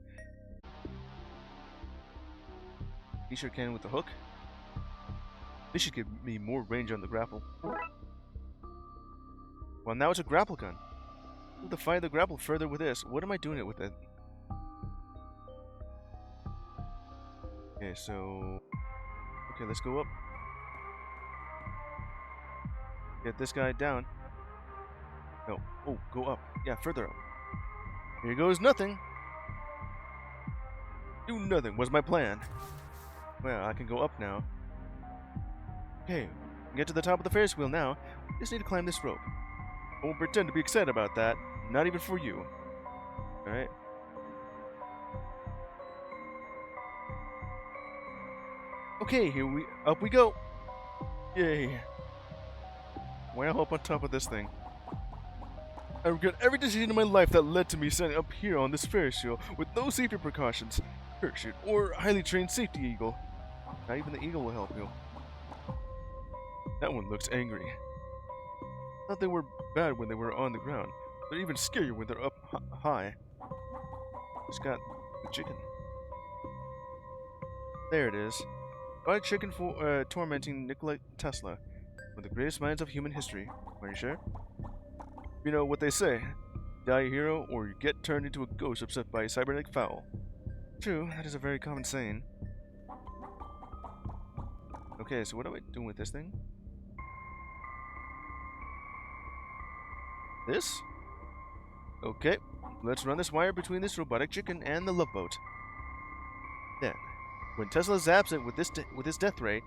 T-shirt cannon with the hook. This should give me more range on the grapple. Well, now it's a grapple gun. I'll to fire the grapple further with this. What am I doing it with it? Okay, so... Okay, let's go up. Get this guy down. No. Oh, go up. Yeah, further up. Here goes nothing. Do nothing was my plan. Well, I can go up now. Okay, get to the top of the Ferris wheel now. Just need to climb this rope. I won't pretend to be excited about that. Not even for you. Alright. Okay, up we go. Yay. Well, up on top of this thing. I regret every decision in my life that led to me standing up here on this Ferris wheel with no safety precautions, parachute, or highly trained safety eagle. Not even the eagle will help you. That one looks angry. Thought they were bad when they were on the ground. They're even scarier when they're up high. Just got the chicken. There it is. Fried chicken for tormenting Nikola Tesla, one of the greatest minds of human history. Are you sure? You know what they say. Die a hero, or you get turned into a ghost upset by a cybernetic fowl. True, that is a very common saying. Okay, so what am I doing with this thing? This? Okay, let's run this wire between this robotic chicken and the love boat. Then, when Tesla zaps it with his death ray,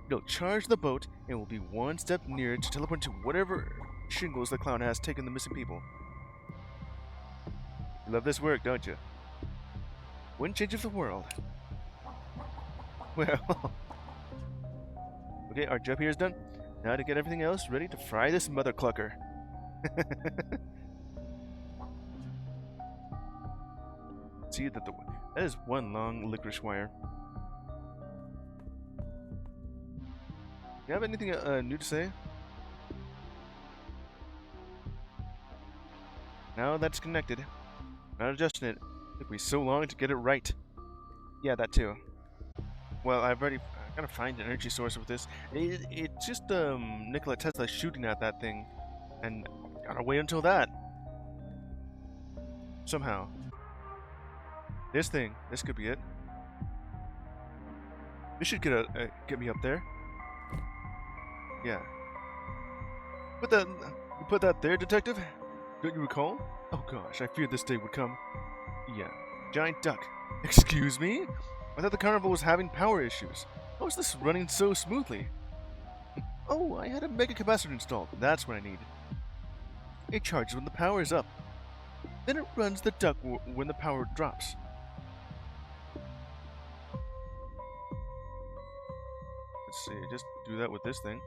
it'll charge the boat and will be one step nearer to teleport to whatever shingles the clown has taken the missing people. You love this work, don't you? Wouldn't change it for the world. Well... Okay, our job here is done. Now to get everything else ready to fry this mother clucker. See that that is one long licorice wire. You have anything new to say? Now that's connected. Not adjusting it. It took me so long to get it right. Yeah, that too. Well, I gotta find an energy source with this. It's just Nikola Tesla shooting at that thing, and gotta wait until that somehow. This thing, this could be it. This should get me up there. Yeah. You put that there, detective? Don't you recall? Oh gosh, I feared this day would come. Yeah. Giant duck. Excuse me? I thought the carnival was having power issues. How is this running so smoothly? Oh, I had a mega capacitor installed. That's what I need. It charges when the power is up. Then it runs the duck when the power drops. Let's see, just do that with this thing.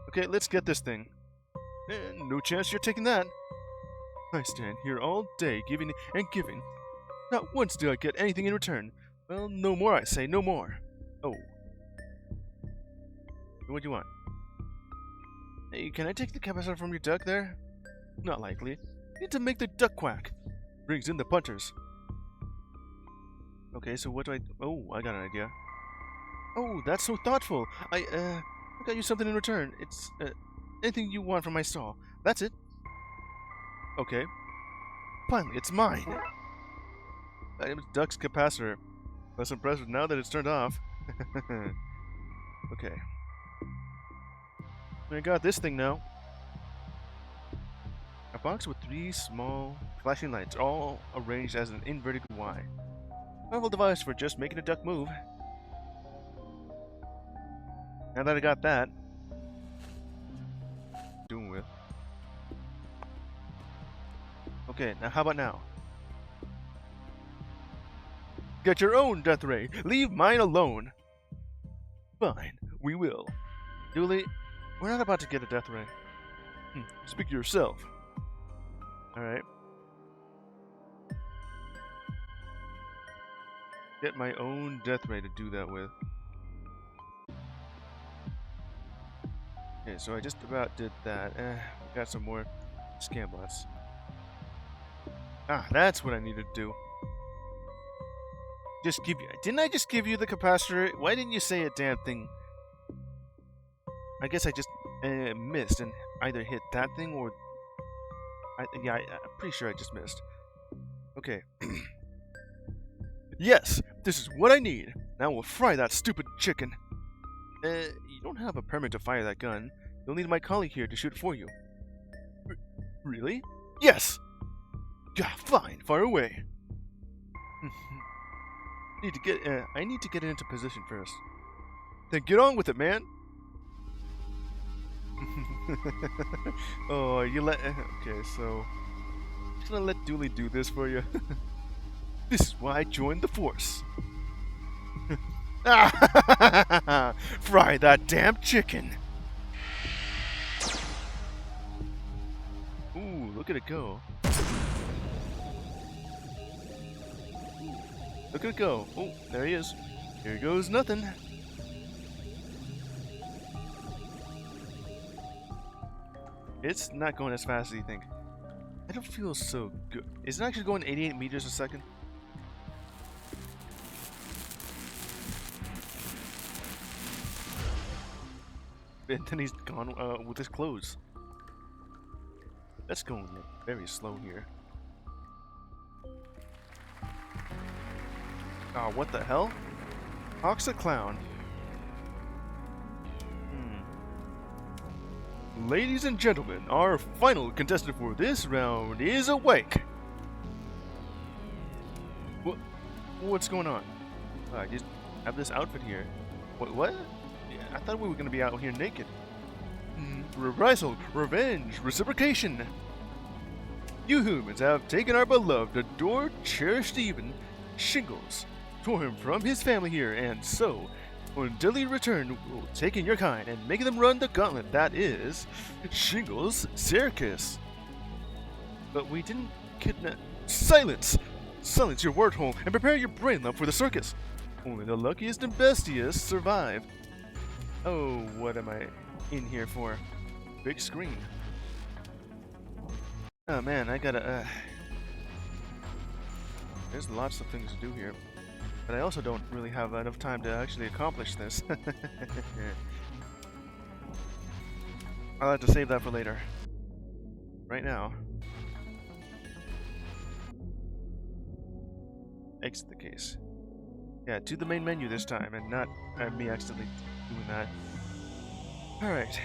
Okay, let's get this thing. No chance you're taking that. I stand here all day giving and giving. Not once do I get anything in return. Well, no more, I say, no more. Oh. What do you want? Hey, can I take the capacitor from your duck there? Not likely. Need to make the duck quack. Brings in the punters. Okay, so what do I... Oh, I got an idea. Oh, that's so thoughtful. I got you something in return. It's, anything you want from my stall. That's it. Okay. Finally, it's mine. It's duck's capacitor. Less impressive now that it's turned off. Okay. I got this thing now. A box with 3 small flashing lights, all arranged as an inverted Y. Powerful device for just making a duck move. Now that I got that, doing with. Okay, now how about now? Get your own death ray. Leave mine alone. Fine, we will. Dooley, we're not about to get a death ray. Speak to yourself. Alright. Get my own death ray to do that with. Okay, so I just about did that. We got some more scam bots. Ah, that's what I needed to do. Just give you... Didn't I just give you the capacitor? Why didn't you say a damn thing? I guess I just missed and either hit that thing or... I'm pretty sure I just missed. Okay. Yes, this is what I need. Now we'll fry that stupid chicken. You don't have a permit to fire that gun. You'll need my colleague here to shoot it for you. Really? Yes! Yeah, fine, fire away. I need to get it into position first. Then get on with it, man. Oh, you let... Okay, so... I'm just gonna let Dooley do this for you. This is why I joined the force. Fry that damn chicken. Ooh, look at it go. Look at it go. Oh, there he is. Here goes nothing. It's not going as fast as you think. I don't feel so good. Is it actually going 88 meters a second? And then he's gone with his clothes. Let's go very slow here. Ah, what the hell? Hawk's a clown. Ladies and gentlemen, our final contestant for this round is awake. What's going on? I just have this outfit here. What? Yeah, I thought we were going to be out here naked. Reprisal, revenge, reciprocation. You humans have taken our beloved, adored, cherished even, Shingles, tore him from his family here, and so, until he return, we'll take in your kind and make them run the gauntlet that is Shingles Circus. But we didn't kidnap... Silence! Silence your word hole and prepare your brain lump for the circus. Only the luckiest and bestiest survive. Oh, what am I in here for? Big screen. Oh man, I gotta There's lots of things to do here. But I also don't really have enough time to actually accomplish this. I'll have to save that for later. Right now. Exit the case. Yeah, to the main menu this time, and not me accidentally doing that. Alright.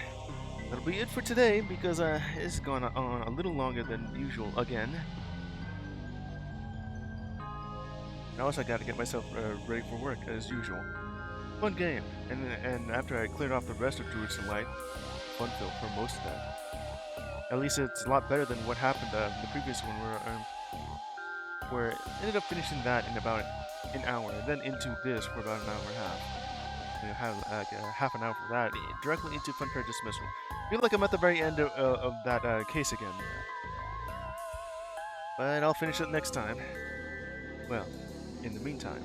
That'll be it for today, because it's gone on a little longer than usual again. Now also I gotta get myself ready for work, as usual. Fun game, and after I cleared off the rest of Druid's Delight, Funfair for most of that. At least it's a lot better than what happened the previous one, where it ended up finishing that in about an hour, and then into this for about an hour and a half. And I have like half an hour for that, directly into Funfair Dismissal. Feel like I'm at the very end of that case again. But I'll finish it next time. Well, in the meantime,